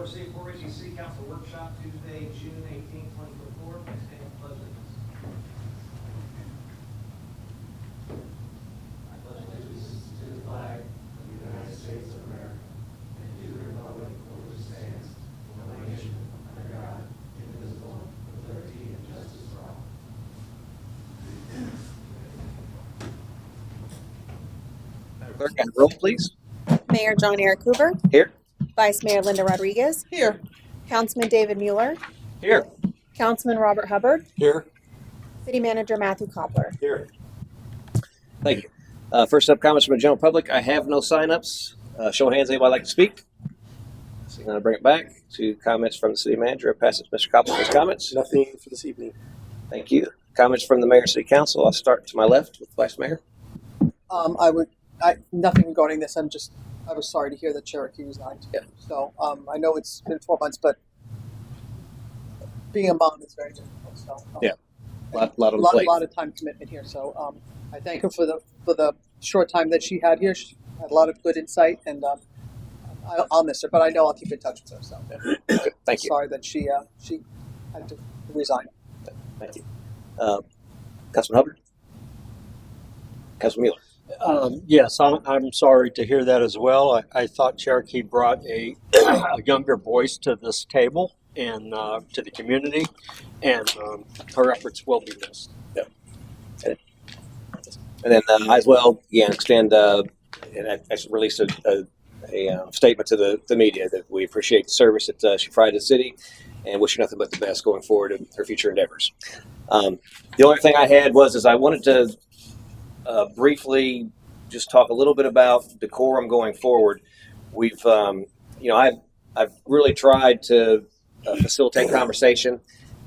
City for Richey City Council Workshop Tuesday, June 18, 2024. Please stand and pledge allegiance. I pledge allegiance to the flag of the United States of America and to the republic for which it stands, one nation, under God, indivisible, with liberty and justice for all. Clerk, and roll, please. Mayor John Eric Hoover. Here. Vice Mayor Linda Rodriguez. Here. Councilman David Mueller. Here. Councilman Robert Hubbard. Here. City Manager Matthew Koppler. Here. Thank you. First up, comments from the general public. I have no sign-ups. Show of hands, anybody like to speak? So I'm going to bring it back to comments from the city manager. I pass it to Mr. Koppler for his comments. Nothing for this evening. Thank you. Comments from the mayor and city council. I'll start to my left with the vice mayor. Nothing regarding this. I was sorry to hear that Cherokee resigned. Yeah. So I know it's been 4 months, but being a mom is very difficult. So Yeah. Lot on a the plate. lot of time commitment here. So I thank her for the short time that she had here. She had a lot of good insight, and I'll miss her. But I know I'll keep in touch with her. So Good. Thank you. sorry that she had to resign. Thank you. Councilman Hubbard. Councilman Mueller. Yes, I'm sorry to hear that as well. I thought Cherokee brought a younger voice to this table and to the community, and her efforts will be missed. And then I as well, again, extend, and I actually released a statement to the media that we appreciate the service that she provided the city and wish her nothing but the best going forward in her future endeavors. The only thing I had was I wanted to briefly just talk a little bit about decorum going forward. We've, I've really tried to facilitate conversation,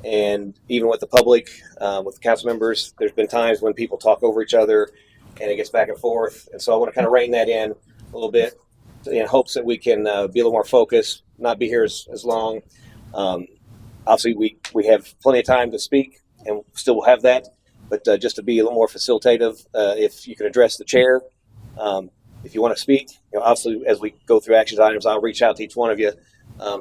and even with the public, with the council members, there's been times when people talk over each other and it gets back and forth. And so I want to kind of rein that in a little bit in hopes that we can be a little more focused, not be here as long. Obviously, we have plenty of time to speak and still will have that. But just to be a little more facilitative, if you can address the chair, if you want to speak, obviously as we go through action items, I'll reach out to each one of you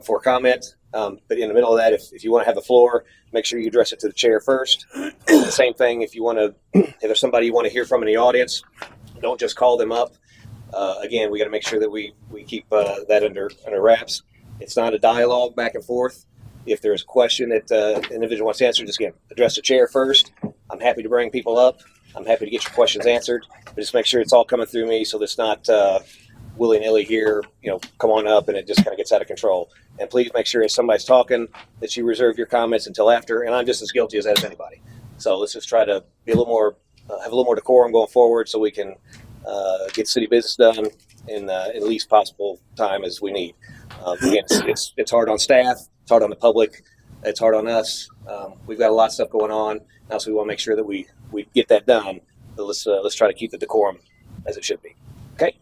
for a comment. But in the middle of that, if you want to have the floor, make sure you address it to the chair first. The same thing if you want to, if there's somebody you want to hear from in the audience, don't just call them up. Again, we got to make sure that we keep that under wraps. It's not a dialogue back and forth. If there's a question that an individual wants to answer, just again, address the chair first. I'm happy to bring people up. I'm happy to get your questions answered. But just make sure it's all coming through me so it's not willy-nilly here, come on up and it just kind of gets out of control. And please make sure if somebody's talking that you reserve your comments until after. And I'm just as guilty as anybody. So let's just try to be a little more, have a little more decorum going forward so we can get city business done in the least possible time as we need. Again, it's hard on staff. It's hard on the public. It's hard on us. We've got a lot of stuff going on now, so we want to make sure that we get that done. But let's try to keep the decorum as it should be. Okay.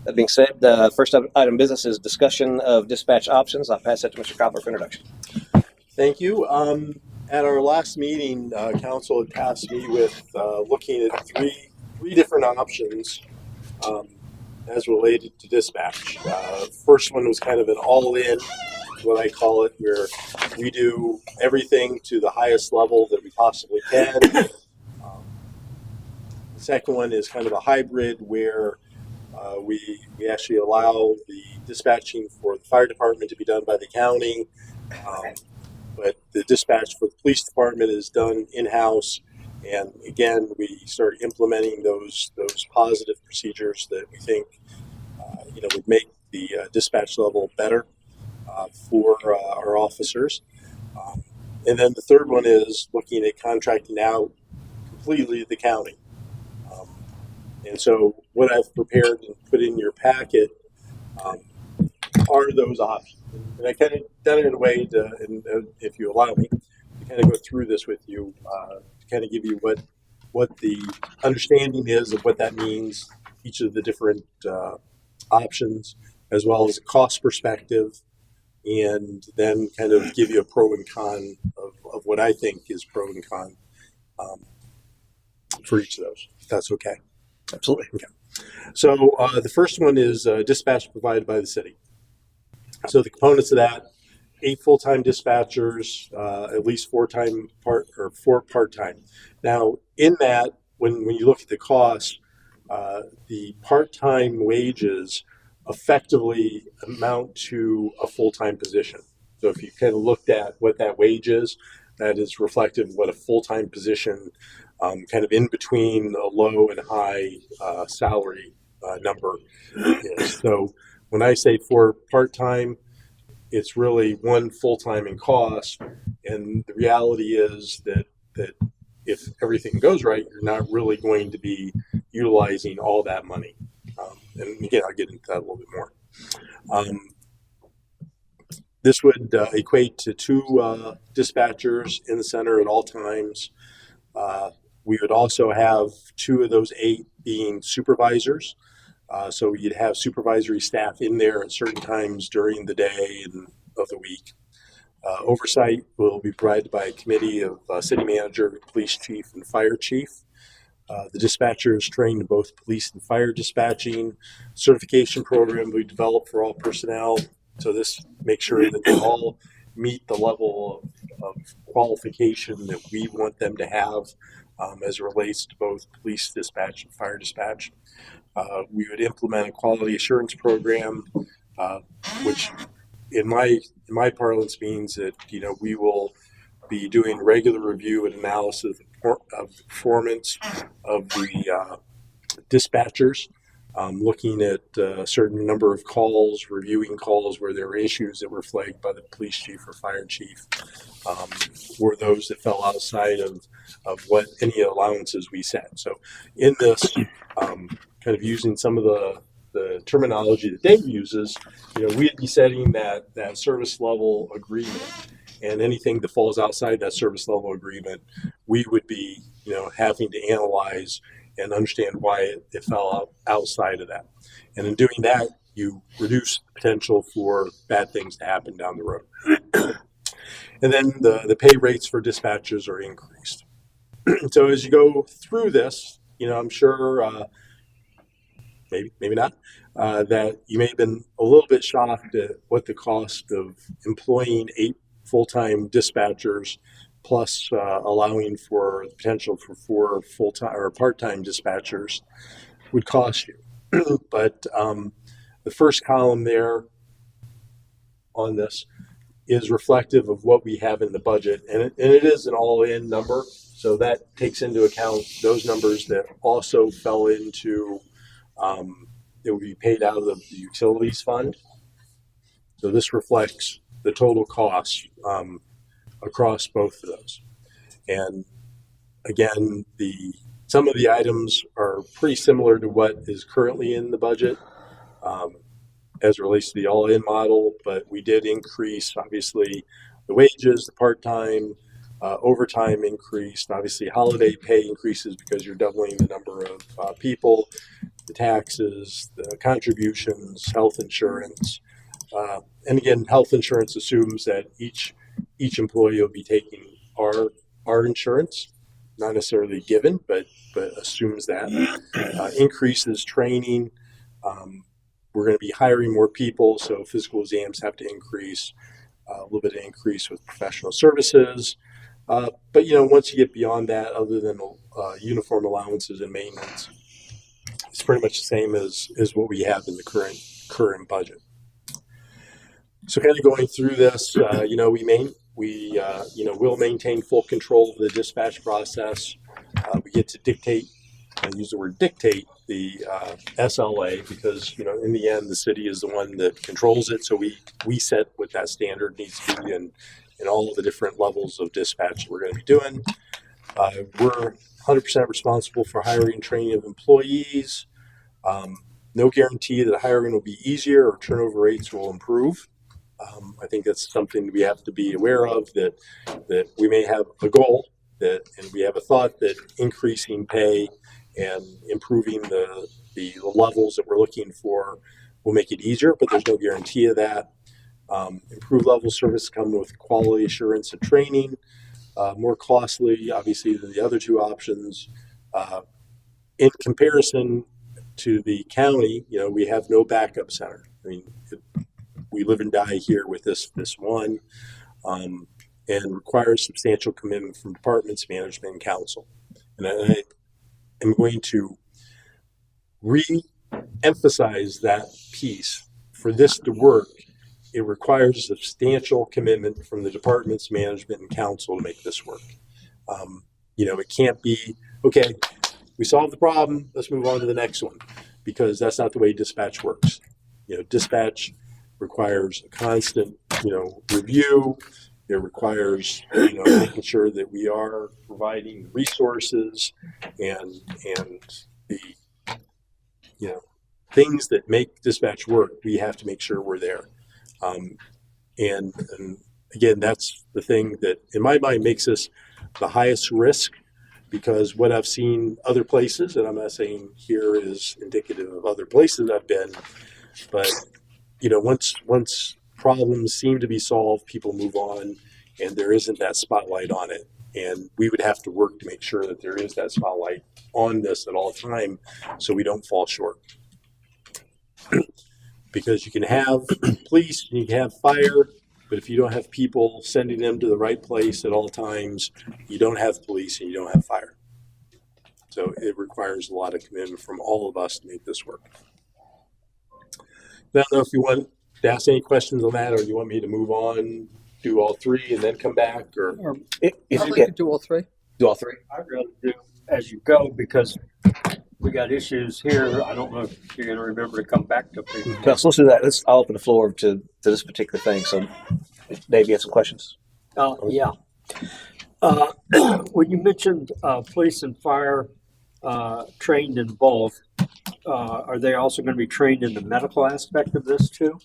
That being said, the first item of business is discussion of dispatch options. I'll pass that to Mr. Koppler for introduction. Thank you. At our last meeting, council had tasked me with looking at three different options as related to dispatch. First one was kind of an all-in, what I call it, where we do everything to the highest level that we possibly can. The second one is kind of a hybrid where we actually allow the dispatching for the fire department to be done by the county, but the dispatch for the police department is done in-house. And again, we start implementing those positive procedures that we think would make the dispatch level better for our officers. And then the third one is looking at contracting out completely the county. And so what I've prepared and put in your packet are those options. And I kind of done it in a way to, and if you allow me, to kind of go through this with you, to kind of give you what the understanding is of what that means, each of the different options, as well as a cost perspective, and then kind of give you a pro and con of what I think is pro and con for each of those, if that's okay. Absolutely. Okay. So the first one is dispatch provided by the city. So the components of that: 8 full-time dispatchers, at least 4 part-time. Now, in that, when you look at the cost, the part-time wages effectively amount to a full-time position. So if you kind of looked at what that wage is, that is reflective of what a full-time position, kind of in between a low and high salary number is. So when I say 4 part-time, it's really 1 full-time in cost, and the reality is that if everything goes right, you're not really going to be utilizing all that money. And again, I'll get into that a little bit more. This would equate to 2 dispatchers in the center at all times. We would also have 2 of those 8 being supervisors. So you'd have supervisory staff in there at certain times during the day and of the week. Oversight will be provided by a committee of city manager, police chief, and fire chief. The dispatcher is trained in both police and fire dispatching. Certification program we develop for all personnel. So this makes sure that they all meet the level of qualification that we want them to have as it relates to both police dispatch and fire dispatch. We would implement a quality assurance program, which in my parlance means that we will be doing regular review and analysis of the performance of the dispatchers, looking at a certain number of calls, reviewing calls where there were issues that were flagged by the police chief or fire chief, were those that fell outside of what any allowances we set. So in this, kind of using some of the terminology that Dave uses, we'd be setting that service level agreement, and anything that falls outside that service level agreement, we would be, having to analyze and understand why it fell outside of that. And in doing that, you reduce the potential for bad things to happen down the road. And then the pay rates for dispatchers are increased. So as you go through this, I'm sure, maybe not, that you may have been a little bit shocked at what the cost of employing 8 full-time dispatchers plus allowing for the potential for 4 full-time or part-time dispatchers would cost you. But the first column there on this is reflective of what we have in the budget, and it is an all-in number, so that takes into account those numbers that also fell into that would be paid out of the utilities fund. So this reflects the total cost across both of those. And again, some of the items are pretty similar to what is currently in the budget as it relates to the all-in model, but we did increase, obviously, the wages, the part-time, overtime increased, obviously holiday pay increases because you're doubling the number of people, the taxes, the contributions, health insurance. And again, health insurance assumes that each employee will be taking our insurance, not necessarily given, but assumes that. Increases training. We're going to be hiring more people, so physical exams have to increase, a little bit of increase with professional services. But once you get beyond that, other than uniform allowances and maintenance, it's pretty much the same as what we have in the current budget. So kind of going through this, we'll maintain full control of the dispatch process. We get to dictate, I use the word dictate, the SLA because, in the end, the city is the one that controls it. So we set what that standard needs to be in all of the different levels of dispatch that we're going to be doing. We're 100% responsible for hiring and training of employees. No guarantee that hiring will be easier or turnover rates will improve. I think that's something we have to be aware of, that we may have a goal and we have a thought that increasing pay and improving the levels that we're looking for will make it easier, but there's no guarantee of that. Improved level service come with quality assurance and training, more costly, obviously, than the other 2 options. In comparison to the county, we have no backup center. I mean, we live and die here with this one, and requires substantial commitment from departments, management, and council. And I am going to re-emphasize that piece. For this to work, it requires substantial commitment from the departments, management, and council to make this work. It can't be, okay, we solved the problem, let's move on to the next one, because that's not the way dispatch works. Dispatch requires a constant, review. It requires, making sure that we are providing resources and the, things that make dispatch work. We have to make sure we're there. And again, that's the thing that, in my mind, makes us the highest risk, because what I've seen other places, and I'm not saying here is indicative of other places I've been, but once problems seem to be solved, people move on, and there isn't that spotlight on it. And we would have to work to make sure that there is that spotlight on this at all time, so we don't fall short. Because you can have police, you can have fire, but if you don't have people sending them to the right place at all times, you don't have police and you don't have fire. So it requires a lot of commitment from all of us to make this work. I don't know if you want to ask any questions on that, or you want me to move on, do all three, and then come back, or If I'd you like to get do all three. do all three. I'd rather do as you go, because we got issues here. I don't know if you're going to remember to come back to people. No, so let's do that. I'll open the floor to this particular thing. So, Dave, you have some questions? Yeah. When you mentioned police and fire trained in both, are they also going to be trained in the medical aspect of this too?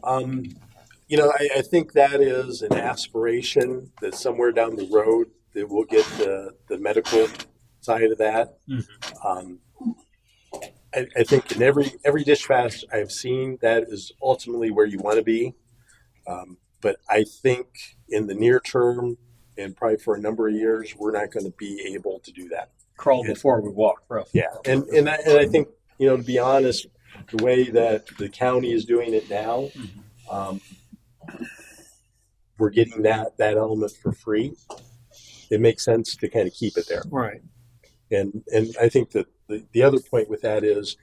I think that is an aspiration that somewhere down the road that we'll get the medical side of that. Mm-hmm. I think in every dispatch I've seen, that is ultimately where you want to be. But I think in the near term, and probably for a number of years, we're not going to be able to do that. Crawl before we walk, bro. Yeah, and I think, to be honest, the way that the county is doing it now, we're getting that element for free. It makes sense to kind of keep it there. Right. And I think that the other point with that is,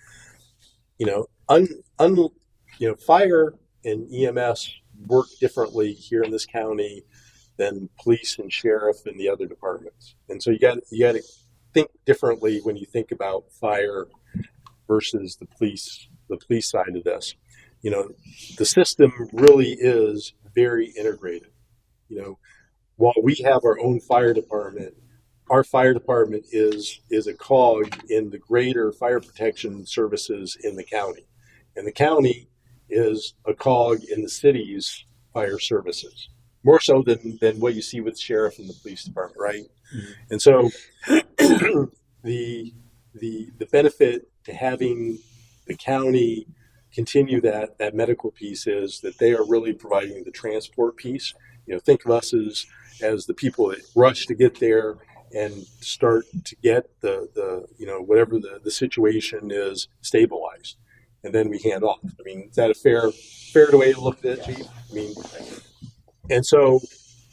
fire and EMS work differently here in this county than police and sheriff and the other departments. And so you got to think differently when you think about fire versus the police side of this. The system really is very integrated. While we have our own fire department, our fire department is a cog in the greater fire protection services in the county. And the county is a cog in the city's fire services, more so than what you see with the sheriff and the police department, right? Mm-hmm. And so the benefit to having the county continue that medical piece is that they are really providing the transport piece. Think of us as the people that rush to get there and start to get the whatever the situation is stabilized, and then we hand off. I mean, is that a fair way to look at it, Chief? I mean, and so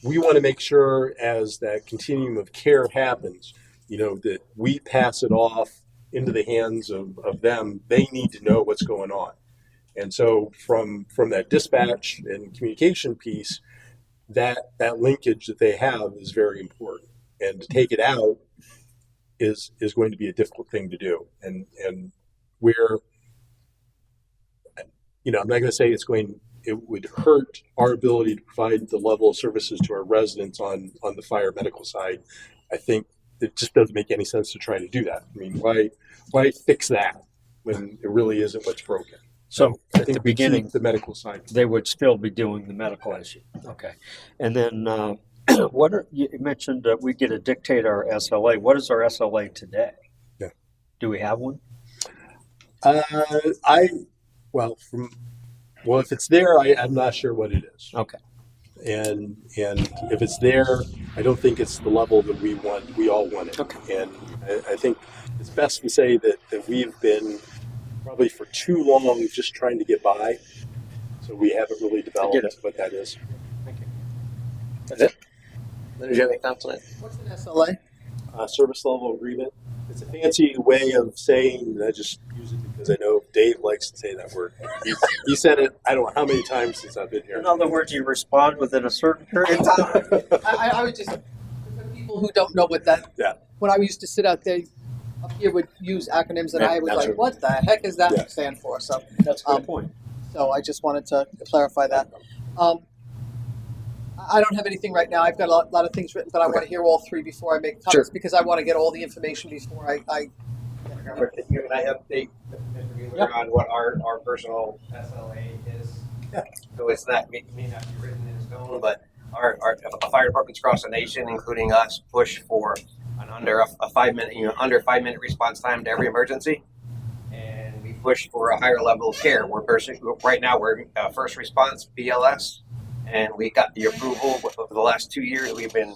we want to make sure as that continuum of care happens, that we pass it off into the hands of them. They need to know what's going on. And so from that dispatch and communication piece, that linkage that they have is very important. And to take it out is going to be a difficult thing to do. And we're, I'm not going to say it would hurt our ability to provide the level of services to our residents on the fire medical side. I think it just doesn't make any sense to try to do that. I mean, why fix that when it really isn't what's broken? So I at think the beginning, the medical side. they would still be doing the medical issue. Okay. And then you mentioned that we get to dictate our SLA. What is our SLA today? Yeah. Do we have one? If it's there, I'm not sure what it is. Okay. And if it's there, I don't think it's the level that we want. We all want it. Okay. And I think it's best to say that we've been probably for too long just trying to get by. So we haven't really developed what that is. That's it. Linda, do you have any comments on that? What's an SLA? Service level agreement. It's a fancy way of saying, and I just use it because I know Dave likes to say that word. He said it, I don't know how many times since I've been here. In other words, you respond within a certain period of time. I would just, for people who don't know what that, Yeah. when I used to sit out there, up here would use acronyms and Yeah, I was that's like, right. what the heck is that Yeah. stand for? So, That's a good point. so I just wanted to clarify that. I don't have anything right now. I've got a lot of things written, but I want to hear all three before I make comments because I want to get all the information before I Can I update Mr. Mueller on what our personal SLA is? Yeah. So it's not, it may not be written in stone, but our fire departments across the nation, including us, push for an under a 5 minute, under 5 minute response time to every emergency. And we push for a higher level of care. Right now we're first response BLS, and we got the approval over the last 2 years. We've been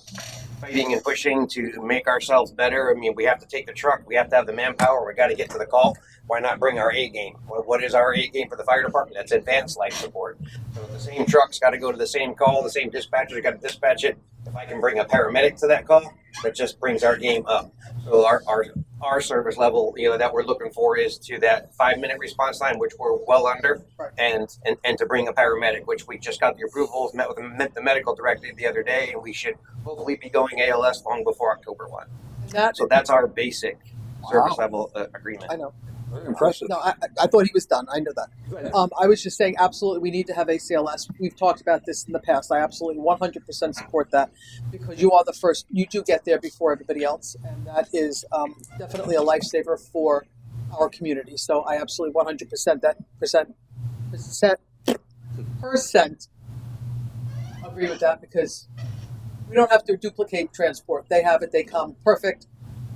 fighting and pushing to make ourselves better. I mean, we have to take the truck, we have to have the manpower, we got to get to the call. Why not bring our A game? What is our A game for the fire department? That's advanced life support. So the same truck's got to go to the same call, the same dispatcher's got to dispatch it. If I can bring a paramedic to that call, that just brings our game up. So our service level, that we're looking for is to that 5 minute response time, which we're well under, Right. and to bring a paramedic, which we just got the approvals, met with the medical director the other day, and we should hopefully be going ALS long before October 1. that So that's our basic service level agreement. I know. Very impressive. No, I thought he was done. I know that. I was just saying, absolutely, we need to have ACLS. We've talked about this in the past. I absolutely 100% support that because you are the first. You do get there before everybody else, and that is definitely a lifesaver for our community. So I absolutely 100% agree with that because we don't have to duplicate transport. They have it. They come perfect,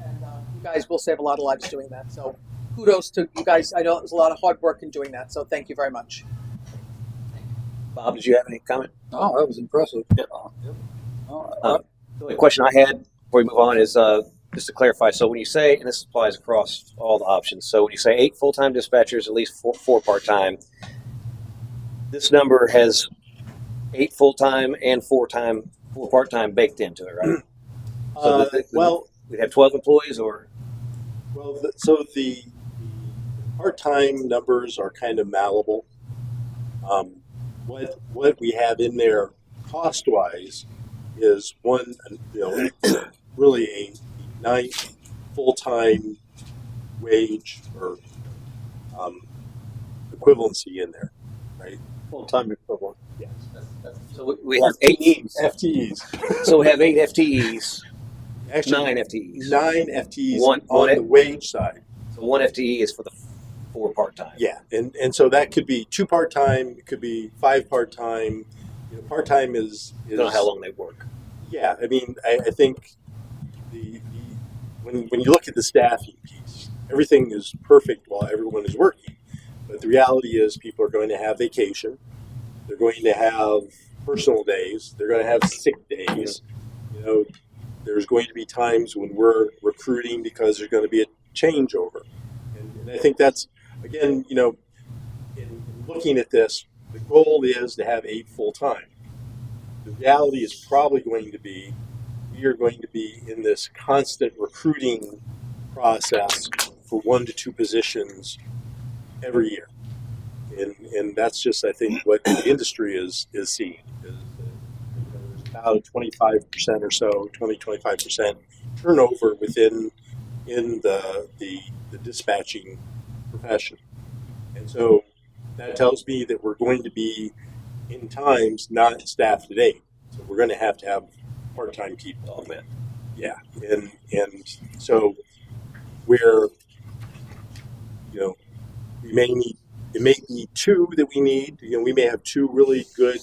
and you guys will save a lot of lives doing that. So. Kudos to you guys. I know there's a lot of hard work in doing that, so thank you very much. Bob, did you have any comment? Oh, that was impressive. Yeah. Oh, The only question I had before we move on is just to clarify. So when you say, and this applies across all the options, so when you say 8 full-time dispatchers, at least four part-time, this number has 8 full-time and 4 part-time baked into it, right? So Well, we'd have 12 employees, or so the part-time numbers are kind of malleable. What we have in there cost-wise is one, really a nice full-time wage or equivalency in there, right? Full-time equivalent. Yes. so we have 8. FTEs. So we have 8 FTEs, Actually, 9 FTEs. 9 FTEs One on the wage side. So 1 FTE is for the 4 part-time. Yeah, and so that could be 2 part-time, it could be 5 part-time. Part-time is I don't know how long they work. Yeah, I mean, I think when you look at the staffing piece, everything is perfect while everyone is working. But the reality is people are going to have vacation. They're going to have personal days. They're going to have sick days. There's going to be times when we're recruiting because there's going to be a changeover. And I think that's, again, in looking at this, the goal is to have 8 full-time. The reality is probably going to be we are going to be in this constant recruiting process for 1 to 2 positions every year. And that's just, I think, what the industry is seeing. There's about 25% or so, 25% turnover within the dispatching profession. And so that tells me that we're going to be, in times, not staffed at 8. So we're going to have part-time people. Oh, man. Yeah. And so we're, we may need, it may be 2 that we need. We may have 2 really good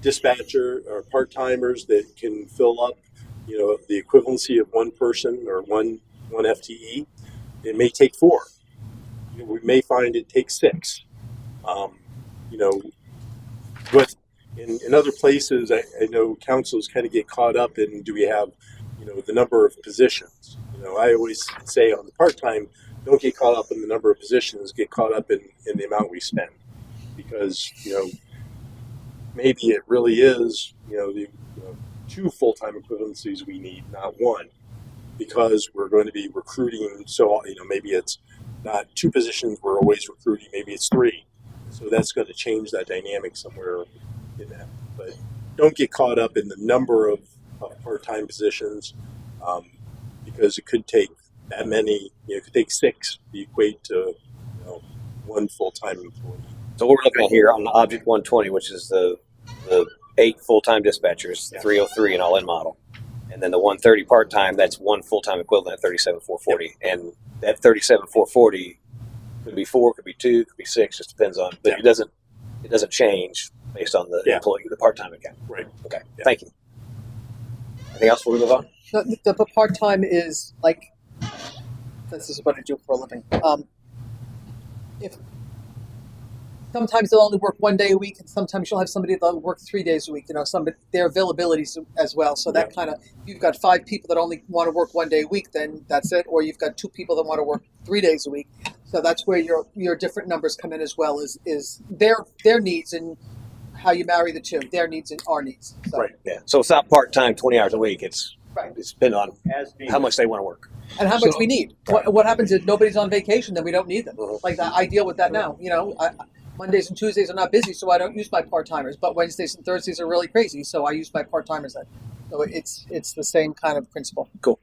dispatcher or part-timers that can fill up, the equivalency of 1 person or one FTE. It may take 4. We may find it takes 6. But in other places, I know councils kind of get caught up in, do we have, the number of positions? I always say on the part-time, don't get caught up in the number of positions, get caught up in the amount we spend. because, maybe it really is, the 2 full-time equivalencies we need, not 1, because we're going to be recruiting. So, maybe it's not 2 positions we're always recruiting, maybe it's 3. So that's going to change that dynamic somewhere in that. But don't get caught up in the number of part-time positions, because it could take that many. It could take 6 to equate to 1 full-time employee. So what we're looking at here on Object 120, which is the 8 full-time dispatchers, Yeah. 303 and all in model, and then the 130 part-time. That's 1 full-time equivalent at 37,440, and that 37,440 could be 4, could be 2, could be 6. Just depends on. But Yeah. it doesn't change based on the Yeah. employee, the part-time account. Right. Okay. Yeah. Thank you. Anything else before we move on? The part time is like, this is what I do for a living. If sometimes they'll only work 1 day a week, and sometimes you'll have somebody that'll work 3 days a week. Their availabilities as well. So that kind of, if you've got 5 people that only want to work 1 day a week, then that's it. Or you've got 2 people that want to work 3 days a week. So that's where your different numbers come in as well. Is their needs and how you marry the 2, their needs and our needs. So, Right. Yeah. So it's not part-time, 20 hours a week. It's depending on As needed. how much they want to work. And how much So- we need. What happens if nobody's on vacation? Then we don't need them. Like I deal with that now. Mondays and Tuesdays are not busy, so I don't use my part timers. But Wednesdays and Thursdays are really crazy, so I use my part timers then. So it's the same kind of principle. So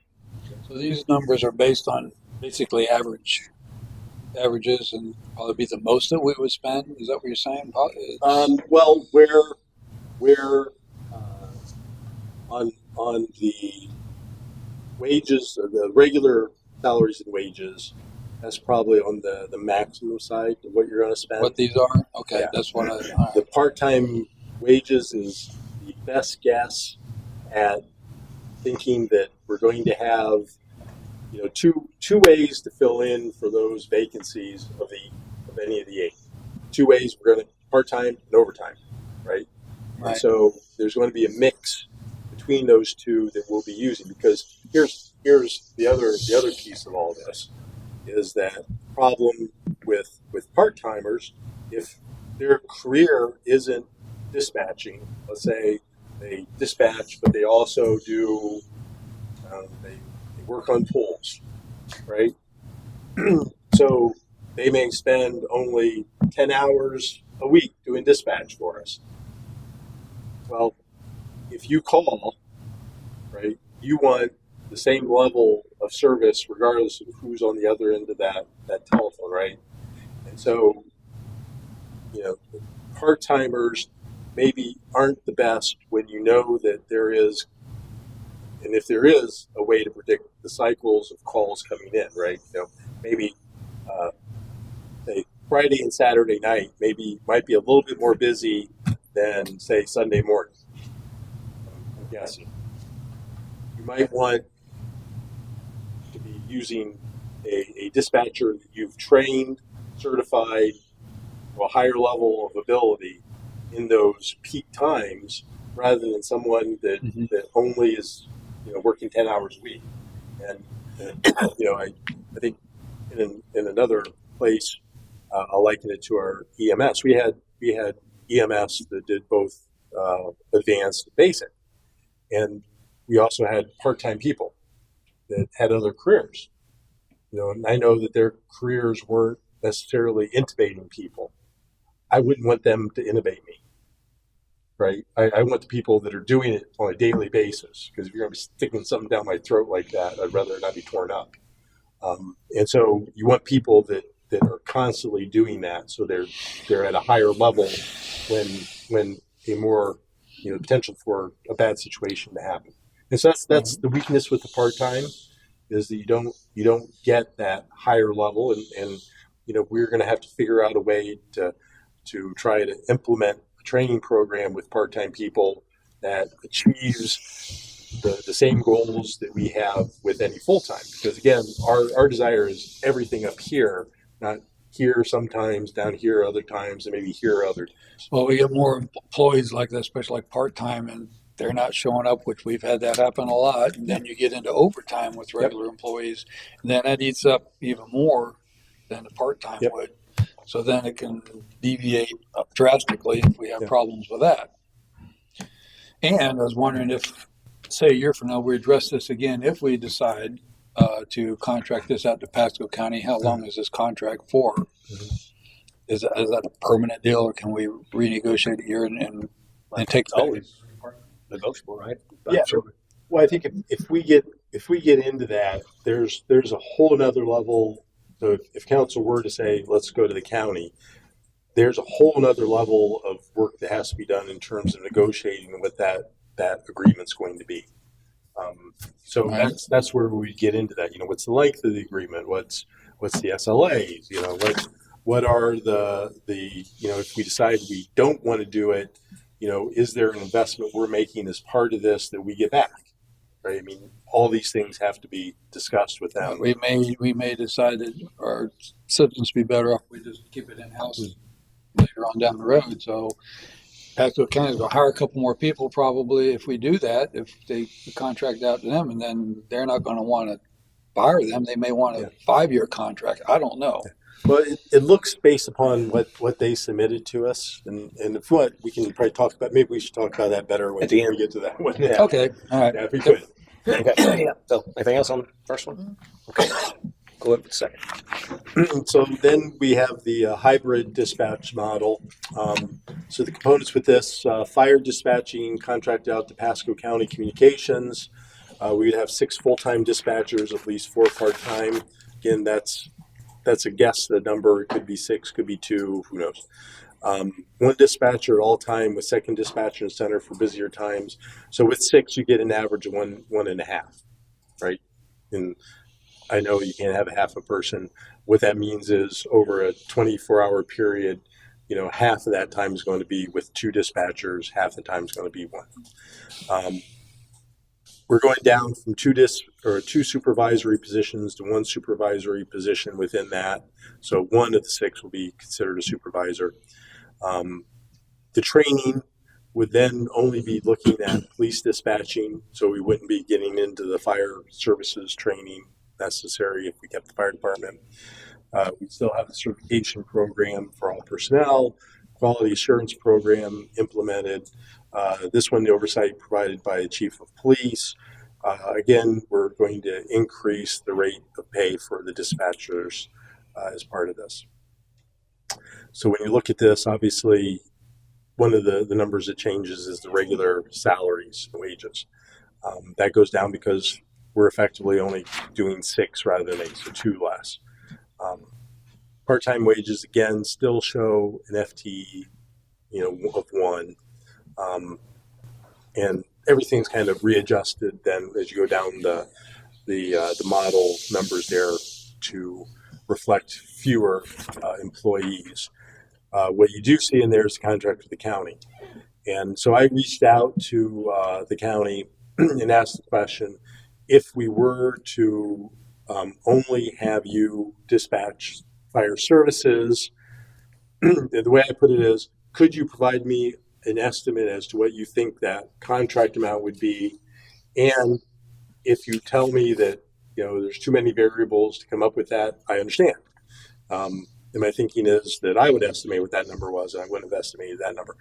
these numbers are based on basically averages, and probably be the most that we would spend. Is that what you're saying? Well, where on the wages, the regular salaries and wages, that's probably on the maximum side of what you're going to spend. What these are? Okay, Yeah. that's what The part-time wages is the best guess at thinking that we're going to have, two ways to fill in for those vacancies of any of the 8. 2 ways we're going to part-time and overtime, right? And Right. so there's going to be a mix between those 2 that we'll be using, because here's the other piece of all this is that problem with part-timers. If their career isn't dispatching, let's say they dispatch, but they also do they work on pulls, right? So they may spend only 10 hours a week doing dispatch for us. Well, if you call, right, you want the same level of service regardless of who's on the other end of that telephone, right? And so, part-timers maybe aren't the best when you know that there is, and if there is a way to predict the cycles of calls coming in, right? Maybe say Friday and Saturday night might be a little bit more busy than say Sunday morning. I'm guessing. You might want to be using a dispatcher that you've trained, certified to a higher level of ability in those peak times, rather than someone that only is working 10 hours a week. And I think in another place, I'll liken it to our EMS. We had EMS that did both advanced and basic, and we also had part-time people that had other careers. And I know that their careers weren't necessarily intubating people. I wouldn't want them to intubate me, right? I want the people that are doing it on a daily basis, because if you're going to be sticking something down my throat like that, I'd rather it not be torn up. And so you want people that are constantly doing that, so they're at a higher level when a more potential for a bad situation to happen. And so that's the weakness with the part-time, is that you don't get that higher level, and we're going to have to figure out a way to try to implement a training program with part-time people that achieves the same goals that we have with any full-time. Because again, our desire is everything up here, not here sometimes, down here other times, and maybe here other times. Well, we get more employees like that, especially like part-time, and they're not showing up, which we've had that happen a lot. And then you get into overtime with regular employees, and then that eats up even more than the part-time Yep. would. So then it can deviate up drastically if we have Yeah. problems with that. And I was wondering if, say, a year from now, we address this again, if we decide to contract this out to Pasco County, how long is this contract for? Is that a permanent deal, or can we renegotiate a year and take It's always negotiable, right? But Yeah. sure. Well, I think if we get into that, there's a whole nother level. So if council were to say, let's go to the county, there's a whole nother level of work that has to be done in terms of negotiating what that agreement's going to be. So Right. that's where we get into that. You know, what's the length of the agreement? What's the SLAs? You know, what are the you know, if we decide we don't want to do it, you know, is there an investment we're making as part of this that we get back? Right. I mean, all these things have to be discussed with them. We may decide that our citizens be better off if we just keep it in house later on down the road. So Pasco County is going to hire a couple more people probably if we do that. If they contract out to them, and then they're not going to want to fire them. They may want a 5-year contract. I don't know. Well, it looks based upon what they submitted to us, and if what we can probably talk about. Maybe we should talk about that better when At the we end. get to that one. Yeah. Okay, all right. Yeah, if we could. Okay. Yeah. So, anything else on the first one? Okay. Go ahead with the second. So then we have the hybrid dispatch model. So the components with this, fire dispatching contract out to Pasco County Communications. We would have 6 full-time dispatchers, at least 4 part-time. Again, that's a guess. The number could be 6, could be 2, who knows. 1 dispatcher at all time with second dispatcher and center for busier times. So with 6, you get an average of 1.5, right? And I know you can't have a half a person. What that means is over a 24-hour period, you know, half of that time is going to be with 2 dispatchers, half the time is going to be 1. We're going down from 2 supervisory positions to 1 supervisory position within that. So 1 of the 6 will be considered a supervisor. The training would then only be looking at police dispatching, so we wouldn't be getting into the fire services training necessary if we kept the fire department. We still have a certification program for all personnel, quality assurance program implemented. This one, the oversight provided by the chief of police. Again, we're going to increase the rate of pay for the dispatchers as part of this. So when you look at this, obviously, one of the numbers that changes is the regular salaries and wages. That goes down because we're effectively only doing 6 rather than 8, so 2 less. Part-time wages, again, still show an FTE, you know, of 1. And everything's kind of readjusted then as you go down the model numbers there to reflect fewer employees. What you do see in there is a contract with the county. And so I reached out to the county and asked the question, if we were to only have you dispatch fire services, the way I put it is, could you provide me an estimate as to what you think that contract amount would be? And if you tell me that, you know, there's too many variables to come up with that, I understand. And my thinking is that I would estimate what that number was, and I wouldn't have estimated that number.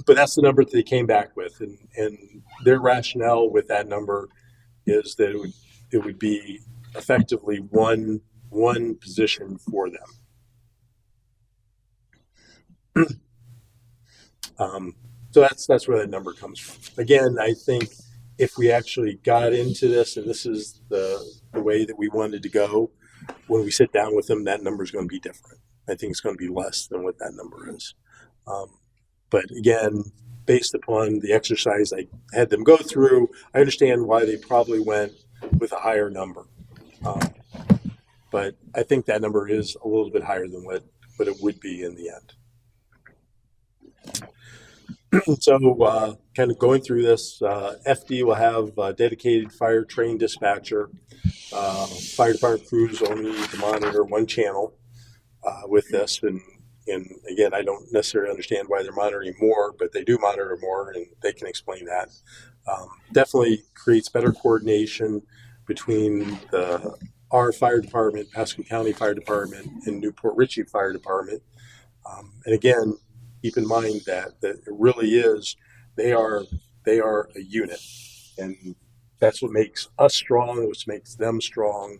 But that's the number that they came back with, and their rationale with that number is that it would be effectively one position for them. So that's where that number comes from. Again, I think if we actually got into this, and this is the way that we wanted to go, when we sit down with them, that number is going to be different. I think it's going to be less than what that number is. But again, based upon the exercise I had them go through, I understand why they probably went with a higher number. But I think that number is a little bit higher than what it would be in the end. So kind of going through this, FD will have a dedicated fire trained dispatcher. Fire department crews only need to monitor 1 channel with this. And again, I don't necessarily understand why they're monitoring more, but they do monitor more, and they can explain that. Definitely creates better coordination between the our fire department, Pasco County Fire Department, and Newport Richey Fire Department. And again, keep in mind that it really is, they are a unit, and that's what makes us strong, which makes them strong,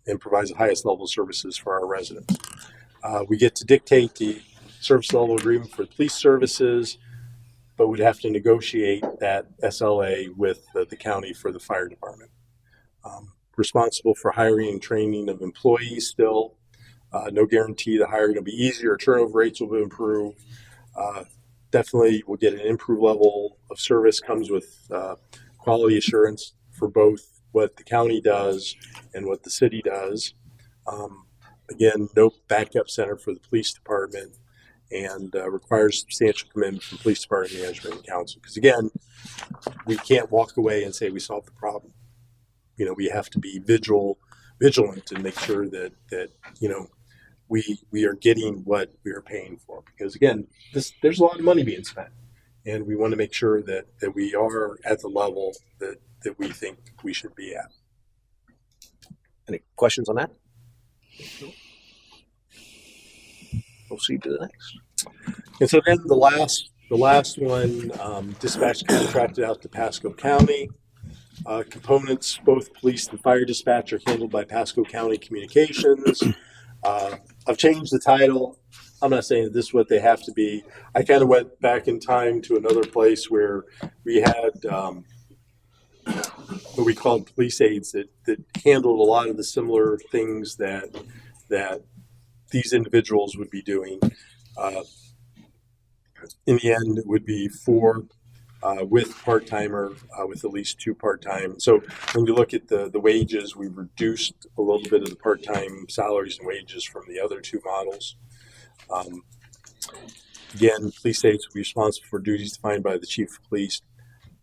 and provides the highest level of services for our residents. We get to dictate the service level agreement for police services, but we'd have to negotiate that SLA with the county for the fire department. Responsible for hiring and training of employees still. No guarantee the hiring will be easier, turnover rates will improve. Definitely we'll get an improved level of service, comes with quality assurance for both what the county does and what the city does. Again, no backup center for the police department, and requires substantial commitment from police department management and council. Because again, we can't walk away and say we solved the problem. You know, we have to be vigilant and make sure that you know, we are getting what we are paying for. Because again, there's a lot of money being spent, and we want to make sure that we are at the level that we think we should be at. Any questions on that? Proceed to the next. And so then the last one, dispatch contracted out to Pasco County. Components, both police and fire dispatch, are handled by Pasco County Communications. I've changed the title. I'm not saying this is what they have to be. I kind of went back in time to another place where we had what we called police aides that handled a lot of the similar things that these individuals would be doing. In the end, it would be 4 with part-timer, with at least 2 part-time. So when you look at the wages, we've reduced a little bit of the part-time salaries and wages from the other 2 models. Again, police aides will be responsible for duties defined by the chief of police,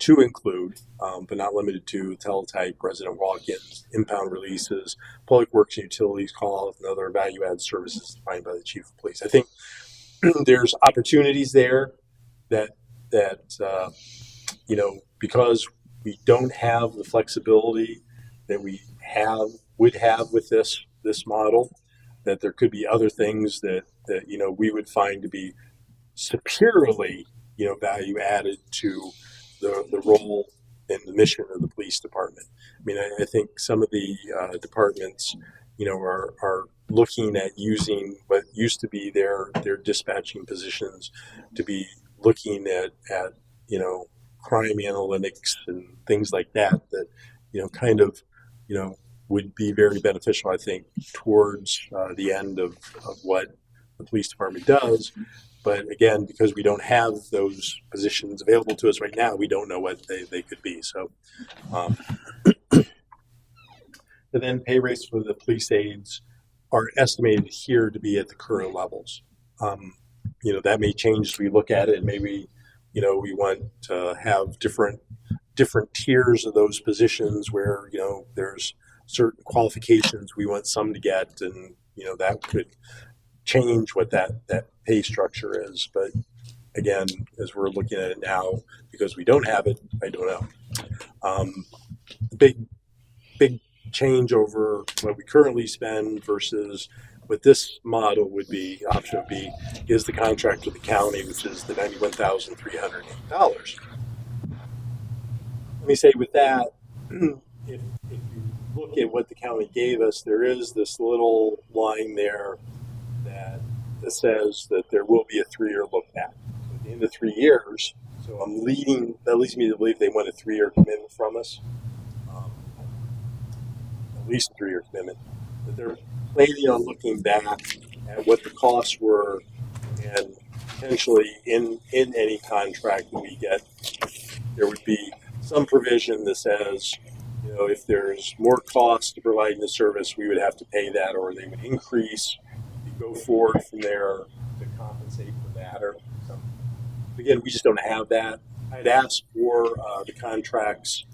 to include, but not limited to, teletype, resident walk-ins, impound releases, public works and utilities call, and other value-add services defined by the chief of police. I think there's opportunities there that you know, because we don't have the flexibility that we would have with this model, that there could be other things that you know, we would find to be superiorly, you know, value added to the role and the mission of the police department. I mean, I think some of the departments, you know, are looking at using what used to be their dispatching positions to be looking at you know, crime analytics and things like that, you know, kind of, you know, would be very beneficial, I think, towards the end of what the police department does. But again, because we don't have those positions available to us right now, we don't know what they could be. So, and then pay rates for the police aides are estimated here to be at the current levels. You know, that may change as we look at it. Maybe, you know, we want to have different tiers of those positions where, you know, there's certain qualifications we want some to get, and, you know, that could change what that pay structure is. But again, as we're looking at it now, because we don't have it, I don't know. The big change over what we currently spend versus what this model would be, option B, is the contract with the county, which is the $91,308. Let me say with that, if you look at what the county gave us, there is this little line there that says that there will be a 3-year look back. At the end of 3 years, so that leads me to believe they want a 3-year commitment from us. At least a 3-year commitment. But they're planning on looking back at what the costs were, and potentially in any contract that we get, there would be some provision that says, you know, if there's more cost to providing the service, we would have to pay that, or they would increase. You go forward from there to compensate for that, or something. Again, we just don't have that. I'd asked for the contracts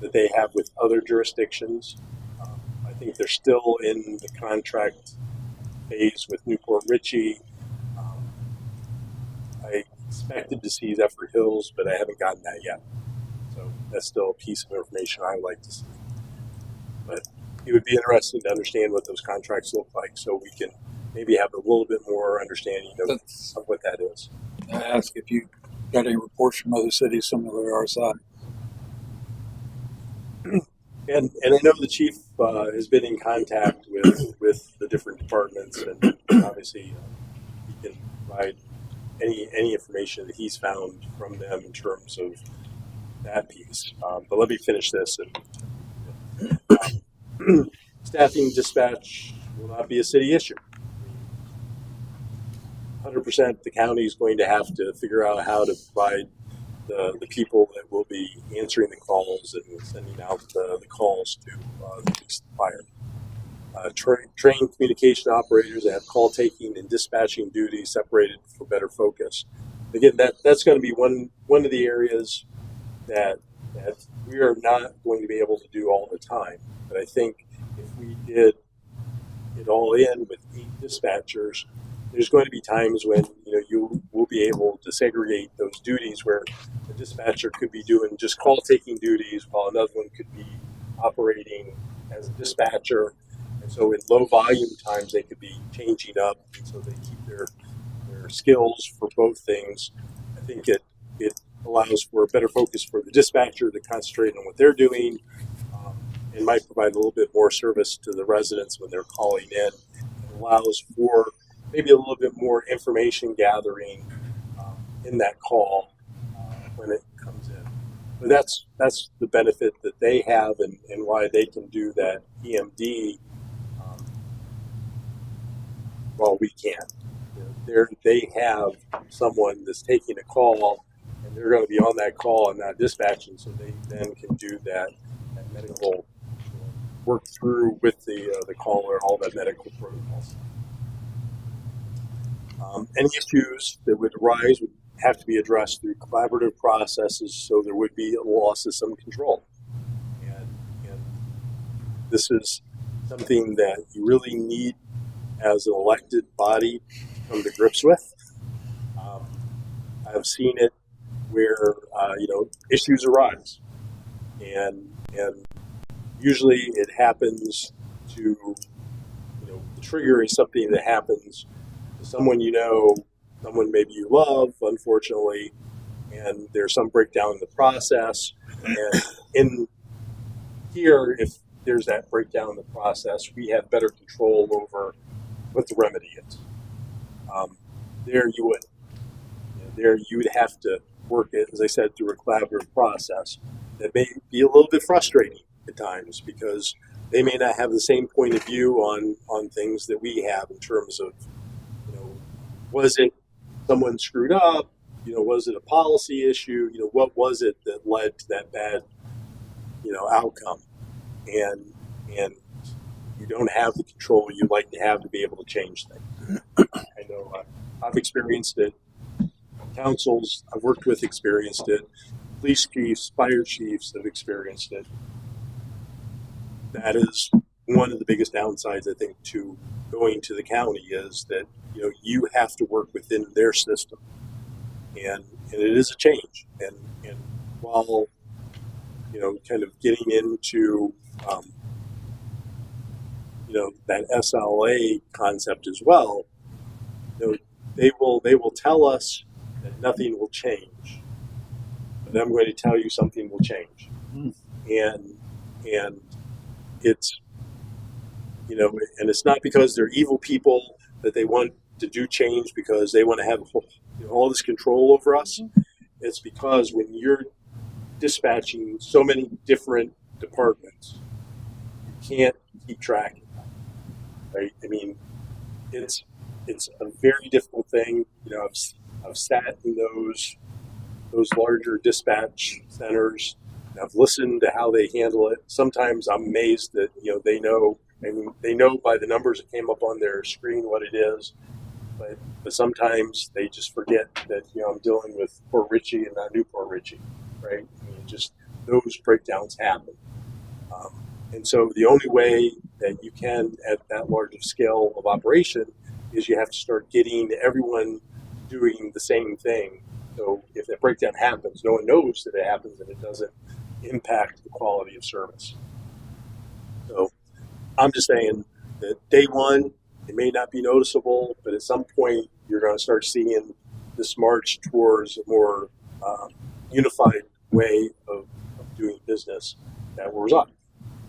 that they have with other jurisdictions. I think they're still in the contract phase with Newport Richey. I expected to see Zephyr Hills, but I haven't gotten that yet. So that's still a piece of information I would like to see. But it would be interesting to understand what those contracts look like, so we can maybe have a little bit more understanding That's, of what that is. I ask if you got any reports from other cities similar to our side. And I know the chief has been in contact with the different departments, and obviously he can provide any information that he's found from them in terms of that piece. But let me finish this. And staffing dispatch will not be a city issue. 100% the county is going to have to figure out how to provide the people that will be answering the calls and sending out the calls to the police and fire. Trained communication operators that have call taking and dispatching duties separated for better focus. Again, that's going to be one of the areas that we are not going to be able to do all the time. But I think if we did it all in with 8 dispatchers, there's going to be times when you will be able to segregate those duties where the dispatcher could be doing just call taking duties while another one could be operating as a dispatcher. And so in low volume times they could be changing up, and so they keep their skills for both things. I think it allows for a better focus for the dispatcher to concentrate on what they're doing, and might provide a little bit more service to the residents when they're calling in. It allows for maybe a little bit more information gathering in that call when it comes in. But that's the benefit that they have, and why they can do that EMD while we can't. They have someone that's taking a call, and they're going to be on that call and not dispatching, so they then can do that medical work through with the caller all that medical protocols. Any issues that would arise would have to be addressed through collaborative processes, so there would be a loss of some control. And this is something that you really need as an elected body to come to grips with. I've seen it where issues arise, and usually it happens to the trigger is something that happens to someone someone maybe you love, unfortunately, and there's some breakdown in the process. And in here, if there's that breakdown in the process, we have better control over what the remedy is. There you would. There you would have to work it, as I said, through a collaborative process that may be a little bit frustrating at times, because they may not have the same point of view on things that we have in terms of, was it someone screwed up? Was it a policy issue? What was it that led to that bad, outcome? And you don't have the control you'd like to have to be able to change things. I know I've experienced it. Councils I've worked with experienced it. Police chiefs, fire chiefs have experienced it. That is one of the biggest downsides, I think, to going to the county, is that you have to work within their system, and it is a change. And while kind of getting into that SLA concept as well, they will tell us that nothing will change, but I'm going to tell you something will change. And it's and it's not because they're evil people that they want to do change because they want to have all this control over us. It's because when you're dispatching so many different departments, you can't keep track of that, right? I mean, it's a very difficult thing. I've sat in those larger dispatch centers, and I've listened to how they handle it. Sometimes I'm amazed that they know. I mean, they know by the numbers that came up on their screen what it is, but sometimes they just forget that I'm dealing with Port Richey and not New Port Richey, right? I mean, just those breakdowns happen, and so the only way that you can, at that large of scale of operation, is you have to start getting everyone doing the same thing. So if that breakdown happens, no one knows that it happens, and it doesn't impact the quality of service. So I'm just saying that day one, it may not be noticeable, but at some point, you're going to start seeing this march towards a more unified way of doing business that was on.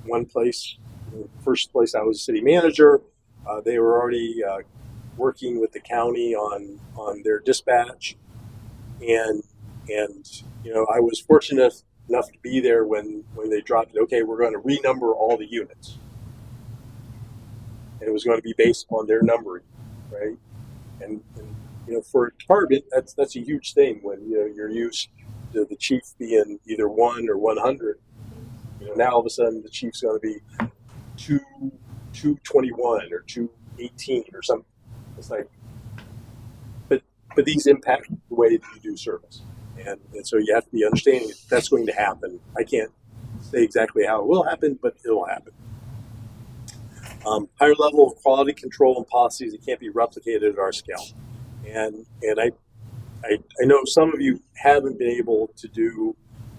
One place, the first place I was city manager, they were already working with the county on their dispatch, and I was fortunate enough to be there when they dropped it. Okay, we're going to renumber all the units, and it was going to be based on their numbering, right? And for a department, that's a huge thing when you're used to the chief being either 1 or 100. Now all of a sudden the chief's going to be 221 or 218 or something. It's like, but these impact the way that you do service, and so you have to be understanding that that's going to happen. I can't say exactly how it will happen, but it'll happen. Higher level of quality control and policies that can't be replicated at our scale, and I know some of you haven't been able to do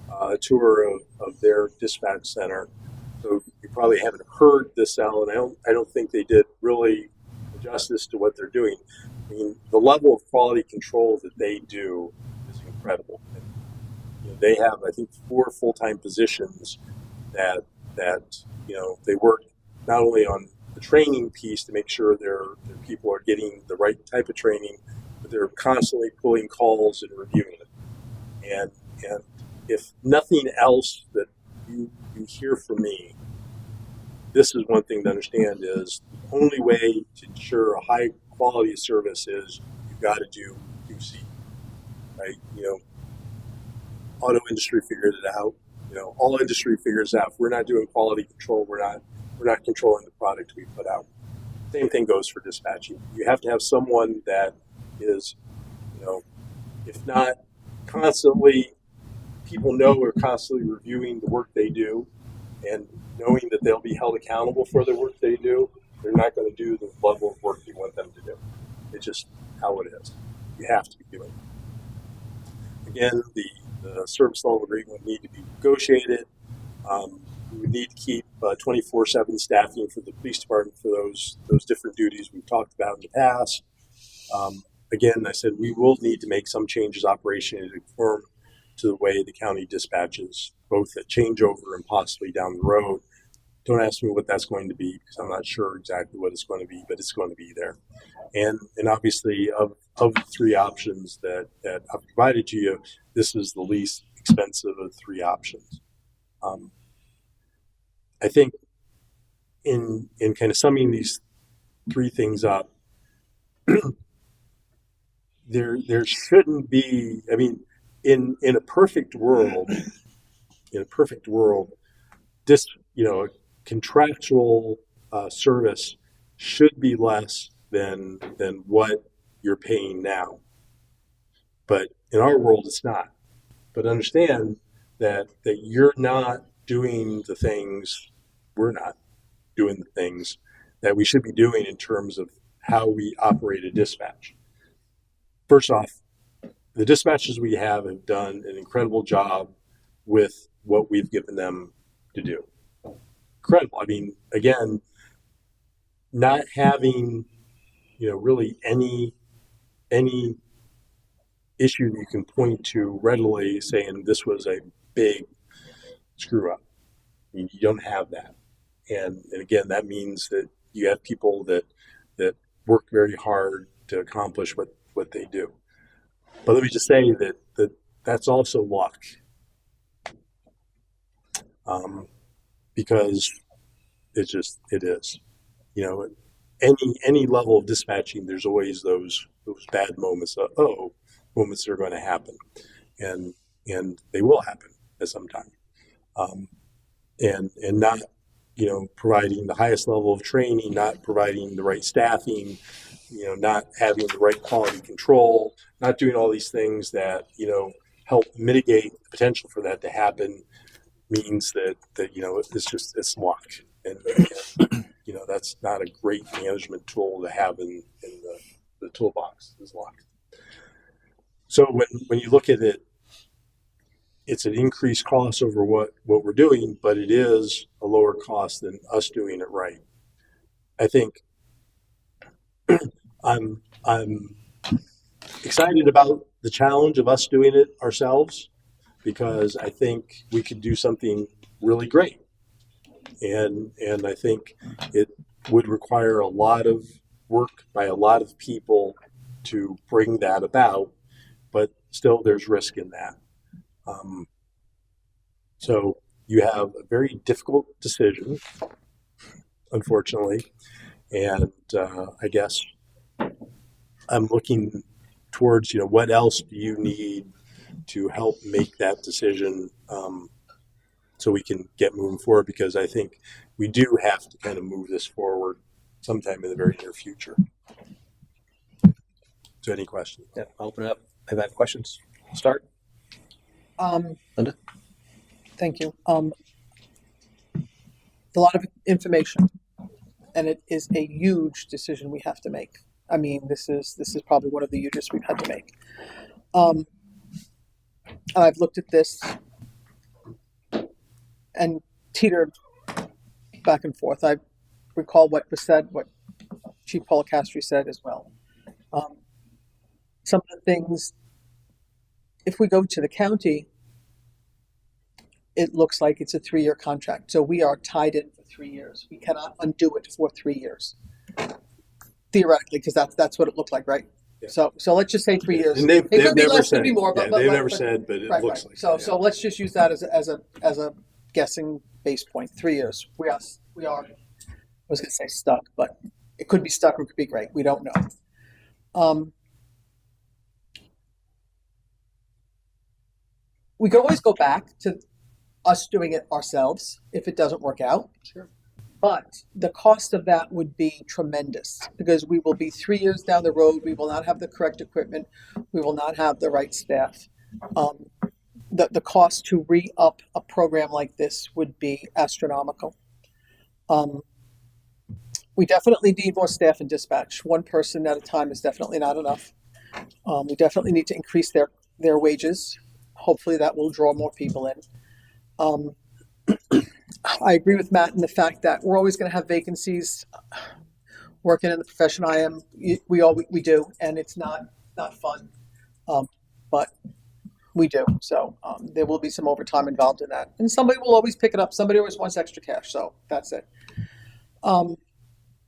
a tour of their dispatch center, so you probably haven't heard this, Al, and I don't think they did really justice to what they're doing. I mean, the level of quality control that they do is incredible. And, they have, I think, 4 full-time positions that they work not only on the training piece to make sure their people are getting the right type of training, but they're constantly pulling calls and reviewing it. And if nothing else that you hear from me, this is one thing to understand: is the only way to ensure a high quality of service is you've got to do QC, right? Auto industry figured it out. All industry figures out. If we're not doing quality control, we're not controlling the product we put out. Same thing goes for dispatching. You have to have someone that is, if not constantly, people know we're constantly reviewing the work they do, and knowing that they'll be held accountable for the work they do. They're not going to do the level of work you want them to do. It's just how it is. You have to be doing it. Again, the service level agreement would need to be negotiated. We would need to keep 24/7 staffing for the police department for those different duties we've talked about in the past. Again, I said we will need to make some changes operationally to conform to the way the county dispatches, both at changeover and possibly down the road. Don't ask me what that's going to be, because I'm not sure exactly what it's going to be, but it's going to be there. And obviously, of the 3 options that I've provided to you, this is the least expensive of the 3 options. I think in kind of summing these 3 things up, there shouldn't be. I mean, in a perfect world, this contractual service should be less than what you're paying now. But in our world, it's not. But understand that you're not doing the things, we're not doing the things that we should be doing in terms of how we operate a dispatch. First off, the dispatchers we have done an incredible job with what we've given them to do. Incredible. I mean, again, not having, really any issue you can point to readily saying this was a big screw up. I mean, you don't have that. And again, that means that you have people that work very hard to accomplish what they do. But let me just say that's also luck. Because it is. Any level of dispatching, there's always those bad moments moments that are going to happen, and they will happen at some time. And not providing the highest level of training, not providing the right staffing, not having the right quality control, not doing all these things that help mitigate the potential for that to happen, means that it's luck, and that's not a great management tool to have in the toolbox. Is luck. So when you look at it, it's an increased cost over what we're doing, but it is a lower cost than us doing it right. I think I'm excited about the challenge of us doing it ourselves because I think we could do something really great. And I think it would require a lot of work by a lot of people to bring that about, but still there's risk in that. So you have a very difficult decision, unfortunately, and I guess I'm looking towards, what else do you need to help make that decision, so we can get moving forward, because I think we do have to kind of move this forward sometime in the very near future. So any questions? Yeah, I'll open it up. If I have questions, I'll start. Linda? Thank you. A lot of information, and it is a huge decision we have to make. I mean, this is probably one of the hugest we've had to make. And I've looked at this and teetered back and forth. I recall what was said, what Chief Policastri said as well. Some of the things, if we go to the county, it looks like it's a 3-year contract. So we are tied in for 3 years. We cannot undo it for 3 years. Theoretically, because that's what it looked like, right? Yeah. So let's just say 3 years. And they've It could be never less, said, could be more, but they've never said, but it right, looks right. like So that, so let's just use that as a guessing base point. 3 years. We are. I was going to say stuck, but it could be stuck or it could be great. We don't know. We could always go back to us doing it ourselves if it doesn't work out. Sure. But the cost of that would be tremendous because we will be 3 years down the road. We will not have the correct equipment. We will not have the right staff. The cost to re-up a program like this would be astronomical. We definitely need more staff in dispatch. One person at a time is definitely not enough. We definitely need to increase their wages. Hopefully that will draw more people in. I agree with Matt in the fact that we're always going to have vacancies. Working in the profession I am, we do, and it's not fun, but we do. So there will be some overtime involved in that, and somebody will always pick it up. Somebody always wants extra cash, so that's it.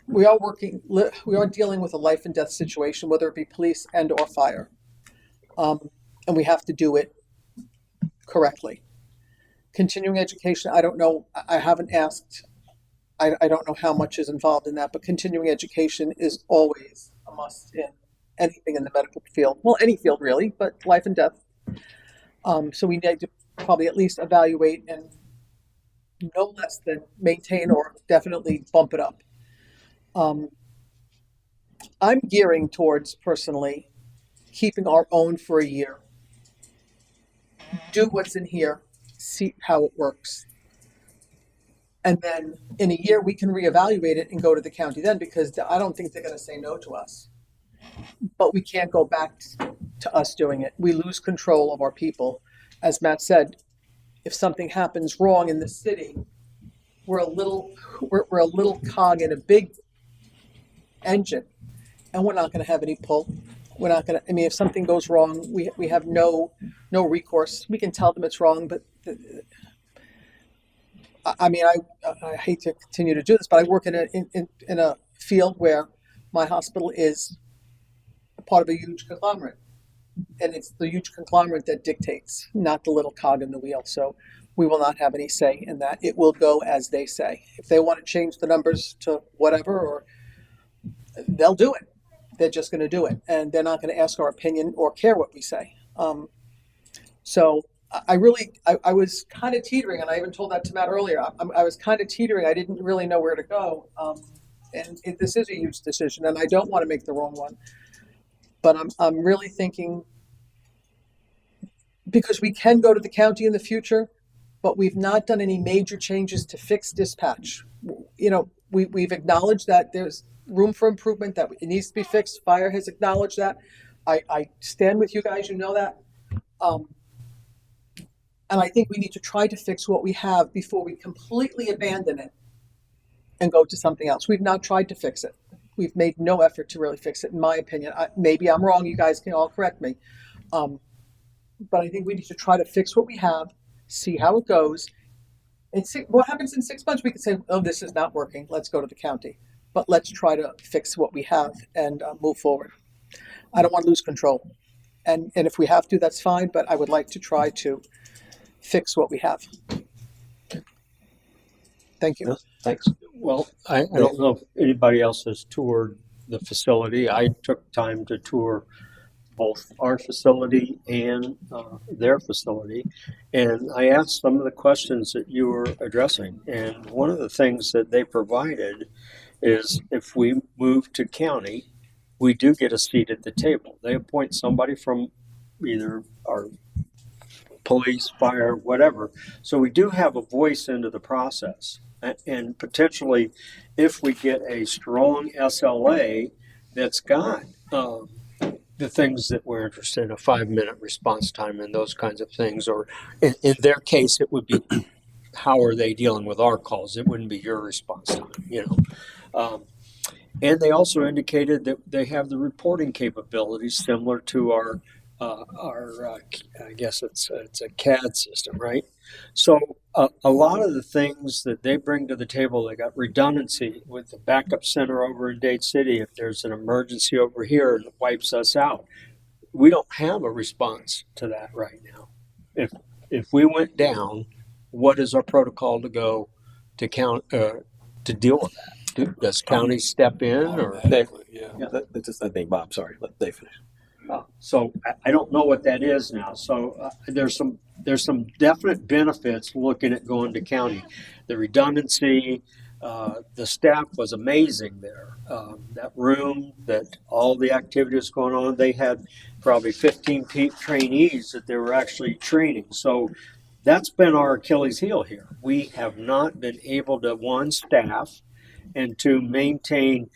We are dealing with a life and death situation, whether it be police and or fire, and we have to do it correctly. Continuing education, I don't know. I haven't asked. I don't know how much is involved in that, but continuing education is always a must in anything in the medical field. Well, any field really, but life and death. So we need to probably at least evaluate and no less than maintain or definitely bump it up. I'm gearing towards personally keeping our own for a year. Do what's in here. See how it works. And then in a year, we can reevaluate it and go to the county then, because I don't think they're going to say no to us. But we can't go back to us doing it. We lose control of our people. As Matt said, if something happens wrong in the city, we're a little cog in a big engine, and we're not going to have any pull. We're not going to. I mean, if something goes wrong, we have no recourse. We can tell them it's wrong, but I mean, I hate to continue to do this, but I work in a field where my hospital is part of a huge conglomerate, and it's the huge conglomerate that dictates, not the little cog in the wheel. So we will not have any say in that. It will go as they say. If they want to change the numbers to whatever, or they'll do it. They're just going to do it, and they're not going to ask our opinion or care what we say. So I was kind of teetering, and I even told that to Matt earlier. I was kind of teetering. I didn't really know where to go, and this is a huge decision, and I don't want to make the wrong one. But I'm really thinking, because we can go to the county in the future, but we've not done any major changes to fix dispatch. You know, we've acknowledged that there's room for improvement, that it needs to be fixed. Fire has acknowledged that. I stand with you guys, you know that. And I think we need to try to fix what we have before we completely abandon it and go to something else. We've not tried to fix it. We've made no effort to really fix it, in my opinion. Maybe I'm wrong. You guys can all correct me. Um, but I think we need to try to fix what we have, see how it goes. And see what happens in 6 months. We can say, oh, this is not working. Let's go to the county. But let's try to fix what we have and move forward. I don't want to lose control. And if we have to, that's fine. But I would like to try to fix what we have. Thank you. No, thanks. Well, I don't know if anybody else has toured the facility. I took time to tour both our facility and their facility, and I asked some of the questions that you were addressing. And one of the things that they provided is if we move to county, we do get a seat at the table. They appoint somebody from either our police, fire, whatever. So we do have a voice into the process. And potentially, if we get a strong SLA that's got the things that we're interested in, a 5-minute response time and those kinds of things, or in their case, it would be how are they dealing with our calls? It wouldn't be your response time, And they also indicated that they have the reporting capabilities similar to our I guess it's a CAD system, right? So a lot of the things that they bring to the table, they got redundancy with the backup center over in Dade City. If there's an emergency over here and it wipes us out, we don't have a response to that right now. If we went down, what is our protocol to go to to deal with that? Does county step in or? Yeah. That's just, I think, Bob, sorry, let Dave finish. So I don't know what that is now. So there's some definite benefits looking at going to county. The redundancy, the staff was amazing there. That room, that all the activities going on, they had probably 15 trainees that they were actually training. So that's been our Achilles heel here. We have not been able to, staff and to maintain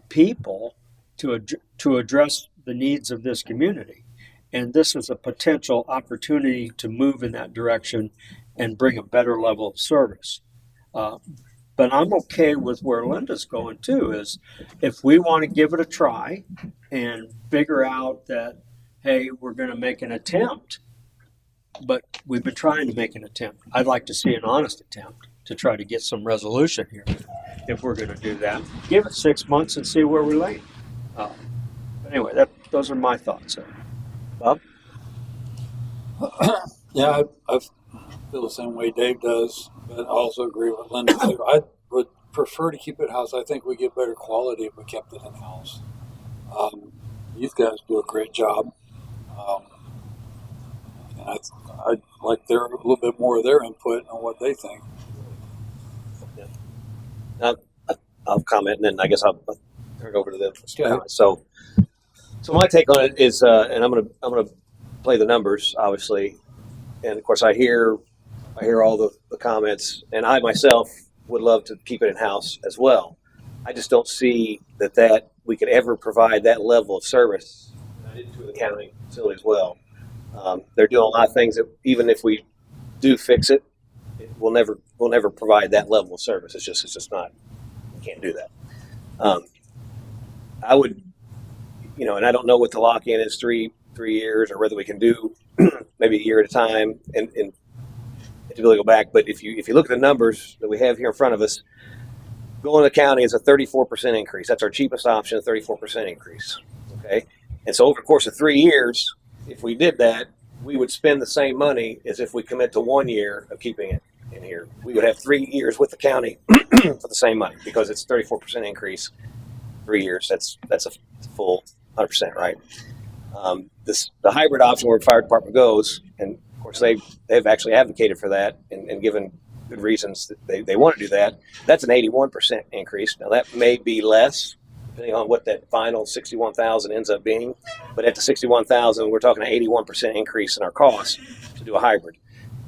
people to address the needs of this community. And this is a potential opportunity to move in that direction and bring a better level of service. But I'm okay with where Linda's going too, is if we want to give it a try and figure out that, hey, we're going to make an attempt, but we've been trying to make an attempt. I'd like to see an honest attempt to try to get some resolution here. If we're going to do that, give it 6 months and see where we land. Anyway, those are my thoughts. Bob? Yeah, I feel the same way Dave does, but I also agree with Linda too. I would prefer to keep it in-house. I think we get better quality if we kept it in-house. You guys do a great job. And I'd like a little bit more of their input on what they think. I'll comment, and then I guess I'll turn it over to them for some Okay. comments. So my take on it is, and I'm gonna play the numbers, obviously, and of course I hear all the comments, and I myself would love to keep it in house as well. I just don't see that we could ever provide that level of service to the county facility as well. They're doing a lot of things that even if we do fix it, we'll never provide that level of service. It's just not. We can't do that. I would. And I don't know what the lock-in is, 3 years, or whether we can do maybe a year at a time and to really go back. But if you look at the numbers that we have here in front of us, going to the county is a 34% increase. That's our cheapest option, a 34% increase. Okay, and so over the course of 3 years, if we did that, we would spend the same money as if we commit to 1 year of keeping it in here. We would have 3 years with the county for the same money because it's 34% increase. 3 years. That's a full 100%, right? The hybrid option where the fire department goes, and of course they've actually advocated for that and given good reasons that they want to do that. That's an 81% increase. Now that may be less depending on what that final 61,000 ends up being, but at the 61,000, we're talking an 81% increase in our costs to do a hybrid.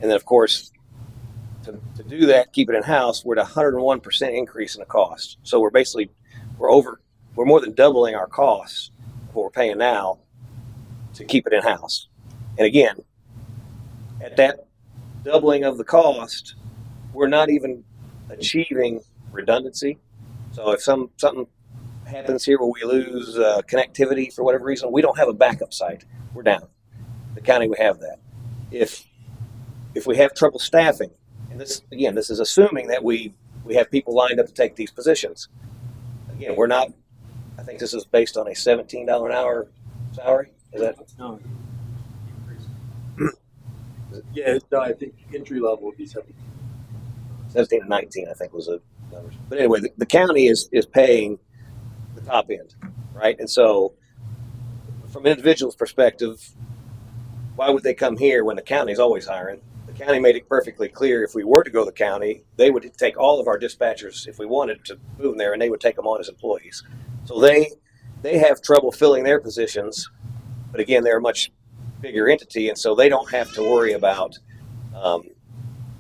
And then of course, to do that, keep it in house, we're at 101% increase in the cost. So we're more than doubling our costs of what we're paying now to keep it in house. And again, at that doubling of the cost, we're not even achieving redundancy. So if something happens here where we lose connectivity for whatever reason, we don't have a backup site. We're down. The county would have that. If we have trouble staffing, and this is assuming that we have people lined up to take these positions. Again, we're not. I think this is based on a $17 an hour salary. Is that? No. Yeah, no, I think entry level would be 17. 17 and 19, I think was the numbers. But anyway, the county is paying the top end, right? And so, from an individual's perspective, why would they come here when the county is always hiring? The county made it perfectly clear if we were to go to the county, they would take all of our dispatchers if we wanted to move them there, and they would take them on as employees. So they have trouble filling their positions, but again, they're a much bigger entity, and so they don't have to worry about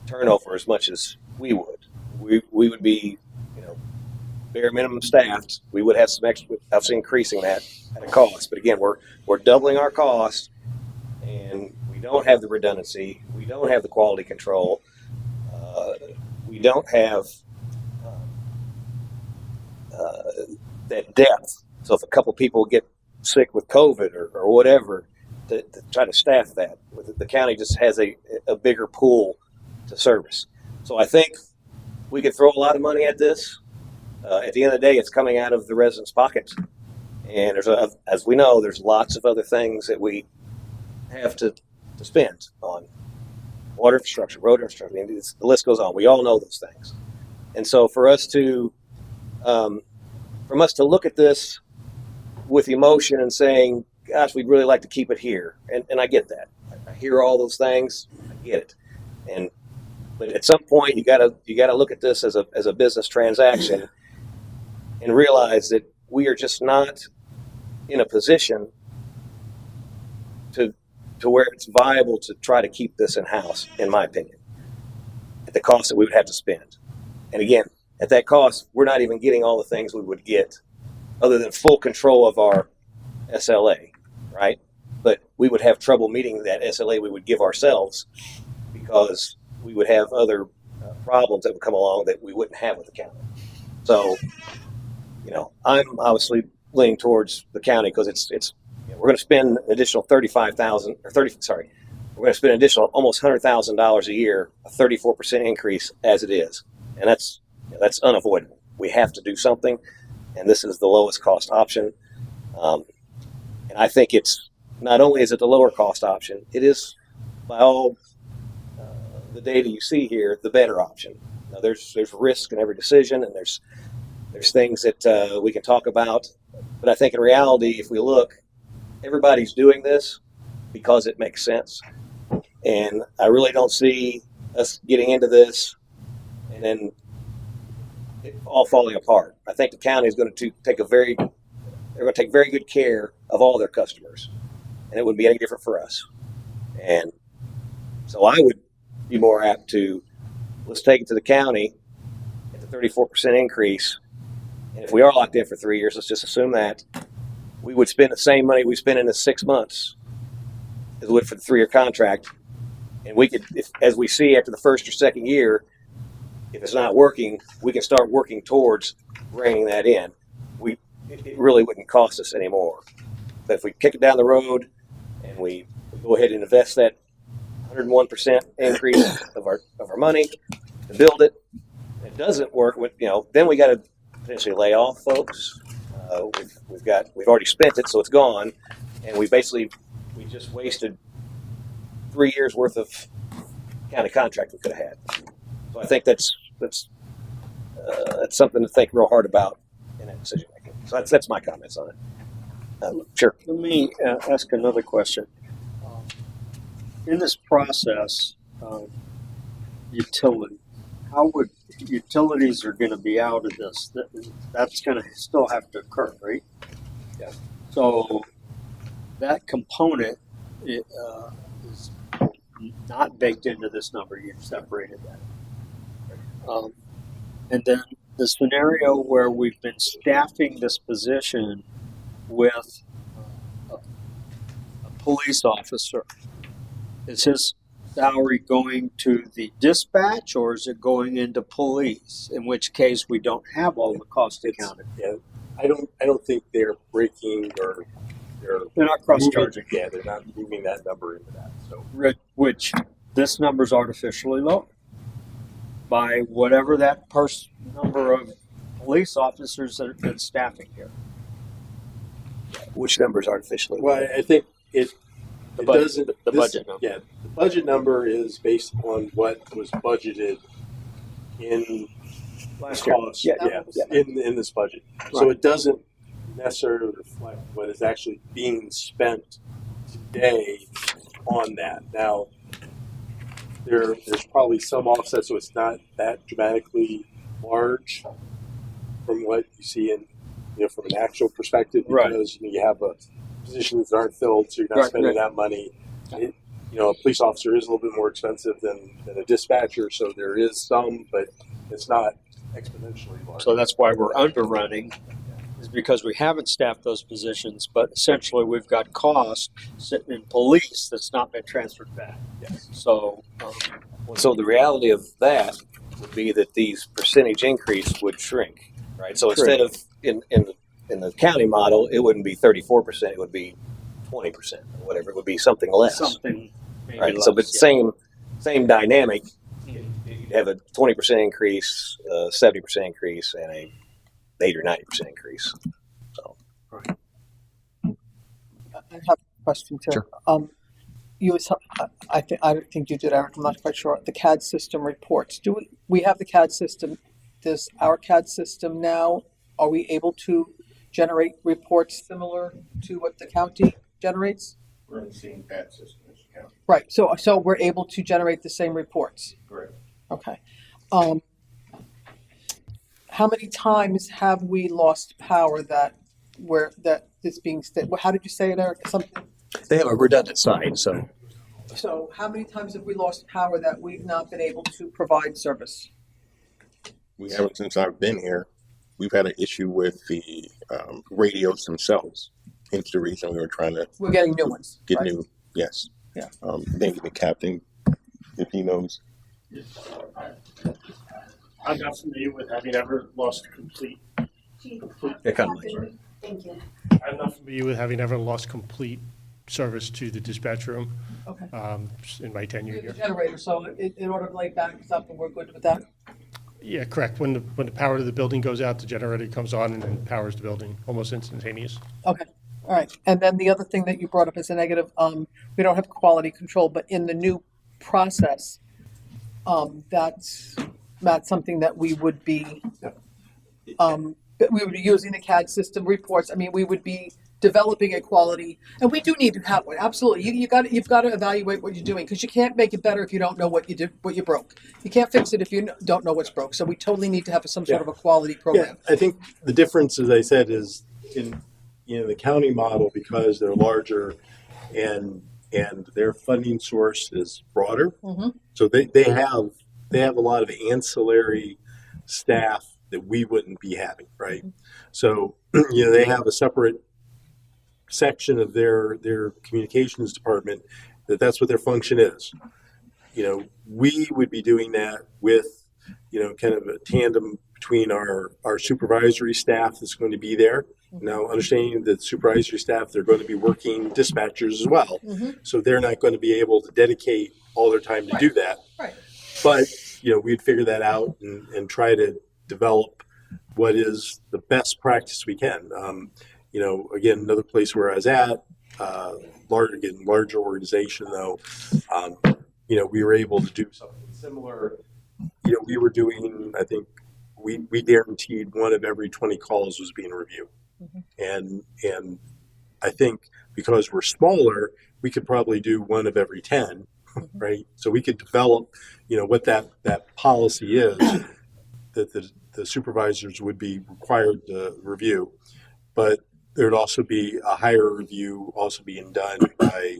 turnover as much as we would. We would be, bare minimum staffed. We would have some extra, obviously increasing that at a cost. But again, we're doubling our cost, and we don't have the redundancy. We don't have the quality control. We don't have that depth. So if a couple people get sick with COVID or whatever, to try to staff that, the county just has a bigger pool to service. So I think we could throw a lot of money at this. At the end of the day, it's coming out of the residents' pockets. And as we know, there's lots of other things that we have to spend on: water infrastructure, road infrastructure. I mean, the list goes on. We all know those things. And so for us to look at this with emotion and saying, gosh, we'd really like to keep it here. And I get that. I hear all those things. I get it. But at some point, you gotta look at this as a business transaction and realize that we are just not in a position to where it's viable to try to keep this in house, in my opinion, at the cost that we would have to spend. And again, at that cost, we're not even getting all the things we would get other than full control of our SLA, right? But we would have trouble meeting that SLA we would give ourselves because we would have other problems that would come along that we wouldn't have with the county. So, I'm obviously leaning towards the county because it's we're going to spend an additional $35,000 or 30. Sorry, we're going to spend an additional almost $100,000 a year, a 34% increase as it is, and that's unavoidable. We have to do something, and this is the lowest cost option. And I think it's not only is it the lower cost option, it is by all the data you see here, the better option. Now, there's risk in every decision, and there's things that we can talk about. But I think in reality, if we look, everybody's doing this because it makes sense. And I really don't see us getting into this and then it all falling apart. I think the county is going to take very good care of all their customers, and it wouldn't be any different for us. And so I would be more apt to, let's take it to the county at the 34% increase. And if we are locked in for 3 years, let's just assume that we would spend the same money we spent in the 6 months as we would for the 3-year contract. And we could, as we see after the first or second year, if it's not working, we can start working towards bringing that in. It really wouldn't cost us anymore. But if we kick it down the road and we go ahead and invest that 101% increase of our money to build it, it doesn't work. Then we got to potentially lay off folks. We've already spent it, so it's gone, and we just wasted 3 years worth of county contract we could have had. So I think that's something to think real hard about in that decision making. So that's my comments on it. Sure. Let me ask another question. In this process, utilities are going to be out of this. That's going to still have to occur, right? Yeah. So that component is not baked into this number. You've separated that. And then the scenario where we've been staffing this position with a police officer, is his salary going to the dispatch or is it going into police? In which case we don't have all the costs accounted. Yeah, I don't think they're breaking or They're not cross-charging. Yeah, they're not moving that number into that. So Which this number's artificially low by whatever that number of police officers that's staffing here. Which number is artificially? well, I think it doesn't. The budget number. Yeah, the budget number is based on what was budgeted in Last year. cost. Yeah. In this budget. So it doesn't necessarily reflect what is actually being spent today on that. Now, there's probably some offset, so it's not that dramatically large from what you see in, from an actual perspective, because you have positions that aren't filled, so you're not spending that money. A police officer is a little bit more expensive than a dispatcher, so there is some, but it's not exponentially large. So that's why we're underrunning, is because we haven't staffed those positions, but essentially we've got cost sitting in police that's not been transferred back. Yes. So, So the reality of that would be that these percentage increase would shrink, right? So instead of in the county model, it wouldn't be 34%; it would be 20% or whatever. It would be something less, something maybe right? less, So, but same dynamic. You'd have a 20% increase, 70% increase, and a 80 or 90% increase. So I have a question too. Sure. I think you did, Eric. I'm not quite sure. The CAD system reports. Do we have the CAD system? Does our CAD system now? Are we able to generate reports similar to what the county generates? We're in the same CAD system as the county. Right. So we're able to generate the same reports. Correct. Okay. How many times have we lost power that is being how did you say it, Eric? Something. they have a redundant site. So how many times have we lost power that we've not been able to provide service? We haven't since I've been here. We've had an issue with the radios themselves. Hence the reason we were trying to We're getting new ones. get right? new. Yes. Yeah. Maybe the captain, if he knows. I'm not familiar with having ever lost complete. Thank you. I'm not familiar with having ever lost complete service to the dispatch room Okay. in my tenure You're the here. generator, so it automatically backs up, and we're good with that. Yeah, correct. When the power to the building goes out, the generator comes on and then powers the building, almost instantaneous. Okay. All right. And then the other thing that you brought up as a negative, we don't have quality control, but in the new process, that's something that we would be, using the CAD system reports. I mean, we would be developing a quality, and we do need to have one. Absolutely, you've got to evaluate what you're doing, because you can't make it better if you don't know what you did, what you broke. You can't fix it if you don't know what's broke. So we totally need to have some sort of a quality program. Yeah, I think the difference, as I said, is in the county model, because they're larger and their funding source is broader. Mm-hmm. So they have a lot of ancillary staff that we wouldn't be having, right? So they have a separate section of their communications department that's what their function is. We would be doing that with kind of a tandem between our supervisory staff that's going to be there. Now, understanding that supervisory staff, they're going to be working dispatchers as well. Mm-hmm. So they're not going to be able to dedicate all their time to do that. Right. But, we'd figure that out and try to develop what is the best practice we can. Again, another place where I was at, larger organization though, we were able to do something similar. We were doing, I think, we guaranteed one of every 20 calls was being reviewed. Mm-hmm. And I think because we're smaller, we could probably do one of every 10, mm-hmm. right? So we could develop, what that policy is that the supervisors would be required to review. But there'd also be a higher review also being done by,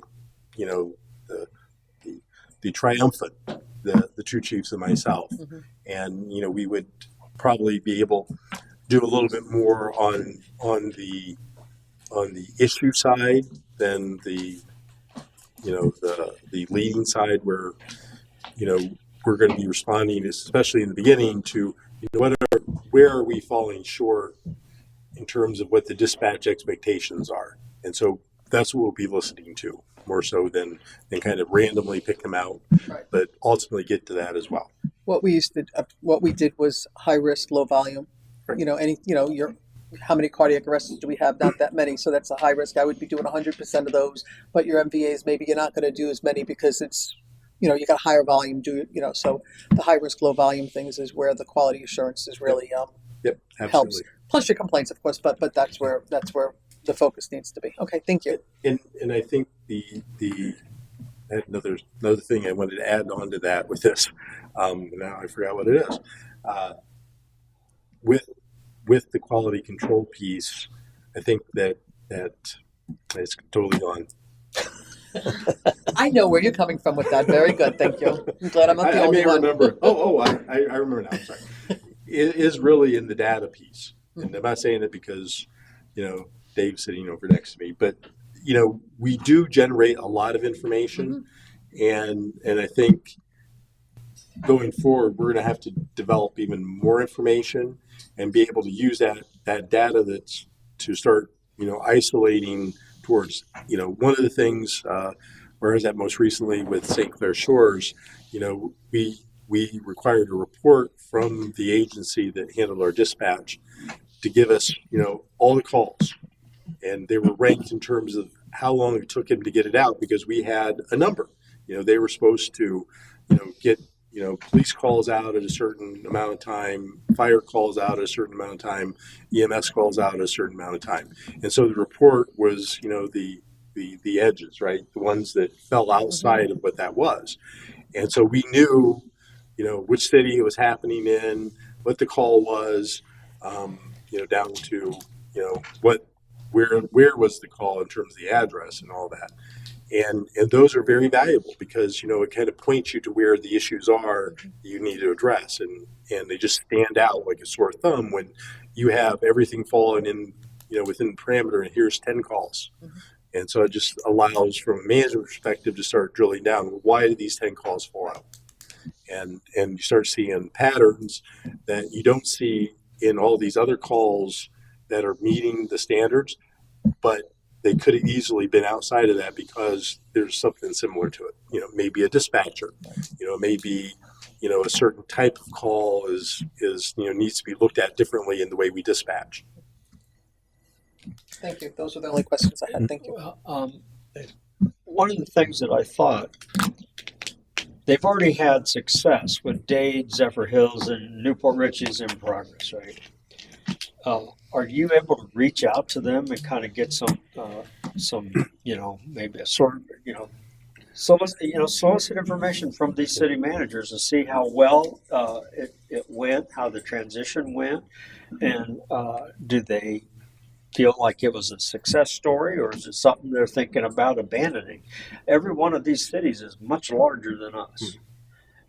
the triumphant, the two chiefs and myself. Mm-hmm. And, we would probably be able to do a little bit more on the issue side than the the leading side where, we're going to be responding, especially in the beginning, to where are we falling short in terms of what the dispatch expectations are. And so that's what we'll be listening to more so than kind of randomly pick them out, Right. but ultimately get to that as well. What we did was high risk, low volume. Right. How many cardiac arrests do we have? Not that many, so that's a high risk. I would be doing 100% of those, but your MVAs, maybe you're not going to do as many because it's, you got higher volume. So the high risk, low volume things is where the quality assurance is really Yep, helps. absolutely. Plus your complaints, of course, but that's where the focus needs to be. Okay, thank you. And I think another thing I wanted to add on to that with this, now I forgot what it is. With the quality control piece, I think that it's totally gone. I know where you're coming from with that. Very good, thank you. I'm glad I'm not the I only may one. remember. I remember now. I'm sorry. It is really in the data piece, and I'm not saying it because Dave's sitting over next to me, but we do generate a lot of information, and I think going forward we're going to have to develop even more information and be able to use that data that's to start isolating towards one of the things. Whereas that most recently with St. Clair Shores, we required a report from the agency that handled our dispatch to give us, all the calls. And they were ranked in terms of how long it took him to get it out because we had a number. They were supposed to, get, police calls out at a certain amount of time, fire calls out at a certain amount of time, EMS calls out at a certain amount of time. And so the report was, the edges, right? The ones that fell outside of what that was. And so we knew, which city it was happening in, what the call was, down to, where was the call in terms of the address and all that. And those are very valuable because, it kind of points you to where the issues are you need to address. And they just stand out like a sore thumb when you have everything falling in, within the parameter and here's 10 calls. And so it just allows, from a management perspective, to start drilling down. Why did these 10 calls fall out? And you start seeing patterns that you don't see in all these other calls that are meeting the standards, but they could have easily been outside of that because there's something similar to it. Maybe a dispatcher, maybe, a certain type of call is needs to be looked at differently in the way we dispatch. Thank you. Those are the only questions I had. Thank you. One of the things that I thought, they've already had success with Dade, Zephyr Hills, and Newport Richey's in progress, right? Are you able to reach out to them and kind of get some maybe a sort of, solicit information from these city managers and see how well it went, how the transition went, and do they feel like it was a success story, or is it something they're thinking about abandoning? Every one of these cities is much larger than us,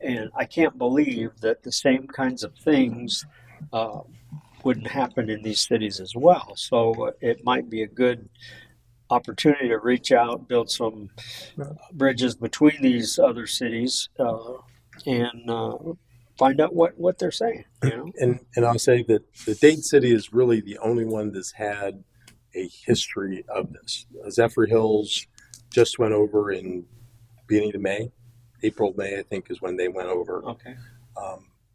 and I can't believe that the same kinds of things wouldn't happen in these cities as well. So it might be a good opportunity to reach out, build some bridges between these other cities, and find out what they're saying. And I'll say that the Dade City is really the only one that's had a history of this. Zephyr Hills just went over in beginning of May, April, May, I think is when they went over. Okay.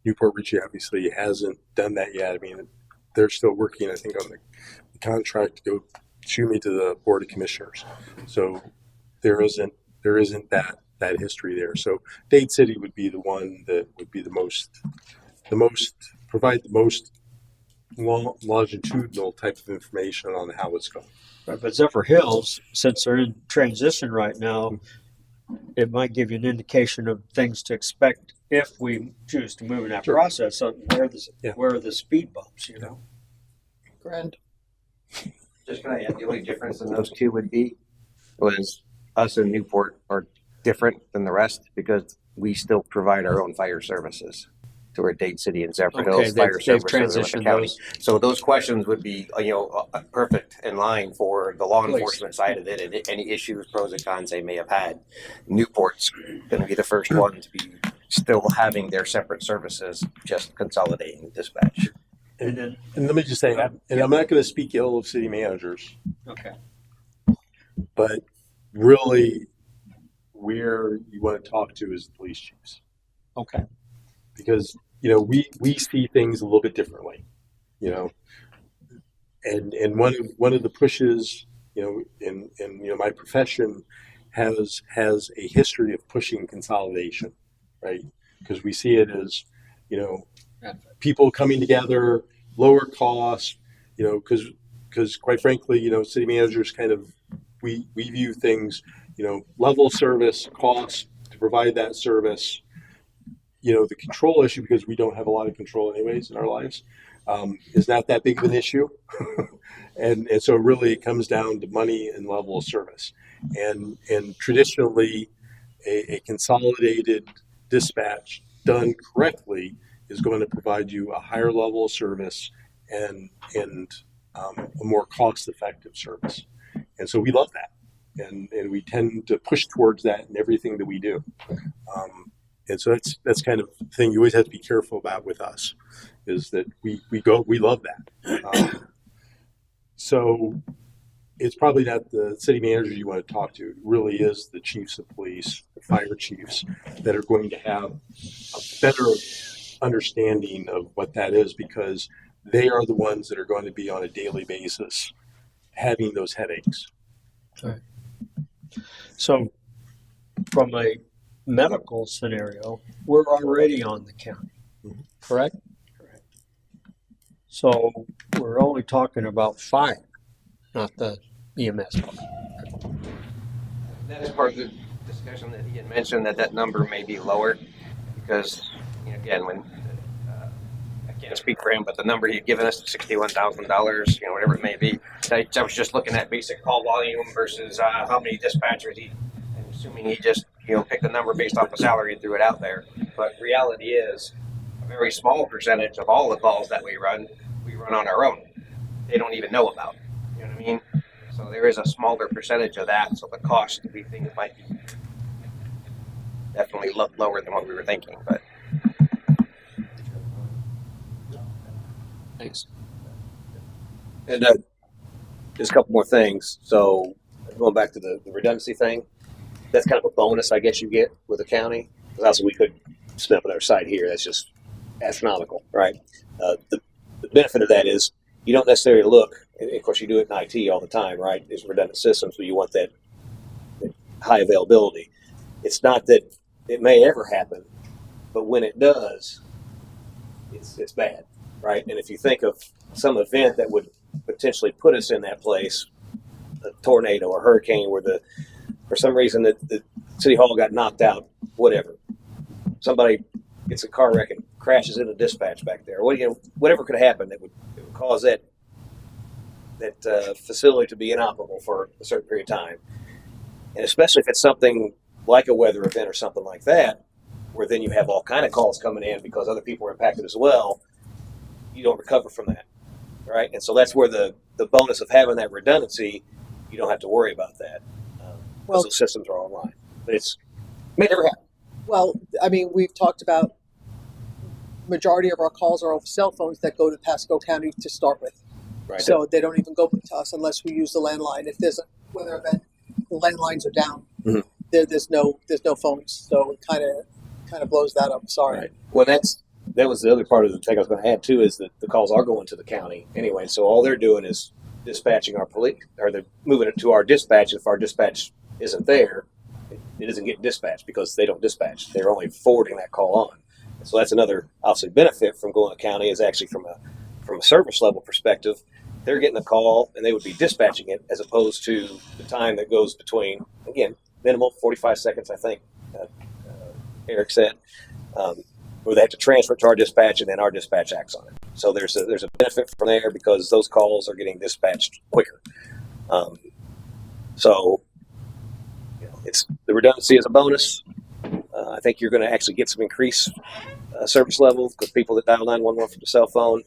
Newport Richey obviously hasn't done that yet. I mean, they're still working, I think, on the contract to go shoot me to the Board of Commissioners. So there isn't that history there. So Dade City would be the one that would be the most provide the most longitudinal type of information on how it's going. Right, but Zephyr Hills, since they're in transition right now, it might give you an indication of things to expect if we choose to move in that process. So where are the speed bumps, Grand. Just can I add, the only difference in those two would be was us in Newport are different than the rest because we still provide our own fire services. to where Dade City and Zephyr Okay, Hills Fire they've Services are with the transitioned county. those. So those questions would be, perfect in line for the law Please. enforcement side of it, and any issues, pros and cons they may have had. Newport's going to be the first one to be still having their separate services, just consolidating dispatch. And let me just say, and I'm not going to speak ill of city managers, Okay. but really where you want to talk to is the police chiefs. Okay. Because, we see things a little bit differently, and one of the pushes, in my profession has a history of pushing consolidation, right? Because we see it as, people coming together, lower cost, because quite frankly, city managers kind of, we view things, level of service, cost to provide that service, the control issue, because we don't have a lot of control anyways in our lives, is not that big of an issue. and so really it comes down to money and level of service. And traditionally a consolidated dispatch done correctly is going to provide you a higher level of service and a more cost-effective service. And so we love that, and we tend to push towards that in everything that we do. And so that's kind of the thing you always have to be careful about with us, is that we love that. So it's probably not the city manager you want to talk to. It really is the chiefs of police, the fire chiefs, that are going to have a better understanding of what that is, because they are the ones that are going to be on a daily basis having those headaches. Right. So from a medical scenario, we're already on the county, correct? Correct. So we're only talking about fire, not the EMS part. That is part of the discussion that he had mentioned, that number may be lower because, again, when I can't speak for him, but the number he'd given us, $61,000, whatever it may be, I was just looking at basic call volume versus how many dispatchers I'm assuming he just picked a number based off the salary and threw it out there. But reality is, a very small percentage of all the calls that we run on our own. They don't even know about. You know what I mean? So there is a smaller percentage of that. So the cost, we think, might be definitely lower than what we were thinking. But Thanks. And just a couple more things. So going back to the redundancy thing, that's kind of a bonus, I guess, you get with the county. Because also we could spin up another site here. That's just astronomical, right? The benefit of that is you don't necessarily look, and of course you do it in IT all the time, right? There's redundant systems, but you want that high availability. It's not that it may ever happen, but when it does, it's bad, right? And if you think of some event that would potentially put us in that place, a tornado or hurricane where for some reason the city hall got knocked out, whatever. Somebody gets a car wreck and crashes into dispatch back there. Whatever could happen that would cause that facility to be inoperable for a certain period of time. And especially if it's something like a weather event or something like that, where then you have all kind of calls coming in because other people are impacted as well, you don't recover from that, right? And so that's where the bonus of having that redundancy, you don't have to worry about that because those systems are online. But it may never happen. Well, I mean, we've talked about majority of our calls are over cell phones that go to Pasco County to start with. Right. So they don't even go to us unless we use the landline. If there's a weather event, the landlines are down. Mhm. There's no phones, so it kind of blows that up. Sorry. Right. Well, that was the other part of the thing I was going to add too, is that the calls are going to the county anyway. So all they're doing is dispatching our police, or they're moving it to our dispatch. If our dispatch isn't there, it doesn't get dispatched because they don't dispatch. They're only forwarding that call on. So that's another obviously benefit from going to county, is actually from a service level perspective, they're getting a call and they would be dispatching it, as opposed to the time that goes between, again, minimal 45 seconds, I think Eric said, where they have to transfer it to our dispatch and then our dispatch acts on it. So there's a benefit from there because those calls are getting dispatched quicker. So it's the redundancy is a bonus. I think you're going to actually get some increase service level because people that dial 911 from the cell phone,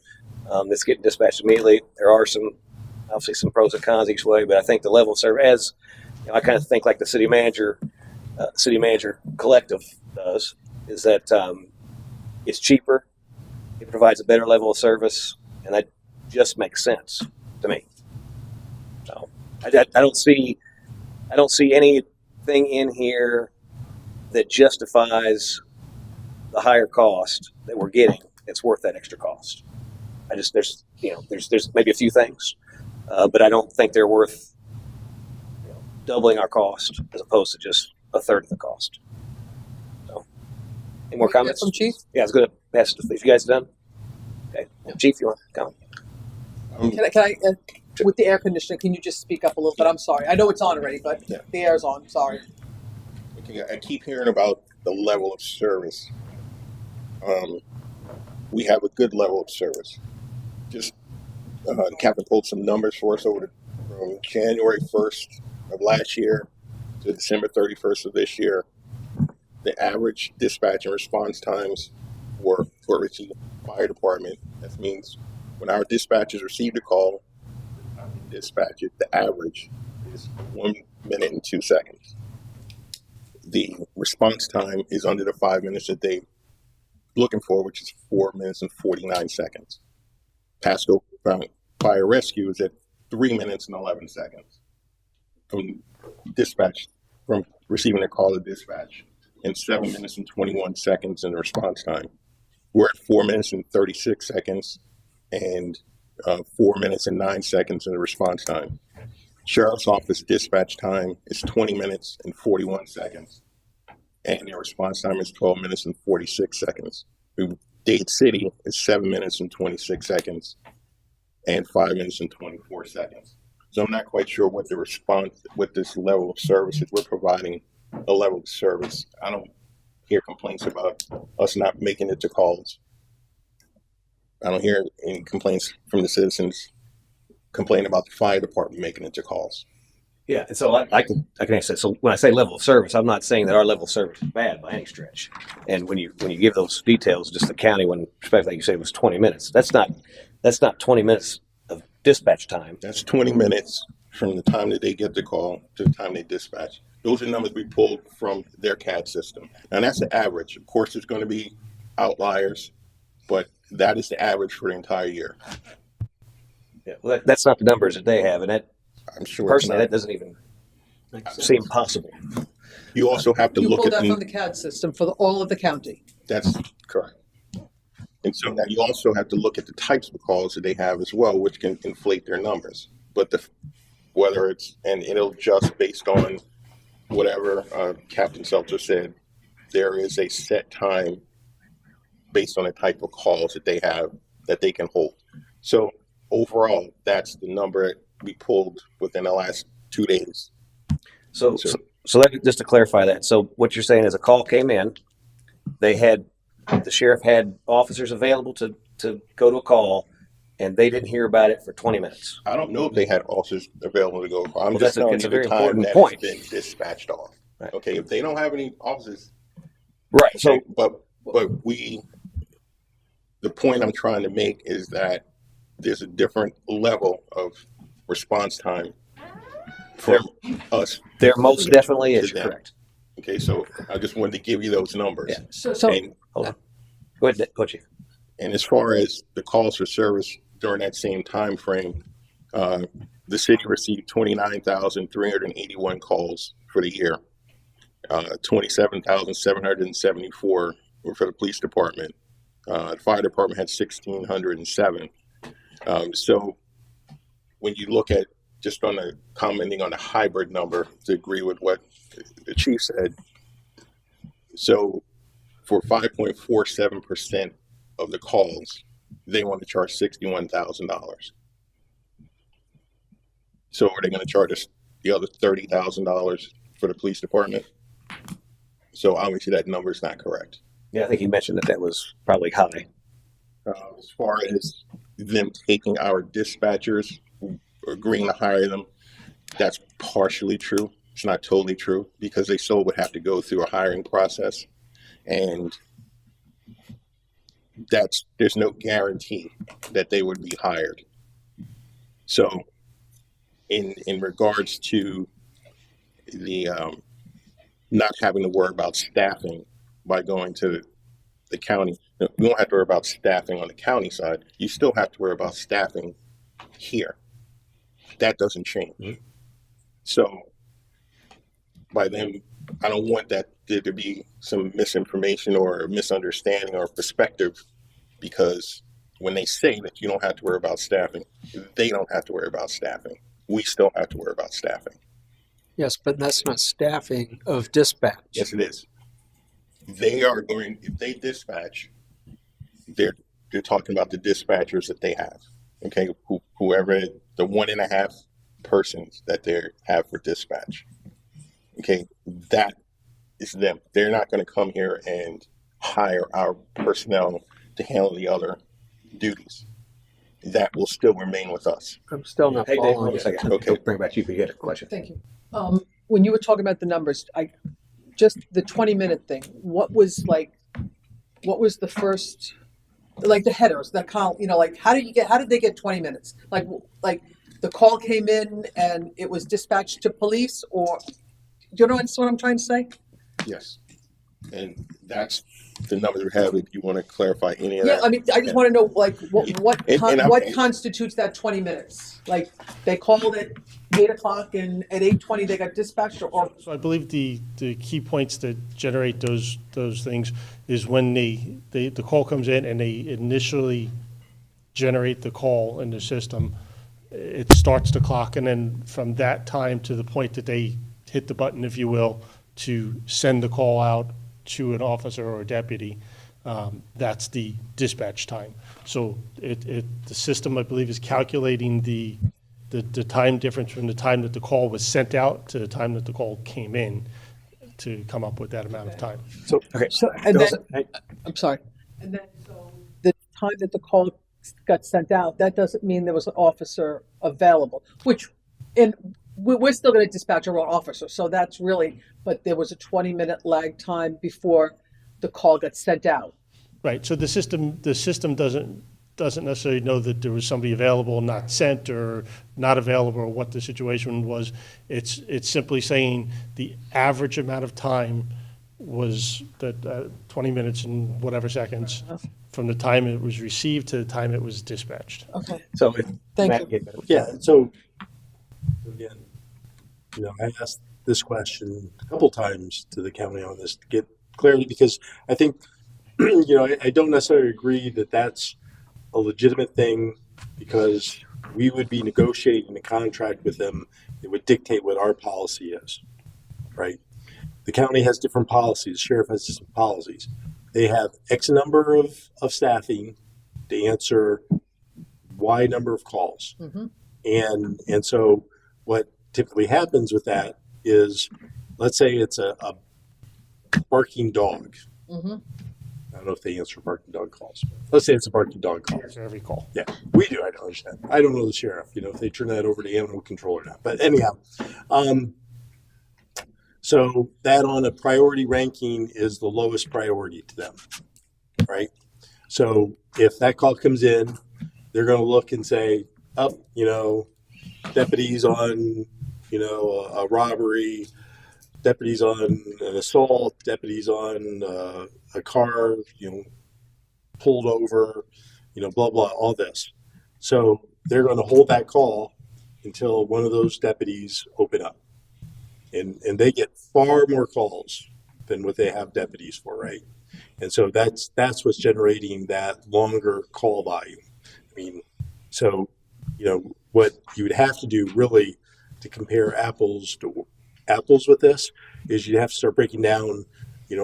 that's getting dispatched immediately. There are obviously some pros and cons each way, but I think the level of service, as I kind of think like the city manager collective does, is that it's cheaper, it provides a better level of service, and that just makes sense to me. So I don't see anything in here that justifies the higher cost that we're getting. It's worth that extra cost. There's maybe a few things, but I don't think they're worth doubling our cost as opposed to just a third of the cost. So, any more comments from Chief? Yeah, I was going to pass it. If you guys done, okay, Chief, you want to comment? Can I with the air conditioning, can you just speak up a little bit? I'm sorry. I know it's on already, but Yeah. the air's on. Sorry. Okay, I keep hearing about the level of service. We have a good level of service. Just the captain pulled some numbers for us from January 1st of last year to December 31st of this year. The average dispatch and response times for Richey Fire Department, that means when our dispatchers receive a call, dispatch it, the average is 1 minute and 2 seconds. The response time is under the 5 minutes that they looking for, which is 4 minutes and 49 seconds. Pasco Fire Rescue is at 3 minutes and 11 seconds from receiving a call to dispatch, and 7 minutes and 21 seconds in the response time. We're at 4 minutes and 36 seconds and 4 minutes and 9 seconds in the response time. Sheriff's Office dispatch time is 20 minutes and 41 seconds, and their response time is 12 minutes and 46 seconds. Dade City is 7 minutes and 26 seconds and 5 minutes and 24 seconds. So I'm not quite sure what this level of service that we're providing, a level of service. I don't hear complaints about us not making it to calls. I don't hear any complaints from the citizens complaining about the fire department making it to calls. Yeah, and so I can answer that. So when I say level of service, I'm not saying that our level of service is bad by any stretch. And when you give those details, just the county, when like you say, it was 20 minutes. That's not 20 minutes of dispatch time. That's 20 minutes from the time that they get the call to the time they dispatch. Those are numbers we pulled from their CAD system, and that's the average. Of course, there's going to be outliers, but that is the average for the entire year. Yeah, well, that's not the numbers that they have, and that I'm sure personally that doesn't even seem possible. You also have to You look pulled at that from the CAD system for all of the county. That's correct. And so now you also have to look at the types of calls that they have as well, which can inflate their numbers. But and it'll adjust based on whatever Captain Seltzer said. There is a set time based on the type of calls that they have that they can hold. So overall, that's the number we pulled within the last 2 days. So just to clarify that, so what you're saying is a call came in, the sheriff had officers available to go to a call, and they didn't hear about it for 20 minutes. I don't know if they had officers available to go. I'm Well, just telling it's you a the very time important that point. it's been dispatched off. Right. Okay, if they don't have any officers, Right. okay, So, the point I'm trying to make is that there's a different level of response time for us. there most definitely is. to them. Correct. Okay, so I just wanted to give you those numbers. Yeah. So And, Hold on. Go ahead, Chief. and as far as the calls for service during that same time frame, the city received 29,381 calls for the year. 27,774 were for the police department. The fire department had 1,607. So when you look at just commenting on the hybrid number, to agree with what the chief said, so for 5.47% of the calls, they want to charge $61,000. So are they going to charge us the other $30,000 for the police department? So obviously that number is not correct. Yeah, I think you mentioned that was probably high. As far as them taking our dispatchers, agreeing to hire them, that's partially true. It's not totally true, because they still would have to go through a hiring process. And there's no guarantee that they would be hired. So in regards to the not having to worry about staffing by going to the county, you don't have to worry about staffing on the county side. You still have to worry about staffing here. That doesn't change. So by them, I don't want that there to be some misinformation or misunderstanding or perspective, because when they say that you don't have to worry about staffing, they don't have to worry about staffing. We still have to worry about staffing. Yes, but that's not staffing of dispatch. Yes, it is. They are going, if they dispatch, they're talking about the dispatchers that they have. Okay, whoever the 1.5 persons that they have for dispatch. Okay, that is them. They're not going to come here and hire our personnel to handle the other duties. That will still remain with us. I'm still not Hey, Dave, hold following. on a second. Okay. Bring it back to you. You had a question. Thank you. When you were talking about the numbers, just the 20-minute thing. What was the first, like the headers, that call? Like how did they get 20 minutes? Like the call came in and it was dispatched to police, or do you know what I'm trying to say? Yes. And that's the number we have. If you want to clarify any of Yeah, that. I mean, I just want to know, like, what And constitutes that 20 minutes? Like, they called at 8 o'clock and at 8:20 they got dispatched, or So I believe the key points that generate those things is when the call comes in and they initially generate the call in the system, it starts the clock, and then from that time to the point that they hit the button, if you will, to send the call out to an officer or a deputy, that's the dispatch time. So the system, I believe, is calculating the time difference from the time that the call was sent out to the time that the call came in to come up with that amount of time. so, and then, I'm sorry. And then, so the time that the call got sent out, that doesn't mean there was an officer available, and we're still going to dispatch our own officer. So that's really, but there was a 20-minute lag time before the call got sent out. Right, so the system doesn't necessarily know that there was somebody available, not sent, or not available, or what the situation was. It's simply saying the average amount of time was that 20 minutes and whatever seconds from the time it was received to the time it was dispatched. Okay, So, thank you. Yeah, so again, I asked this question a couple times to the county on this to get clarity, because I think, I don't necessarily agree that that's a legitimate thing, because we would be negotiating a contract with them that would dictate what our policy is, right? The county has different policies. The sheriff has different policies. They have X number of staffing to answer Y number of calls. Mm-hmm. And so what typically happens with that is, let's say it's a barking dog. Mm-hmm. I don't know if they answer barking dog calls. Let's say it's a barking dog call. Answer every call. Yeah, we do. I don't understand. I don't know the sheriff, if they turn that over to animal control or not. But anyhow, so that on a priority ranking is the lowest priority to them, right? So if that call comes in, they're going to look and say, deputies on, a robbery, deputies on an assault, deputies on a car, pulled over, blah, blah, all this. So they're going to hold that call until one of those deputies open up. And they get far more calls than what they have deputies for, right? And so that's what's generating that longer call volume. I mean, so, what you would have to do really to compare apples to apples with this is you have to start breaking down,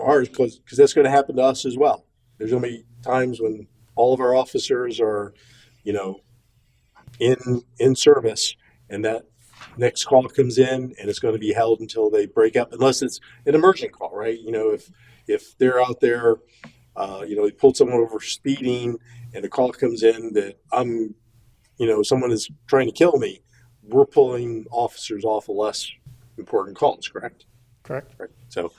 ours, because that's going to happen to us as well. There's going to be times when all of our officers are, in service, and that next call comes in and it's going to be held until they break up, unless it's an emergent call, right? If they're out there, they pulled someone over speeding and a call comes in that someone is trying to kill me, we're pulling officers off of less important calls, correct? Correct. Right. So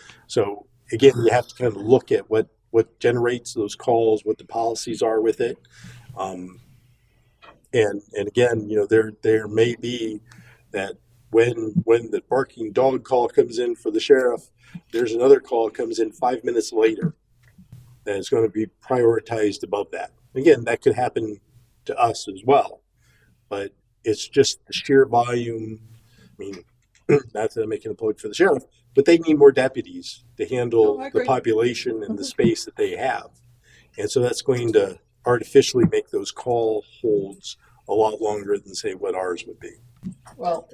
again, you have to kind of look at what what generates those calls, what the policies are with it. And again, there may be that when the barking dog call comes in for the sheriff, there's another call comes in 5 minutes later that is going to be prioritized above that. Again, that could happen to us as well, but it's just the sheer volume. I mean, not that I'm making a plug for the sheriff, but they need more deputies to handle No, I the agree. population and the space that they have. And so that's going to artificially make those call holds a lot longer than, say, what ours would be. Well,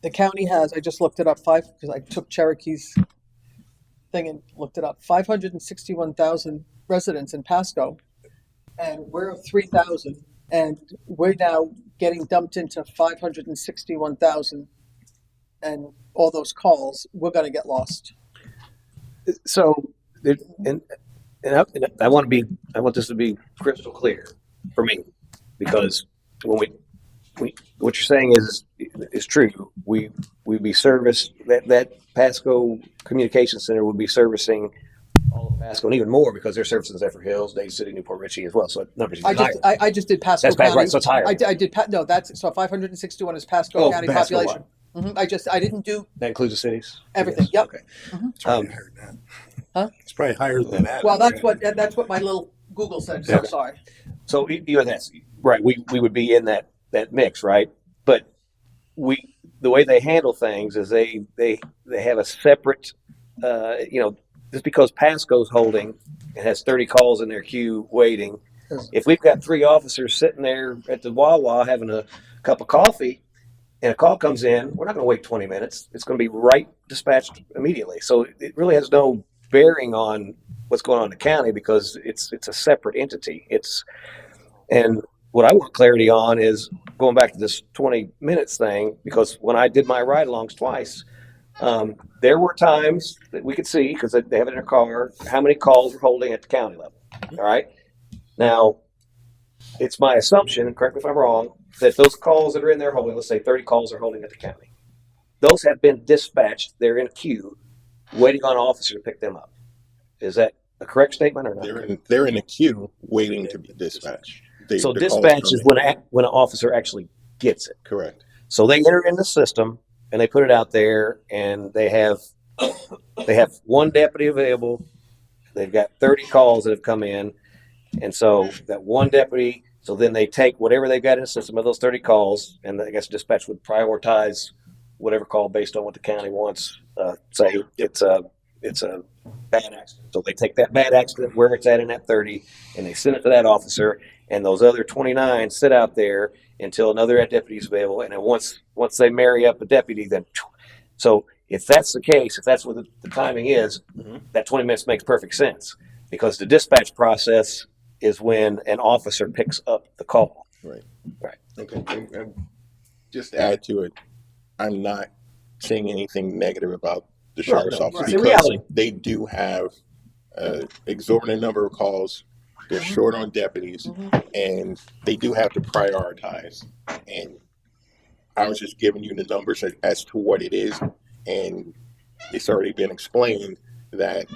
the county has, I just looked it up, because I took Cherokee's thing and looked it up, 561,000 residents in Pasco, and we're 3,000, and we're now getting dumped into 561,000, and all those calls, we're going to get lost. So, and I want this to be crystal clear for me, because when what you're saying is true. We'd be serviced, that Pasco Communication Center would be servicing all of Pasco and even more, because they're servicing Zephyr Hills, Dade City, Newport Richey as well. So that number's even higher. I just did Pasco That's County. right, so it's higher. I did no, that's so 561 is Pasco Oh, County Pasco population. I didn't do That includes the cities? everything. Yes. Yep. Okay. It's probably higher than that. Huh? It's probably higher than that. Well, that's what my little Google said. So Okay. sorry. So that's right. We would be in that mix, right? But the way they handle things is they have a separate, just because Pasco's holding and has 30 calls in their queue waiting. If we've got 3 officers sitting there at the Wawa having a cup of coffee and a call comes in, we're not going to wait 20 minutes. It's going to be dispatched immediately. So it really has no bearing on what's going on in the county, because it's a separate entity. And what I want clarity on is going back to this 20 minutes thing, because when I did my ride-alongs twice, there were times that we could see, because they have it in their car, how many calls we're holding at the county level. All right. Now, it's my assumption, correct me if I'm wrong, that those calls that are in there holding, let's say 30 calls are holding at the county, those have been dispatched. They're in a queue waiting on an officer to pick them up. Is that a correct statement or not? They're in a queue waiting to be dispatched. So the calls dispatch come is in. when an officer actually gets it. Correct. So they enter in the system and they put it out there, and they have one deputy available. They've got 30 calls that have come in, and so that one deputy. So then they take whatever they've got in the system of those 30 calls, and I guess dispatch would prioritize whatever call based on what the county wants. Say it's a bad accident, so they take that bad accident where it's at in that 30, and they send it to that officer, and those other 29 sit out there until another deputy is available, and then once they marry up a deputy, then so if that's the case, if that's what the timing is, that 20 minutes makes perfect sense, because the dispatch process is when an officer picks up the call. Right. Right. Okay. And just to add to it, I'm not saying anything negative about the sheriff's office, It's a because reality. they do have an exorbitant number of calls. They're short on deputies, and they do have to prioritize. And I was just giving you the numbers as to what it is, and it's already been explained that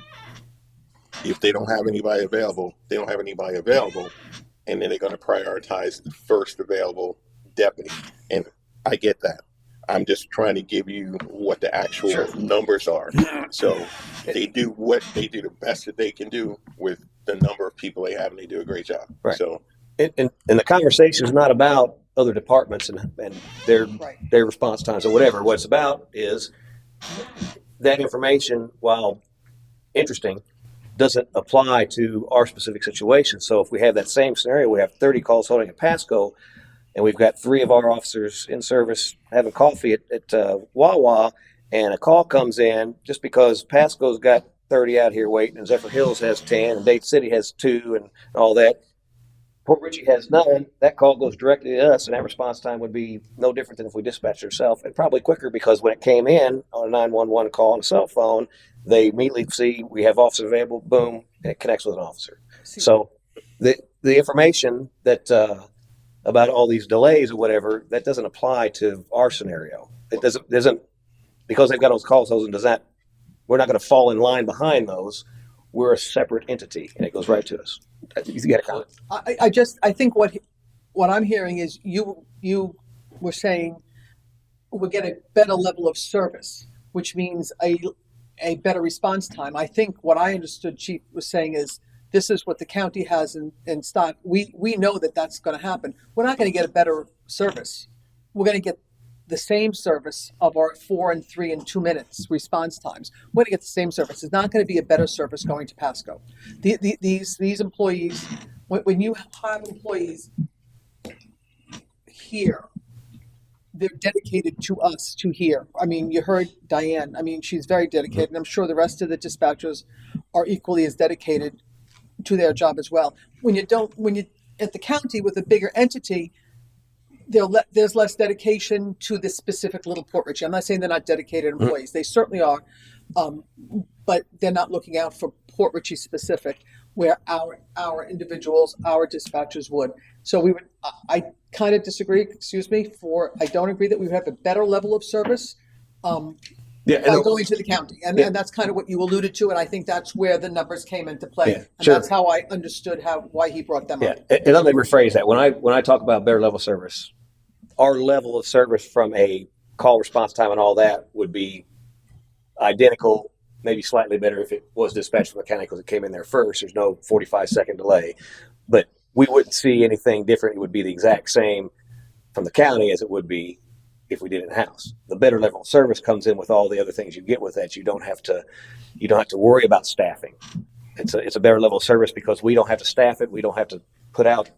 if they don't have anybody available, they don't have anybody available, and then they're going to prioritize the first available deputy. And I get that. I'm just trying to give you what the actual numbers are. So they do the best that they can do with the number of people they have, and they do a great job. Right. So And the conversation is not about other departments and their response times or whatever. What it's about is that information, while interesting, doesn't apply to our specific situation. So if we have that same scenario, we have 30 calls holding at Pasco, and we've got 3 of our officers in service having coffee at Wawa, and a call comes in just because Pasco's got 30 out here waiting, and Zephyr Hills has 10, and Dade City has 2, and all that. Port Richey has none. That call goes directly to us, and that response time would be no different than if we dispatched ourselves, and probably quicker, because when it came in on a 911 call on a cell phone, they immediately see we have officers available, boom, and it connects with an officer. So the information that about all these delays or whatever, that doesn't apply to our scenario. It doesn't because they've got those calls, does that, we're not going to fall in line behind those. we're a separate entity, and it goes right to us. You got a comment? I think what I'm hearing is you were saying we'll get a better level of service, which means a better response time. I think what I understood Chief was saying is this is what the county has in stock. We know that that's going to happen. We're not going to get a better service. We're going to get the same service of our 4 and 3 and 2 minutes response times. We're going to get the same service. It's not going to be a better service going to Pasco. These employees, when you have employees here, they're dedicated to us, to here. I mean, you heard Diane. I mean, she's very dedicated, and I'm sure the rest of the dispatchers are equally as dedicated to their job as well. When you at the county with a bigger entity, there's less dedication to this specific little Port Richey. I'm not saying they're not dedicated employees. They certainly are, but they're not looking out for Port Richey specific, where our individuals, our dispatchers would. So I kind of disagree. I don't agree that we would have a better level of service by going to the county, and that's kind of what you alluded to, and I think that's where the numbers came into play, and that's how I understood why he brought them up. And let me rephrase that. When I talk about better level service, our level of service from a call response time and all that would be identical, maybe slightly better if it was dispatched from the county because it came in there first. There's no 45-second delay, but we wouldn't see anything different. It would be the exact same from the county as it would be if we did it in-house. The better level of service comes in with all the other things you get with that. You don't have to worry about staffing. It's a better level of service because we don't have to staff it. We don't have to put out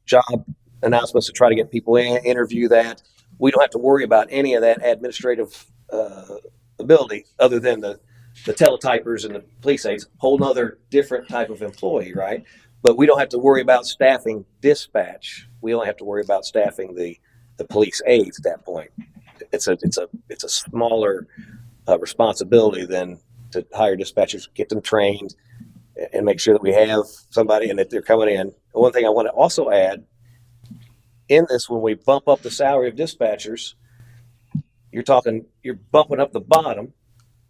job announcements to try to get people in, interview that. We don't have to worry about any of that administrative ability other than the teletypers and the police aides, whole nother different type of employee, right? But we don't have to worry about staffing dispatch. We only have to worry about staffing the police aides at that point. It's a smaller responsibility than to hire dispatchers, get them trained, and make sure that we have somebody and that they're coming in. One thing I want to also add in this, when we bump up the salary of dispatchers, you're bumping up the bottom,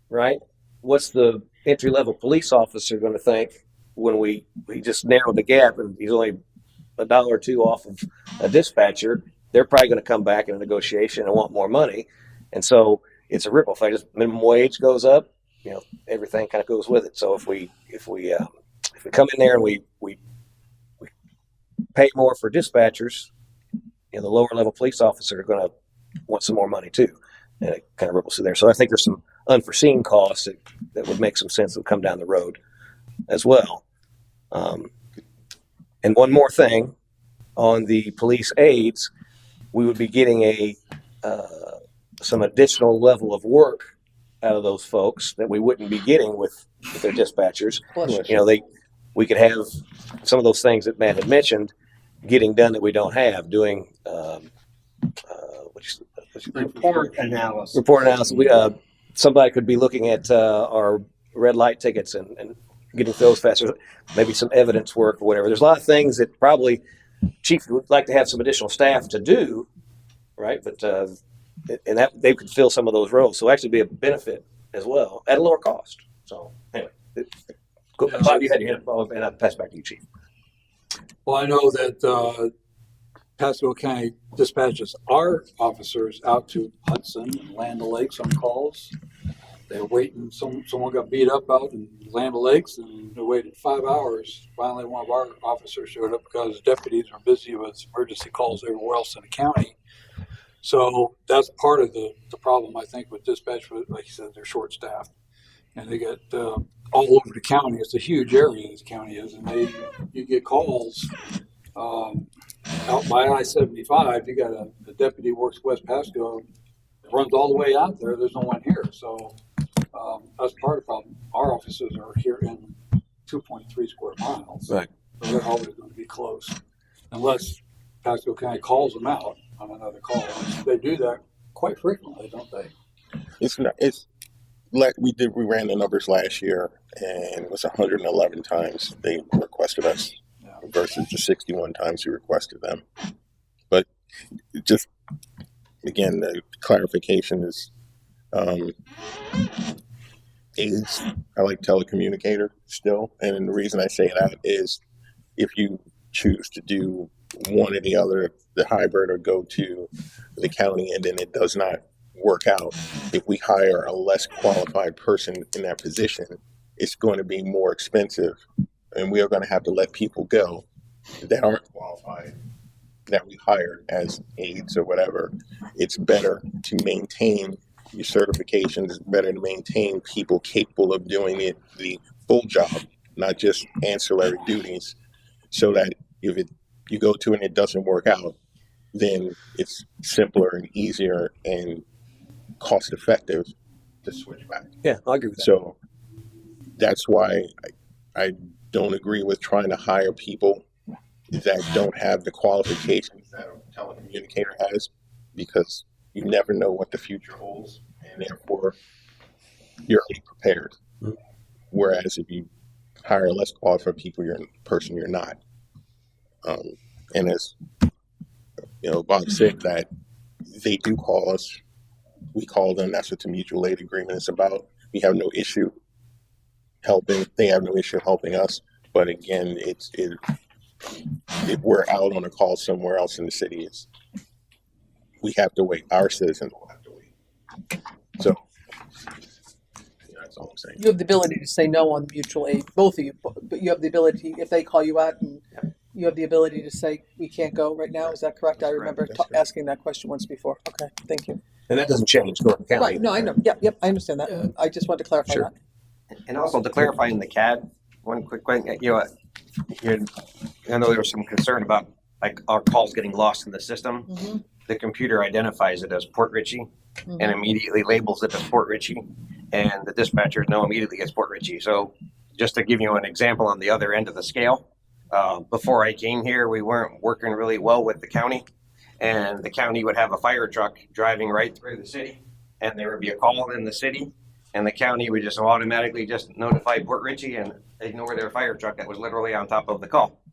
right? What's the entry level police officer going to think when we just narrowed the gap and he's only $1 or $2 off of a dispatcher? They're probably going to come back in a negotiation and want more money, and so it's a ripple effect. As minimum wage goes up, everything kind of goes with it. So if we come in there and we pay more for dispatchers, the lower level police officers are going to want some more money too, and it kind of ripples through there. So I think there's some unforeseen costs that would make some sense that come down the road as well. And one more thing on the police aides, we would be getting some additional level of work out of those folks that we wouldn't be getting with their dispatchers. We could have some of those things that Matt had mentioned getting done that we don't have, doing Report analysis. Somebody could be looking at our red light tickets and getting those faster, maybe some evidence work or whatever. There's a lot of things that probably Chief would like to have some additional staff to do, right? But and that they could fill some of those roles, so actually be a benefit as well at a lower cost. So anyway, Bob, you had your hand up, and I'll pass back to you, Chief. Well, I know that Pasco County dispatches our officers out to Hudson and Land O'Lakes on calls. They're waiting. Someone got beat up out in Land O'Lakes, and they waited 5 hours. Finally, one of our officers showed up because deputies are busy with emergency calls everywhere else in the county. So that's part of the problem, I think, with dispatch. Like you said, they're short-staffed, and they get all over the county. It's a huge area this county is, and you get calls out by I-75. You got a deputy works West Pasco, runs all the way out there. There's no one here, so that's part of the problem. Our offices are here in 2.3 square miles, right? So they're always going to be close, unless Pasco County calls them out on another call. They do that quite frequently, don't they? It's not. It's like we ran the numbers last year, and it was 111 times they requested us versus the 61 times we requested them. But just again, the clarification is aides. I like telecommunicator still, and the reason I say that is if you choose to do one or the other, the hybrid, or go to the county, and then it does not work out, if we hire a less qualified person in that position, it's going to be more expensive, and we are going to have to let people go that aren't qualified that we hired as aides or whatever. It's better to maintain your certifications. It's better to maintain people capable of doing the full job, not just ancillary duties, so that if you go to and it doesn't work out, then it's simpler and easier and cost effective to switch back. Yeah, I agree with that. So that's why I don't agree with trying to hire people that don't have the qualifications that a telecommunicator has, because you never know what the future holds, and therefore you're already prepared. Mm-hmm. Whereas if you hire a less qualified person, you're not. And as Bob said, that they do call us. We call them. That's what the mutual aid agreement is about. We have no issue helping. They have no issue helping us. But again, if we're out on a call somewhere else in the city, we have to wait. Our citizens will have to wait. So that's all I'm saying. You have the ability to say no on mutual aid, both of you, but you have the ability, if they call you out, and you have the ability to say, we can't go right now. Is that correct? I remember asking that question once before. Okay, thank you. And that doesn't change Norton County. Right, no, I know. Yep, I understand that. I just wanted to clarify Sure. that. And also to clarify in the CAD, one quick thing, I know there was some concern about like our calls getting lost in the system. Mm-hmm. The computer identifies it as Port Richey and immediately labels it as Port Richey, and the dispatchers know immediately it's Port Richey. So just to give you an example on the other end of the scale, before I came here, we weren't working really well with the county, and the county would have a fire truck driving right through the city, and there would be a call in the city, and the county would just automatically just notify Port Richey and ignore their fire truck that was literally on top of the call,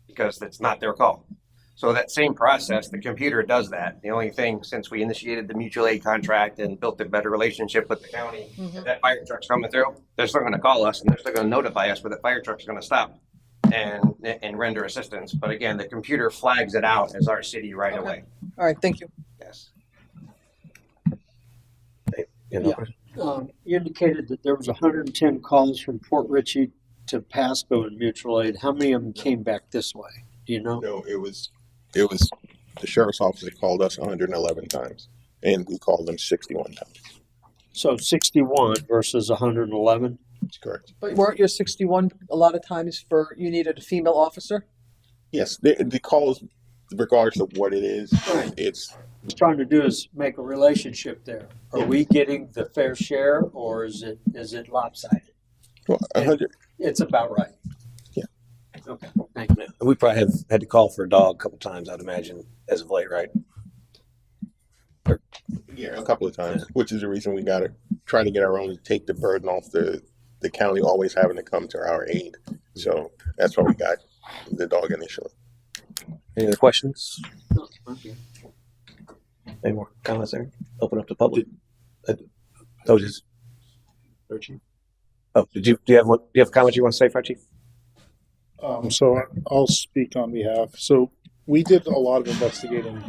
because it's not their call. So that same process, the computer does that. The only thing, since we initiated the mutual aid contract and built a better relationship with the county, if that fire truck's coming through, they're still going to call us and they're still going to notify us, but the fire truck's going to stop and render assistance. But again, the computer flags it out as our city right away. All right, thank you. Yes. You indicated that there was 110 calls from Port Richey to Pasco and mutual aid. How many of them came back this way? Do you know? No, it was the sheriff's office that called us 111 times, and we called them 61 times. So 61 versus 111? That's correct. But weren't your 61 a lot of times for you needed a female officer? Yes, the calls, regardless of what it is, Right. it's What I'm trying to do is make a relationship there. Are we getting the fair share, or is it lopsided? 100. It's about right. Yeah. Okay. Thank you. We probably have had to call for a dog a couple times, I'd imagine, as of late, right? Yeah, a couple of times, which is the reason we got to try to get our own to take the burden off the county always having to come to our aid. So that's why we got the dog initially. Any other questions? No, okay. Any more comments there? Open up to public. Oh, just. Oh, do you have comments you want to say, Fire Chief? So I'll speak on behalf. So we did a lot of investigating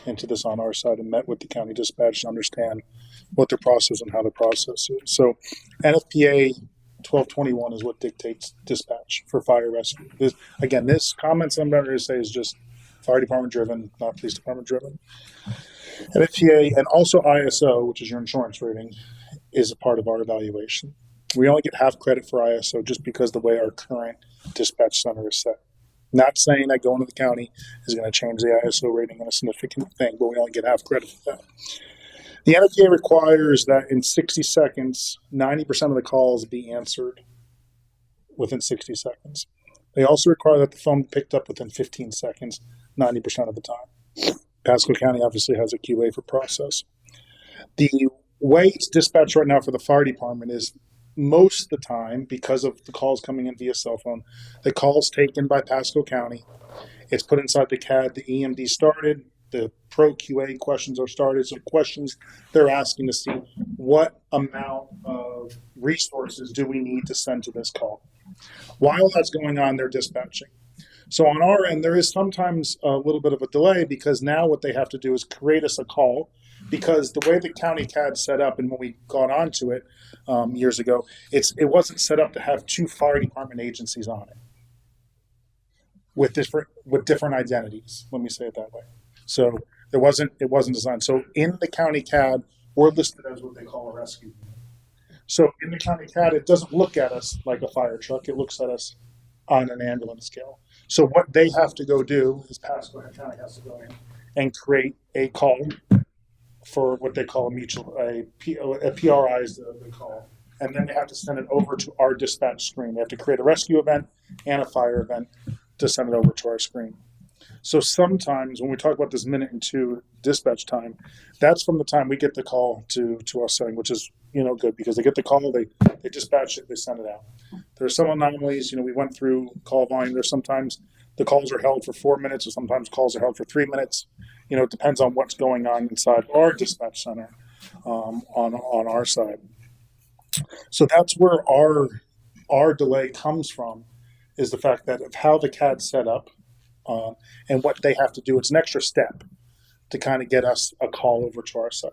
into this on our side and met with the county dispatch to understand what their process and how the process is. So NFPA 1221 is what dictates dispatch for fire rescue. This comments I'm going to say is just fire department driven, not police department driven. NFPA and also ISO, which is your insurance rating, is a part of our evaluation. We only get half credit for ISO just because the way our current dispatch center is set. Not saying that going to the county is going to change the ISO rating in a significant thing, but we only get half credit for that. The NFPA requires that in 60 seconds, 90% of the calls be answered within 60 seconds. They also require that the phone be picked up within 15 seconds, 90% of the time. Pasco County obviously has a QA for process. The way it's dispatched right now for the fire department is most of the time, because of the calls coming in via cell phone, the call's taken by Pasco County. It's put inside the CAD, the EMD started, the pro QA questions are started. So questions they're asking to see what amount of resources do we need to send to this call? While that's going on, they're dispatching. So on our end, there is sometimes a little bit of a delay because now what they have to do is create us a call, because the way the county CAD's set up, and when we got onto it years ago, it wasn't set up to have two fire department agencies on it with different identities. Let me say it that way. So it wasn't designed. So in the county CAD, we're listed as what they call a rescue unit. So in the county CAD, it doesn't look at us like a fire truck. It looks at us on an ambulance scale. So what they have to go do is Pasco County has to go in and create a call for what they call a PRI is the call. And then they have to send it over to our dispatch screen. They have to create a rescue event and a fire event to send it over to our screen. So sometimes when we talk about this minute and two dispatch time, that's from the time we get the call to our setting, which is, good, because they get the call, they dispatch it, they send it out. There are some anomalies, we went through call volume. There's sometimes the calls are held for 4 minutes, or sometimes calls are held for 3 minutes. It depends on what's going on inside our dispatch center on our side. So that's where our delay comes from, is the fact that of how the CAD's set up and what they have to do. It's an extra step to kind of get us a call over to our side.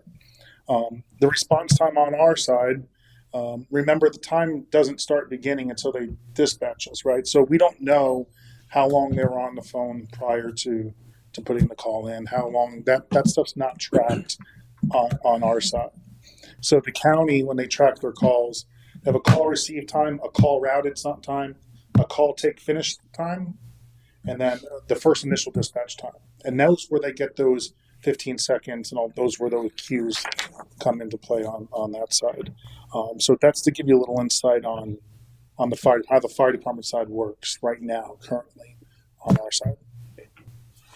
The response time on our side, remember, the time doesn't start beginning until they dispatch us, right? So we don't know how long they were on the phone prior to putting the call in, how long that stuff's not tracked on our side. So the county, when they track their calls, they have a call receive time, a call routed time, a call take finish time, and then the first initial dispatch time. And those where they get those 15 seconds and all those where those cues come into play on that side. So that's to give you a little insight on how the fire department side works right now, currently on our side.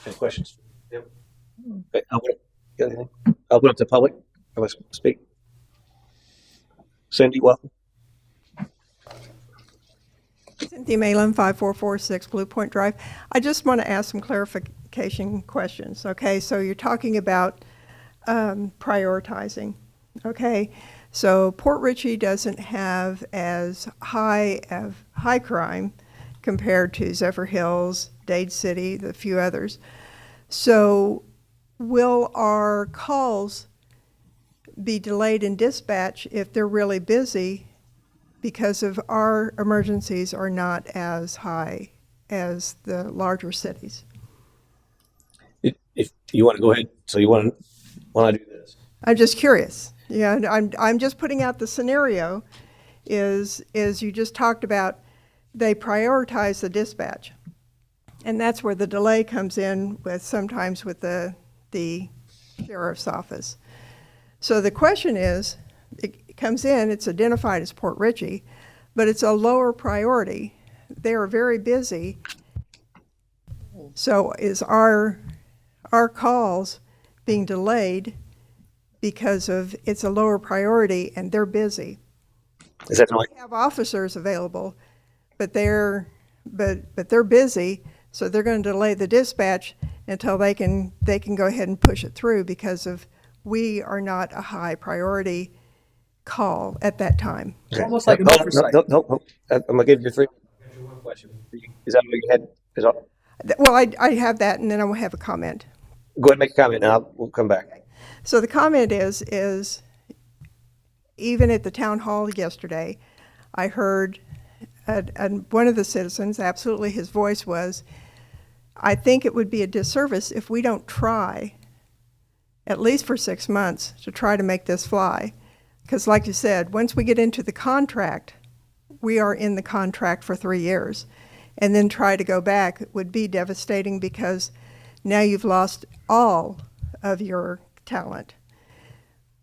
Any questions? Yep. Okay, open up to the public. I want to speak. Cindy, welcome. Cynthia Malin, 5446 Blue Point Drive. I just want to ask some clarification questions. Okay, so you're talking about prioritizing. Okay, so Port Richey doesn't have as high crime compared to Zephyr Hills, Dade City, the few others. So will our calls be delayed in dispatch if they're really busy because of our emergencies are not as high as the larger cities? If you want to go ahead, so you want to do this? I'm just curious. Yeah, I'm just putting out the scenario. Is you just talked about they prioritize the dispatch, and that's where the delay comes in with sometimes with the sheriff's office. So the question is, it comes in, it's identified as Port Richey, but it's a lower priority. They are very busy. So is our calls being delayed because of it's a lower priority and they're busy? Is that like we have officers available, but they're busy, so they're going to delay the dispatch until they can go ahead and push it through because of we are not a high priority call at that time. It's almost like an oversight. No. I'm gonna give you three. One question. Is that what you had? Well, I have that, and then I will have a comment. Go ahead and make a comment, and we'll come back. So the comment is even at the town hall yesterday, I heard one of the citizens, absolutely his voice was, I think it would be a disservice if we don't try, at least for 6 months, to try to make this fly. Because like you said, once we get into the contract, we are in the contract for 3 years. And then try to go back would be devastating because now you've lost all of your talent.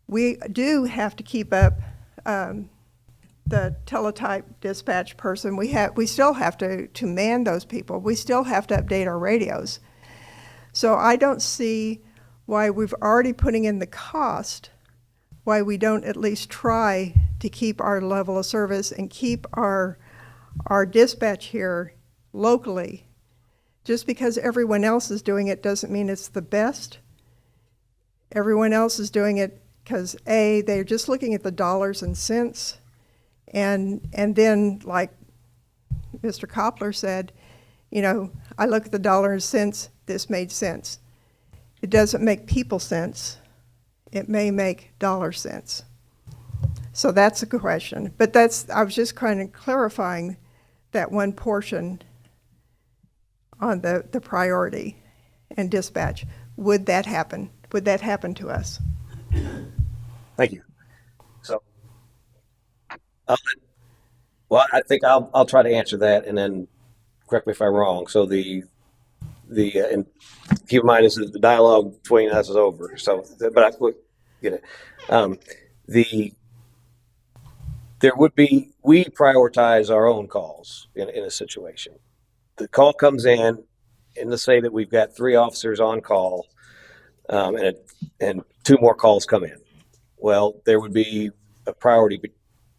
We do have to keep up the teletype dispatch person. We still have to man those people. We still have to update our radios. So I don't see why we've already putting in the cost, why we don't at least try to keep our level of service and keep our dispatch here locally. Just because everyone else is doing it doesn't mean it's the best. Everyone else is doing it because A, they're just looking at the dollars and cents, And then, like Mr. Koppler said, you know, I look at the dollar and cents, this made sense. It doesn't make people sense. It may make dollar sense. So that's a question. But I was just kind of clarifying that one portion on the priority and dispatch. Would that happen? Would that happen to us? Thank you. So, well, I think I'll try to answer that, and then correct me if I'm wrong. So and keep in mind this is the dialogue between us is over. So, but I would get it. There would be, we prioritize our own calls in a situation. The call comes in, and let's say that we've got 3 officers on call, and 2 more calls come in. Well, there would be a priority.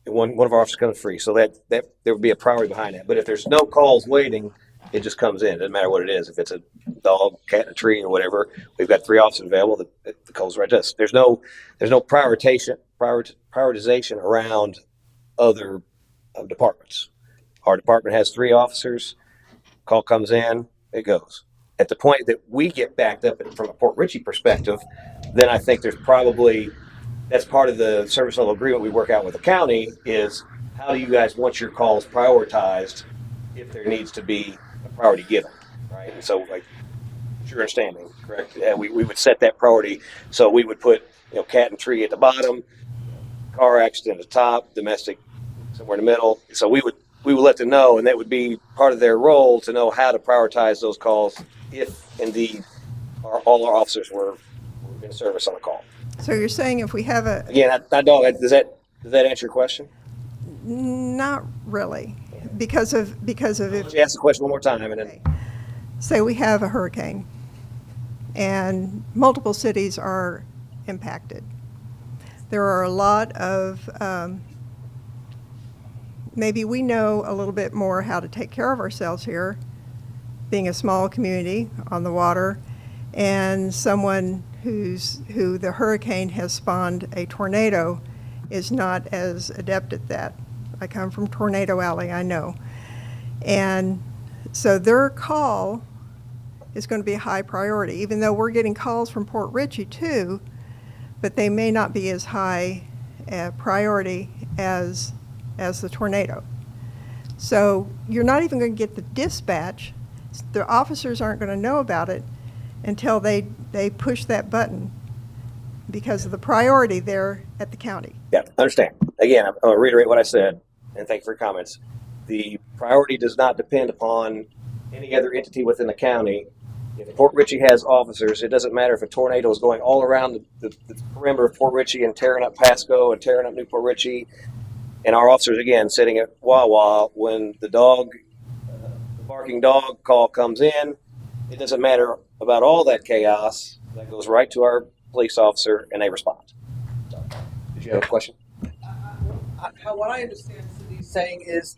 One of our officers comes free, so that there would be a priority behind that. But if there's no calls waiting, it just comes in. It doesn't matter what it is. If it's a dog, cat in a tree, or whatever, we've got 3 officers available. The call's right to us. There's no prioritization around other departments. Our department has 3 officers. Call comes in, it goes. At the point that we get backed up from a Port Richey perspective, then I think there's probably, that's part of the service level agreement we work out with the county, is how do you guys want your calls prioritized if there needs to be a priority given, right? And so, like, your understanding, correct? Yeah, we would set that priority. So we would put, cat and tree at the bottom, car accident at the top, domestic somewhere in the middle. So we would let them know, and that would be part of their role to know how to prioritize those calls if indeed all our officers were in service on a call. So you're saying if we have a... Again, does that answer your question? Not really, because of if... Ask the question one more time, and then... Say we have a hurricane, and multiple cities are impacted. There are a lot of... maybe we know a little bit more how to take care of ourselves here, being a small community on the water, and someone who the hurricane has spawned a tornado is not as adept at that. I come from Tornado Alley, I know. And so their call is going to be a high priority, even though we're getting calls from Port Richey too, but they may not be as high a priority as the tornado. So you're not even going to get the dispatch. The officers aren't going to know about it until they push that button because of the priority there at the county. Yeah, understand. Again, I'll reiterate what I said, and thank you for your comments. The priority does not depend upon any other entity within the county. If Port Richey has officers, it doesn't matter if a tornado is going all around the perimeter of Port Richey and tearing up Pasco and tearing up New Port Richey, and our officers, again, sitting at Wawa, when the barking dog call comes in, it doesn't matter about all that chaos. That goes right to our police officer, and they respond. So, did you have a question? What I understand Cindy's saying is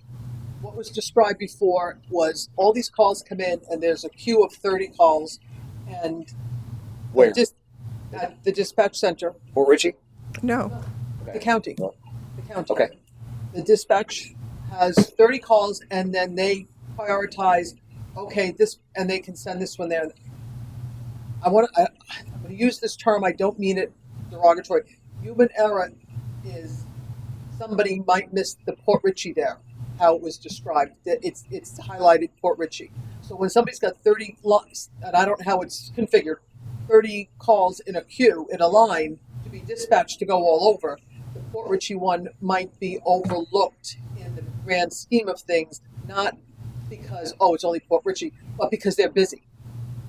what was described before was all these calls come in, and there's a queue of 30 calls, and Where? Just at the dispatch center. Port Richey? No. The county. No. The county. Okay. The dispatch has 30 calls, and then they prioritize, okay, this, and they can send this one there. I'm going to use this term, I don't mean it derogatory. Human error is somebody might miss the Port Richey there, how it was described. It's highlighted Port Richey. So when somebody's got 30 lines, and I don't know how it's configured, 30 calls in a queue, in a line, to be dispatched to go all over, the Port Richey one might be overlooked in the grand scheme of things, not because, it's only Port Richey, but because they're busy.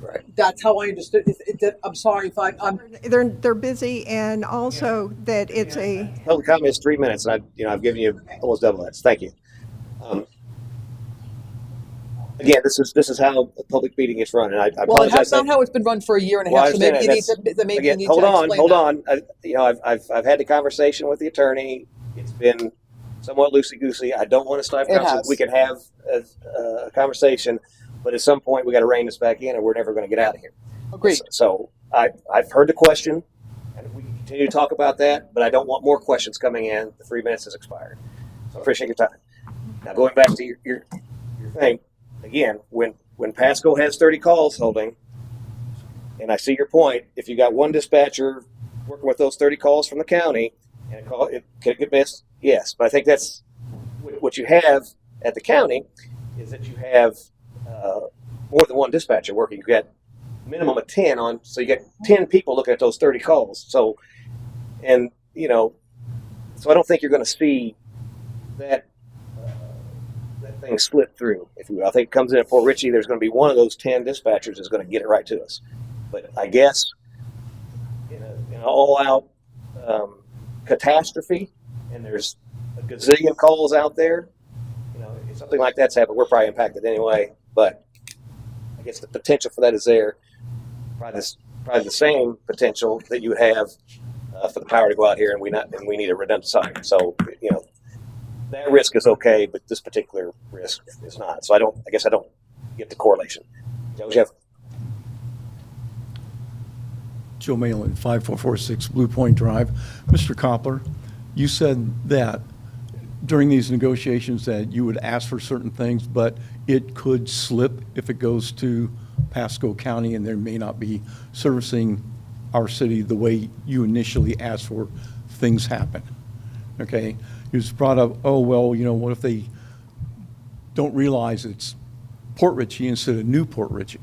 Right. That's how I understood it. I'm sorry if I'm... They're busy, and also that it's a... Public comment is 3 minutes, and I've given you almost double that. Thank you. Again, this is how a public meeting gets run, and I apologize. That's not how it's been run for a year and a half. So maybe you need to explain hold on. I've had the conversation with the attorney. It's been somewhat loosey goosey. I don't want to stifle conversation. We can have a conversation, but at some point we got to rein this back in, or we're never going to get out of here. Agreed. So I've heard the question, and we can continue to talk about that, but I don't want more questions coming in. The 3 minutes has expired. I appreciate your time. Now going back to your thing, again, when Pasco has 30 calls holding, and I see your point, if you got one dispatcher working with those 30 calls from the county, and it could get missed, yes. But I think that's what you have at the county is that you have more than one dispatcher working. You got minimum of 10 on, so you get 10 people looking at those 30 calls. So, and so I don't think you're going to see that thing slip through, if you will. I think it comes in at Port Richey, there's going to be one of those 10 dispatchers that's going to get it right to us. But I guess in an all-out catastrophe, and there's a gazillion calls out there, if something like that's happened, we're probably impacted anyway. But I guess the potential for that is there. Probably the same potential that you would have for the power to go out here, and we need a redundant sign. So that risk is okay, but this particular risk is not. So I guess I don't get the correlation. Jeff. Joe Malin, 5446 Blue Point Drive. Mr. Koppler, you said that during these negotiations that you would ask for certain things, but it could slip if it goes to Pasco County and there may not be servicing our city the way you initially asked for. Things happen. Okay? It was brought up, oh, well, what if they don't realize it's Port Richey instead of New Port Richey?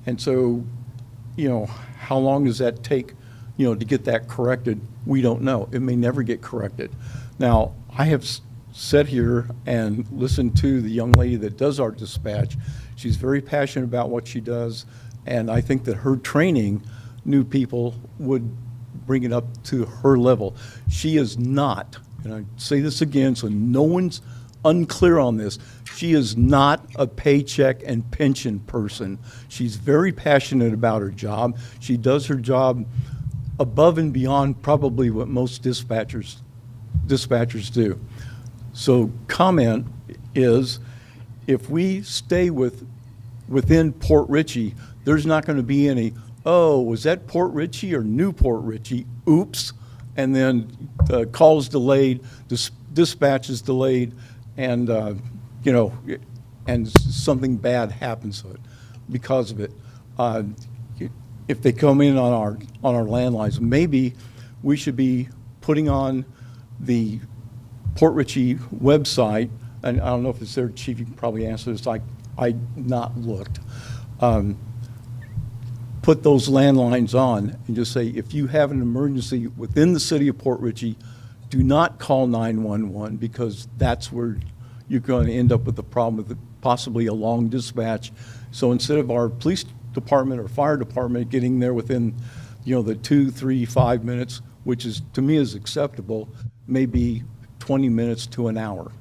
And so, how long does that take, to get that corrected? We don't know. It may never get corrected. Now, I have sat here and listened to the young lady that does our dispatch. She's very passionate about what she does, and I think that her training, new people would bring it up to her level. She is not, and I say this again so no one's unclear on this, she is not a paycheck and pension person. She's very passionate about her job. She does her job above and beyond probably what most dispatchers do. So comment is, if we stay within Port Richey, there's not going to be any, oh, was that Port Richey or New Port Richey? Oops. And then calls delayed, dispatch is delayed, and and something bad happens because of it. If they come in on our landlines, maybe we should be putting on the Port Richey website, and I don't know if it's there, Chief, you can probably answer this, I not looked. Put those landlines on and just say, if you have an emergency within the city of Port Richey, do not call 911, because that's where you're going to end up with a problem with possibly a long dispatch. So instead of our police department or fire department getting there within, the 2, 3, 5 minutes, which is, to me, is acceptable, maybe 20 minutes to an hour.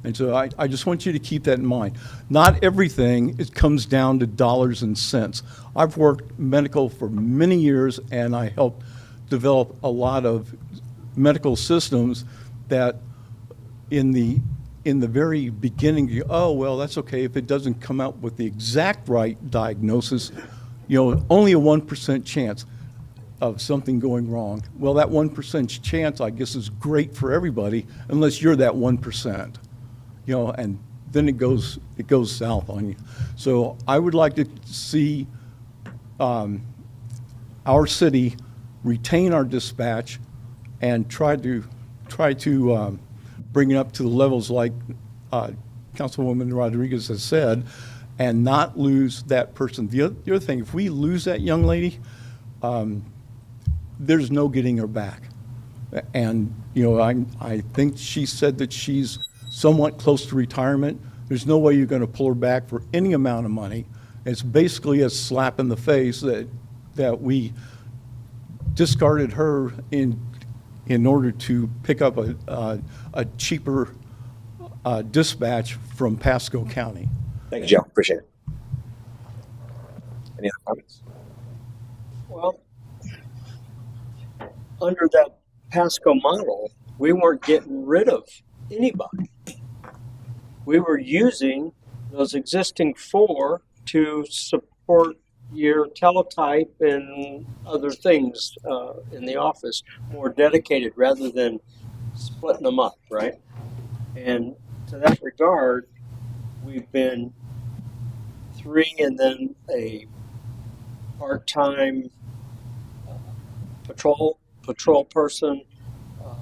And so I just want you to keep that in mind. Not everything, it comes down to dollars and cents. I've worked medical for many years, and I helped develop a lot of medical systems that in the very beginning, oh, well, that's okay if it doesn't come out with the exact right diagnosis, only a 1% chance of something going wrong. Well, that 1% chance, I guess, is great for everybody, unless you're that 1%. And then it goes south on you. So I would like to see our city retain our dispatch and try to bring it up to the levels like Councilwoman Rodriguez has said, and not lose that person. The other thing, if we lose that young lady, there's no getting her back. And I think she said that she's somewhat close to retirement. There's no way you're going to pull her back for any amount of money. It's basically a slap in the face that we discarded her in order to pick up a cheaper dispatch from Pasco County. Thank you, Joe. Appreciate it. Any other comments? Well, under that Pasco model, we weren't getting rid of anybody. We were using those existing 4 to support your teletype and other things in the office, more dedicated rather than splitting them up, right? And to that regard, we've been 3 and then a part-time patrol person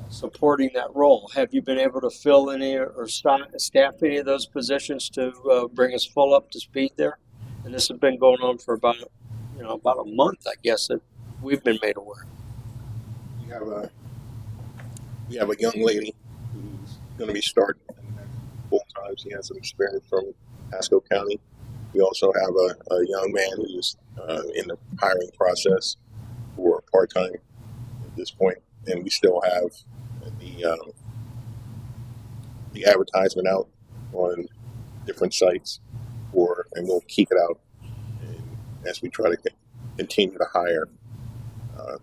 supporting that role. Have you been able to fill any or staff any of those positions to bring us full up to speed there? And this has been going on for about a month, I guess, that we've been made aware. We have a young lady who's going to be starting full time. She has some experience from Pasco County. We also have a young man who's in the hiring process for part time at this point, and we still have the advertisement out on different sites and we'll keep it out as we try to continue to hire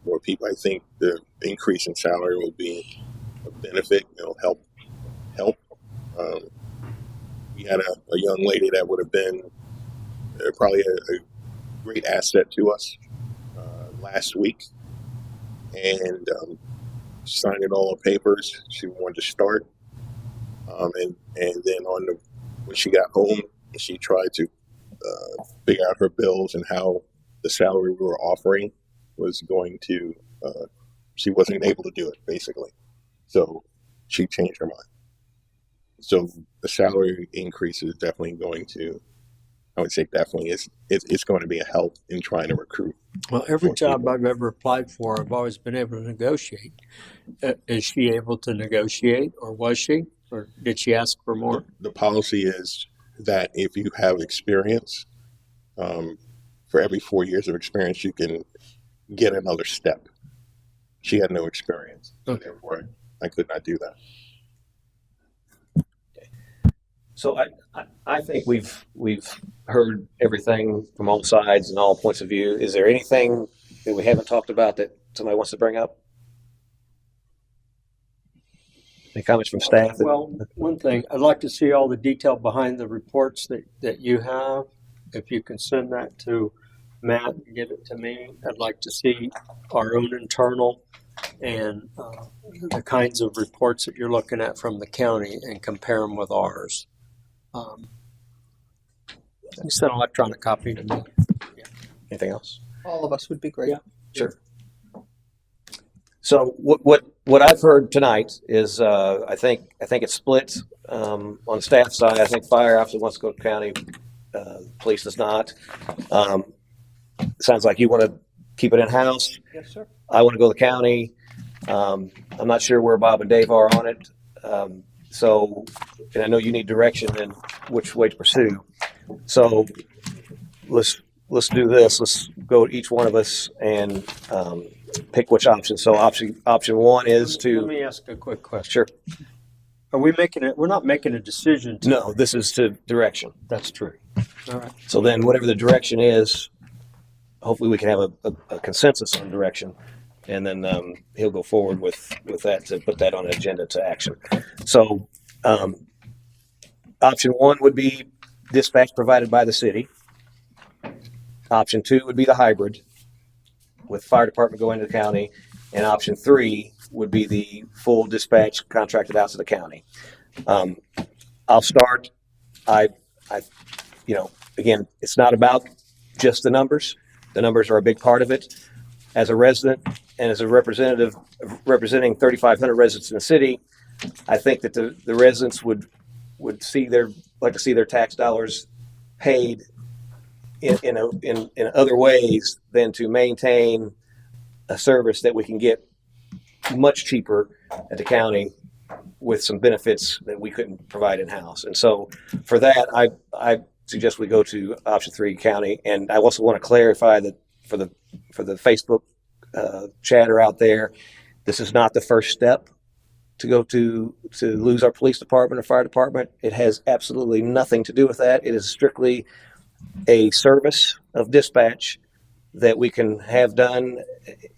more people. I think the increase in salary will be a benefit. It'll help. We had a young lady that would have been probably a great asset to us last week, and signed all the papers. She wanted to start, and then when she got home, she tried to figure out her bills and how the salary we were offering was going to. She wasn't able to do it, basically, so she changed her mind. So the salary increase is definitely going to. I would say definitely it's going to be a help in trying to recruit. Well, every job I've ever applied for, I've always been able to negotiate. Is she able to negotiate, or was she, or did she ask for more? The policy is that if you have experience, for every 4 years of experience, you can get another step. She had no experience, so therefore I could not do that. So I think we've heard everything from all sides and all points of view. Is there anything that we haven't talked about that somebody wants to bring up? Any comments from staff? Well, one thing, I'd like to see all the detail behind the reports that you have. If you can send that to Matt and give it to me, I'd like to see our own internal and the kinds of reports that you're looking at from the county and compare them with ours. Send an electronic copy to me. Yeah. Anything else? All of us would be great. Yeah. Sure. So what I've heard tonight is I think it's split on the staff side. I think fire obviously wants to go to county, police does not. Sounds like you want to keep it in house. Yes, sir. I want to go to the county. I'm not sure where Bob and Dave are on it. So, and I know you need direction in which way to pursue. So let's do this. Let's go to each one of us and pick which option. So option one is to. Let me ask a quick question. Sure. Are we making it? We're not making a decision. No, this is to direction. That's true. All right. So then whatever the direction is, hopefully we can have a consensus on direction. And then he'll go forward with that to put that on an agenda to action. So option one would be dispatch provided by the city. Option two would be the hybrid with fire department going to the county. And option three would be the full dispatch contracted out to the county. I'll start. Again, it's not about just the numbers. The numbers are a big part of it. As a resident and as a representative representing 3,500 residents in the city, I think that the residents would like to see their tax dollars paid in other ways than to maintain a service that we can get much cheaper at the county with some benefits that we couldn't provide in house. And so for that, I suggest we go to option 3, county. And I also want to clarify that for the Facebook chatter out there, this is not the first step to go to lose our police department or fire department. It has absolutely nothing to do with that. It is strictly a service of dispatch that we can have done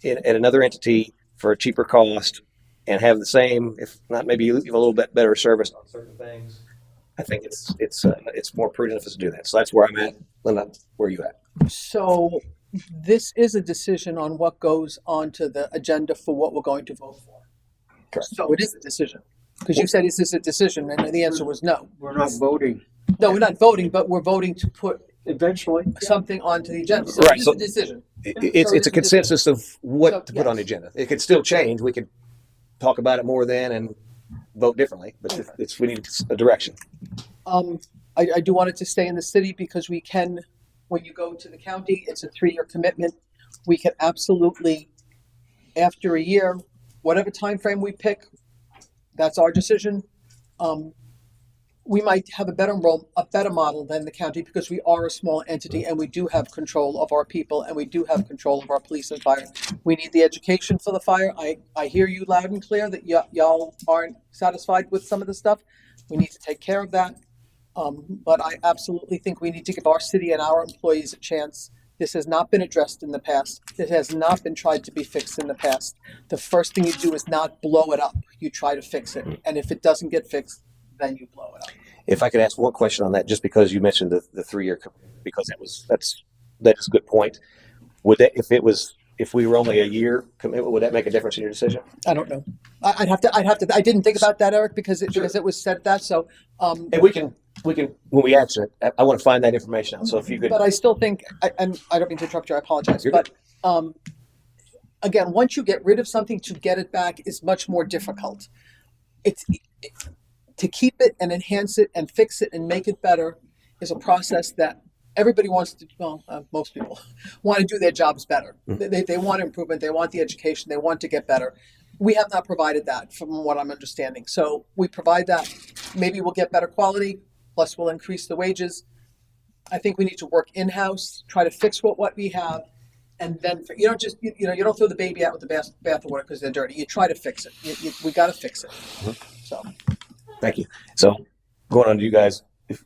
at another entity for a cheaper cost and have the same, if not maybe a little bit better service on certain things. I think it's more prudent of us to do that. So that's where I'm at. Linda, where are you at? So this is a decision on what goes onto the agenda for what we're going to vote for. Correct. So it is a decision. Because you said, is this a decision? And the answer was no. We're not voting No, we're not voting, but we're voting to put eventually. something onto the agenda. So Right, it is so a decision. It's So it's a consensus of what So, to put on the yes. agenda. It could still change. We could talk about it more then and vote differently, but it's we need a direction. I do want it to stay in the city because we can, when you go to the county, it's a 3-year commitment. We can absolutely, after a year, whatever time frame we pick, that's our decision. We might have a better model than the county because we are a small entity and we do have control of our people and we do have control of our police and fire. We need the education for the fire. I hear you loud and clear that y'all aren't satisfied with some of the stuff. We need to take care of that. But I absolutely think we need to give our city and our employees a chance. This has not been addressed in the past. It has not been tried to be fixed in the past. The first thing you do is not blow it up. You try to fix it. And if it doesn't get fixed, then you blow it up. If I could ask one question on that, just because you mentioned the 3-year, because that is a good point. Would that, if we were only a year commitment, would that make a difference in your decision? I don't know. I'd have to. I didn't think about that, Eric, because it was said that. So. And we can when we action it. I want to find that information out. So if you could. But I still think, and I don't mean to interrupt you. I apologize. You're But again, once you get rid of something, to get it back is much more difficult. To keep it and enhance it and fix it and make it better is a process that everybody wants to. Well, most people want to do their jobs better. They want improvement. They want the education. They want to get better. We have not provided that, from what I'm understanding. So we provide that. Maybe we'll get better quality. Plus, we'll increase the wages. I think we need to work in-house, try to fix what we have, and then you don't just you don't throw the baby out with the bathwater because they're dirty. You try to fix it. We got to fix it. So. Thank you. So going on to you guys, if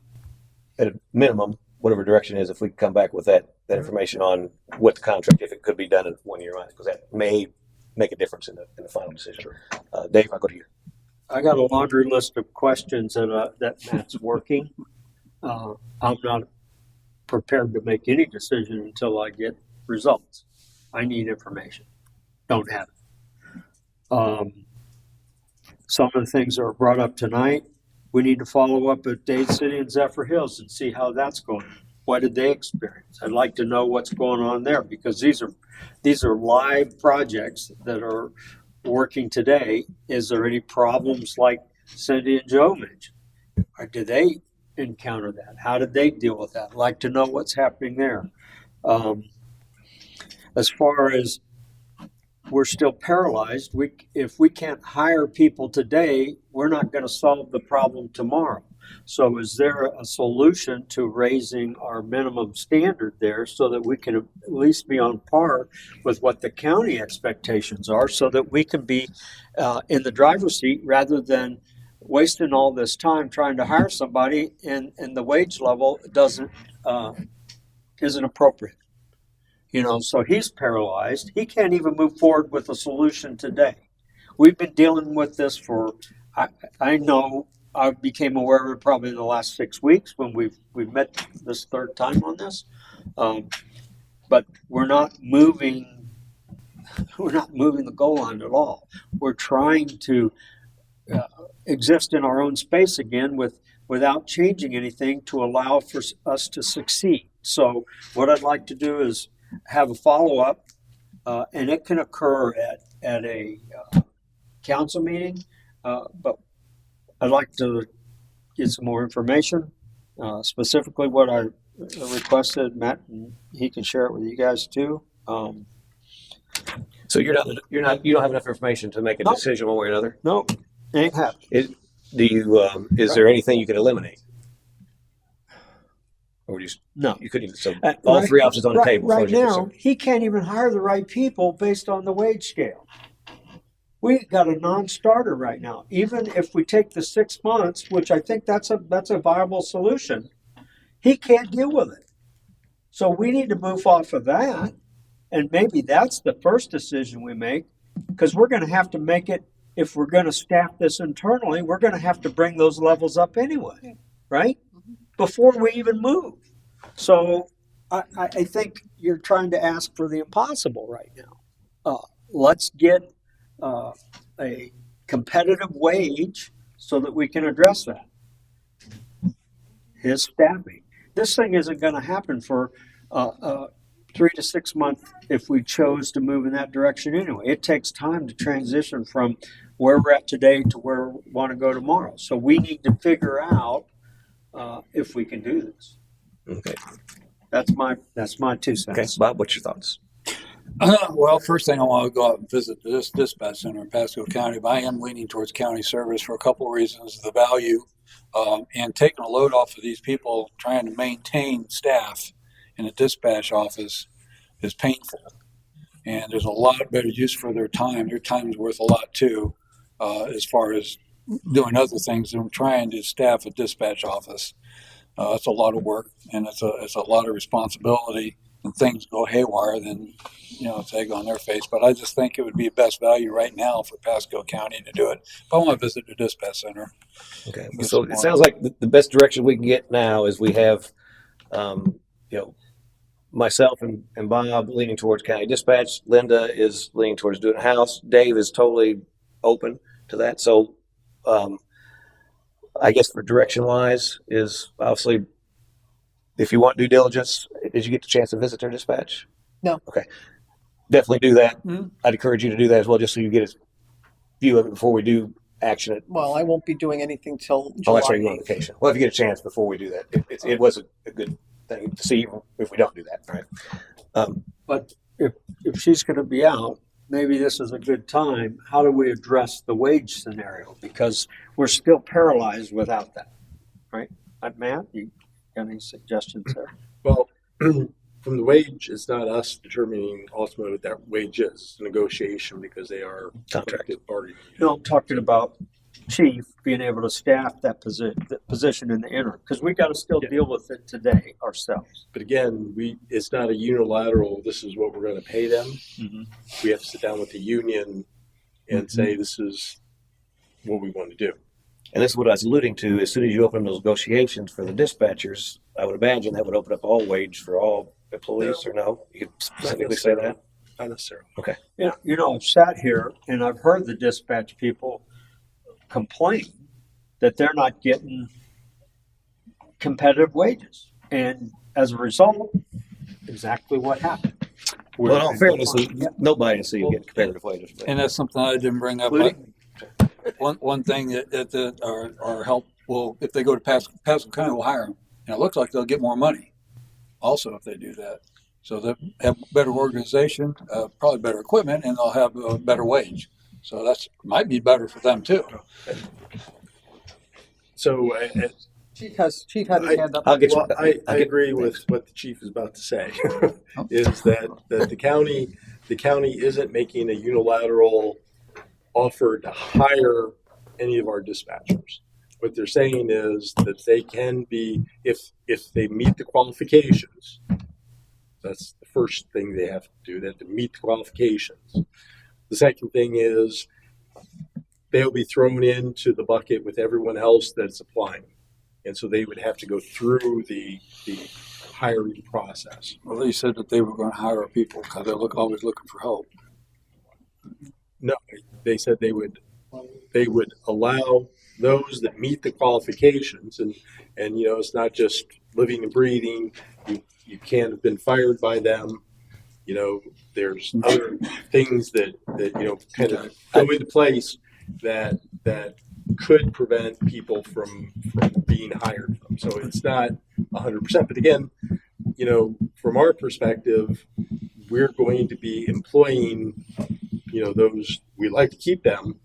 at a minimum, whatever direction is, if we come back with that information on what the contract, if it could be done in 1 year, because that may make a difference in the final decision. Dave, I'll go to you. I got a laundry list of questions that Matt's working. I'm not prepared to make any decision until I get results. I need information. Don't have it. Some of the things that were brought up tonight, we need to follow up at Dade City and Zephyr Hills and see how that's going. What did they experience? I'd like to know what's going on there, because these are live projects that are working today. Is there any problems like Cindy and Joe mentioned? Or did they encounter that? How did they deal with that? I'd like to know what's happening there. As far as we're still paralyzed, if we can't hire people today, we're not going to solve the problem tomorrow. So is there a solution to raising our minimum standard there so that we can at least be on par with what the county expectations are, so that we can be in the driver's seat rather than wasting all this time trying to hire somebody and the wage level isn't appropriate? So he's paralyzed. He can't even move forward with a solution today. We've been dealing with this I know I became aware of it probably in the last 6 weeks when we've met this third time on this. But we're not moving the goal line at all. We're trying to exist in our own space again without changing anything to allow for us to succeed. So what I'd like to do is have a follow-up, and it can occur at a council meeting, but I'd like to get some more information, specifically what I requested, Matt, and he can share it with you guys too. So you don't have enough information to make a decision one way or another? No, ain't happening. Is there anything you can eliminate? Or no, you couldn't even. So all three options on the table. Right now, he can't even hire the right people based on the wage scale. We got a non-starter right now. Even if we take the 6 months, which I think that's a viable solution, he can't deal with it. So we need to move off of that, and maybe that's the first decision we make, because we're going to have to make it. If we're going to staff this internally, we're going to have to bring those levels up anyway, right? Before we even move. So I think you're trying to ask for the impossible right now. Let's get a competitive wage so that we can address that. His staffing. This thing isn't going to happen for 3 to 6 months if we chose to move in that direction anyway. It takes time to transition from where we're at today to where we want to go tomorrow. So we need to figure out if we can do this. Okay. That's my 2 cents. Okay, Bob, what's your thoughts? Well, first thing I want to go out and visit this dispatch center in Pasco County, but I am leaning towards county service for a couple of reasons. The value and taking a load off of these people trying to maintain staff in a dispatch office is painful. And there's a lot better use for their time. Their time is worth a lot too, as far as doing other things than trying to staff a dispatch office. It's a lot of work and it's a lot of responsibility. And things go haywire, then it's egg on their face. But I just think it would be best value right now for Pasco County to do it. If I want to visit the dispatch center. Okay, so it sounds like the best direction we can get now is we have, myself and Bob leaning towards county dispatch. Linda is leaning towards doing a house. Dave is totally open to that. So, I guess for direction wise is obviously, if you want due diligence, did you get the chance to visit their dispatch? No. Okay. Definitely do that. Mhm. I'd encourage you to do that as well, just so you get a view of it before we do action it. Well, I won't be doing anything till July. Oh, that's right, you're on vacation. Well, if you get a chance before we do that, it was a good thing to see if we don't do that, right? But if she's going to be out, maybe this is a good time. How do we address the wage scenario? Because we're still paralyzed without that, right? Matt, you got any suggestions there? Well, from the wage, it's not us determining ultimately what that wage is. It's a negotiation because they are Contracted bargaining. No, I'm talking about chief being able to staff that position in the interim, because we got to still deal with it today ourselves. But again, it's not a unilateral, this is what we're going to pay them. Mm-hmm. We have to sit down with the union and say, this is what we want to do. And this is what I was alluding to. As soon as you open those negotiations for the dispatchers, I would imagine that would open up all wage for all employees, or no? You could specifically say that? Not necessarily. Okay. Yeah, I've sat here and I've heard the dispatch people complain that they're not getting competitive wages. And as a result, exactly what happened. Well, in all fairness, nobody see you get competitive wages. And that's something I didn't bring up. One thing that our help will, if they go to Pasco County, will hire them. And it looks like they'll get more money also if they do that. So they'll have better organization, probably better equipment, and they'll have a better wage. So that's might be better for them too. So Chief had his hand up. I agree with what the chief is about to say. Is that the county isn't making a unilateral offer to hire any of our dispatchers. What they're saying is that they can be, if they meet the qualifications, that's the first thing they have to do. They have to meet the qualifications. The second thing is they'll be thrown into the bucket with everyone else that's applying. And so they would have to go through the hiring process. Well, they said that they were going to hire people because they're always looking for help. No, they said they would allow those that meet the qualifications, and it's not just living and breathing. You can't have been fired by them. There's other things that kind of go into place that could prevent people from being hired from. So it's not 100%. But again, from our perspective, we're going to be employing, those, we like to keep them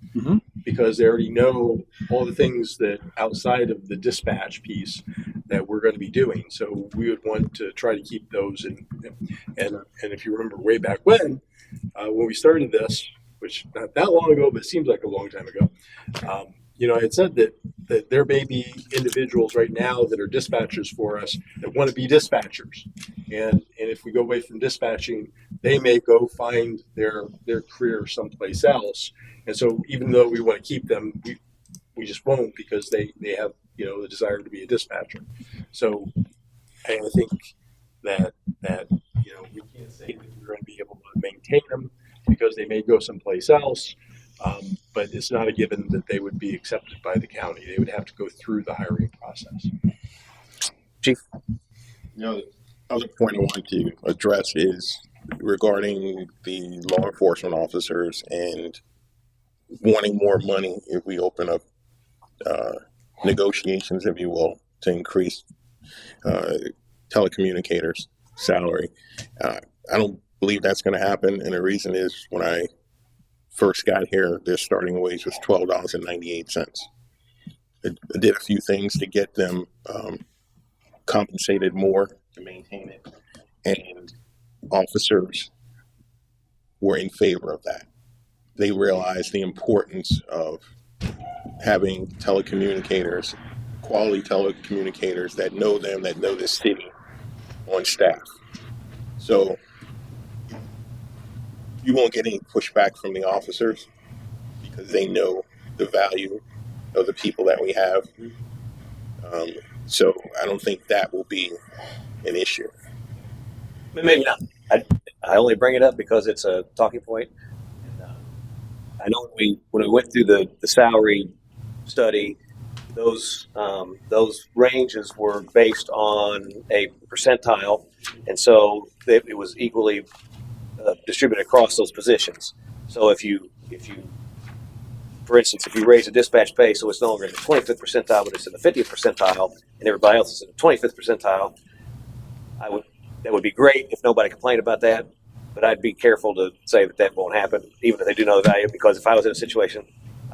because they already know all the things that outside of the dispatch piece that we're going to be doing. So we would want to try to keep those and if you remember way back when we started this, which not that long ago, but it seems like a long time ago, I had said that there may be individuals right now that are dispatchers for us that want to be dispatchers. And if we go away from dispatching, they may go find their career someplace else. And so even though we want to keep them, we just won't because they have, the desire to be a dispatcher. So I think that we can't say that we're going to be able to maintain them because they may go someplace else. But it's not a given that they would be accepted by the county. They would have to go through the hiring process. Chief. The other point I wanted to address is regarding the law enforcement officers and wanting more money if we open up negotiations, if you will, to increase telecommunicators' salary. I don't believe that's going to happen, and the reason is when I first got here, their starting wage was $12.98. I did a few things to get them compensated more to maintain it, and officers were in favor of that. They realized the importance of having telecommunicators, quality telecommunicators that know them, that know the city on staff. So you won't get any pushback from the officers because they know the value of the people that we have. So I don't think that will be an issue. Maybe not. I only bring it up because it's a talking point. And, I know when we went through the salary study, those ranges were based on a percentile, and so it was equally distributed across those positions. So if you, for instance, if you raise a dispatch pay, so it's no longer in the 25th percentile, but it's in the 50th percentile, and everybody else is in the 25th percentile, that would be great if nobody complained about that. But I'd be careful to say that won't happen, even if they do know the value, because if I was in a situation,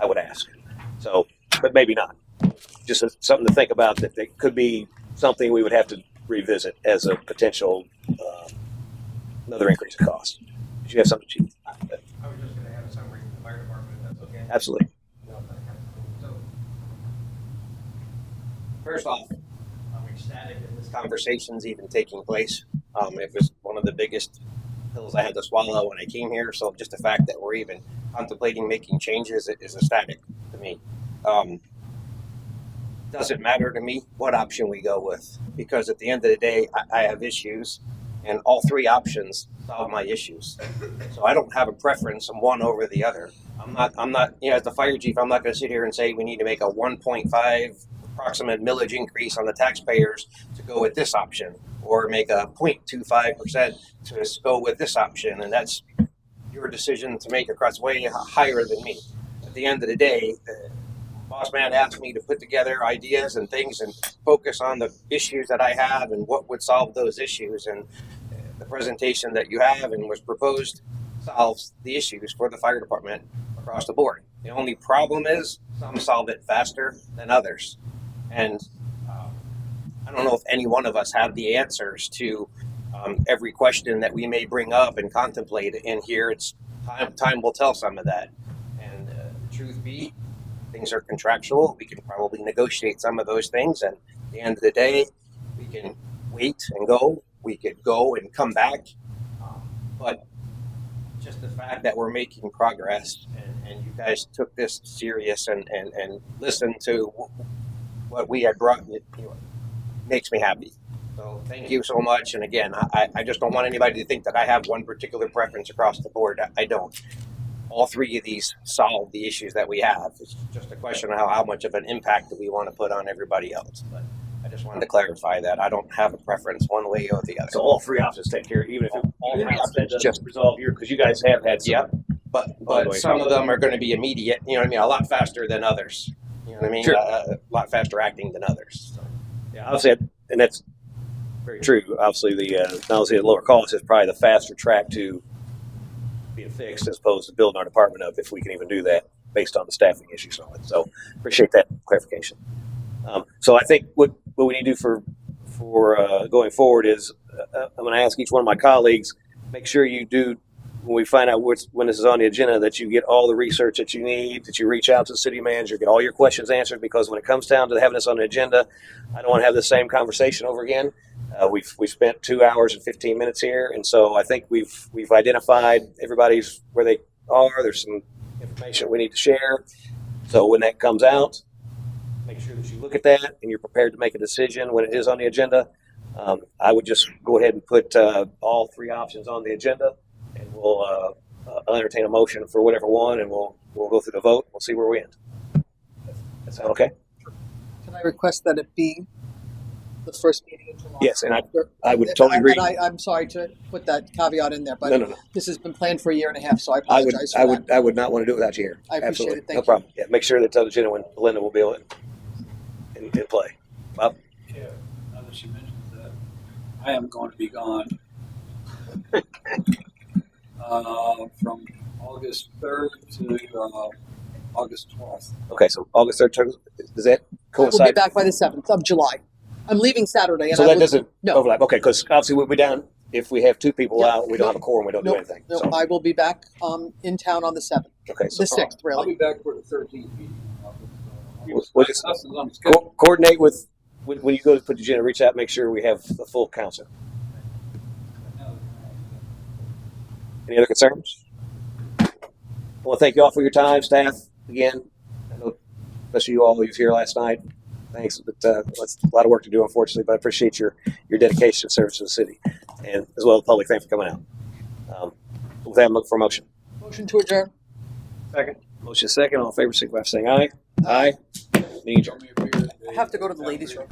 I would ask. So, but maybe not. Just something to think about, that it could be something we would have to revisit as a potential another increase in cost. Did you have something, Chief? I was just going to have a summary from the fire department, if that's okay. Absolutely. So, first off, I'm ecstatic that this conversation's even taking place. It was one of the biggest pills I had to swallow when I came here, so just the fact that we're even contemplating making changes is ecstatic to me. Doesn't matter to me what option we go with, because at the end of the day, I have issues, and all three options solve my issues. So I don't have a preference on one over the other. I'm not, as the fire chief, I'm not going to sit here and say we need to make a 1.5 approximate millage increase on the taxpayers to go with this option, or make a 0.25% to go with this option, and that's your decision to make across way higher than me. At the end of the day, Boss Man asked me to put together ideas and things and focus on the issues that I have and what would solve those issues. And the presentation that you have and was proposed solves the issues for the fire department across the board. The only problem is some solve it faster than others. And I don't know if any one of us have the answers to every question that we may bring up and contemplate in here. It's time will tell some of that. And the truth be, things are contractual. We can probably negotiate some of those things, and at the end of the day, we can wait and go. We could go and come back, but just the fact that we're making progress, and you guys took this serious and listened to what we had brought, makes me happy. So thank you so much. And again, I just don't want anybody to think that I have one particular preference across the board. I don't. All three of these solve the issues that we have. It's just a question of how much of an impact do we want to put on everybody else. But I just wanted to clarify that I don't have a preference one way or the other. So all three options take care, even if all three options just resolve here, because you guys have had some. Yeah, but some of them are going to be immediate. You know what I mean? A lot faster than others. You know what I mean? Sure. A lot faster acting than others. So. Yeah, obviously, and that's very true. Obviously, not only the lower cost is probably the faster track to being fixed, as opposed to building our department up, if we can even do that based on the staffing issues and all that. So appreciate that clarification. So I think what we need to do for going forward is I'm going to ask each one of my colleagues, make sure you do, when we find out when this is on the agenda, that you get all the research that you need, that you reach out to the city manager, get all your questions answered, because when it comes down to having this on the agenda, I don't want to have the same conversation over again. We've spent 2 hours and 15 minutes here, and so I think we've identified everybody's where they are. There's some information we need to share. So when that comes out, make sure that you look at that and you're prepared to make a decision when it is on the agenda. I would just go ahead and put all three options on the agenda, and we'll I'll entertain a motion for whatever one, and we'll go through the vote. We'll see where we end. That sound okay? Can I request that it be the first meeting in July? Yes, and I would totally agree. And I'm sorry to put that caveat in there, but No. this has been planned for a year and a half, so I I would, apologize for that. I would not want to do it without you here. I appreciate Absolutely. it. Thank No you. problem. Yeah, make sure that the agenda when Linda will be able in play. Bob? Yeah, now that she mentions that, I am going to be gone from August 3rd to August 12th. Okay, so August 3rd, does that I will be coincide? back by the 7th of July. I'm leaving Saturday. And So I that will, doesn't no, overlap. Okay, because obviously we'll be down, if we have two people Yeah, out, we don't have a quorum, we don't do no, anything. no, So, I will be back in town on the 7th, okay, so the 6th, I'll be really. back for the 13th meeting. We'll just Nothing's on the schedule. coordinate with, when you go to put the agenda, reach out, make sure we have the full council. Any other concerns? I want to thank you all for your time, staff. Again, I know especially you all who was here last night. Thanks, but it's a lot of work to do, unfortunately. But I appreciate your dedication and service to the city, and as well as the public. Thanks for coming out. With that, I'm looking for a motion. Motion to adjourn. Second. Motion second. All in favor, signify by saying aye. Aye. Meeting adjourned. I have to go to the ladies' room.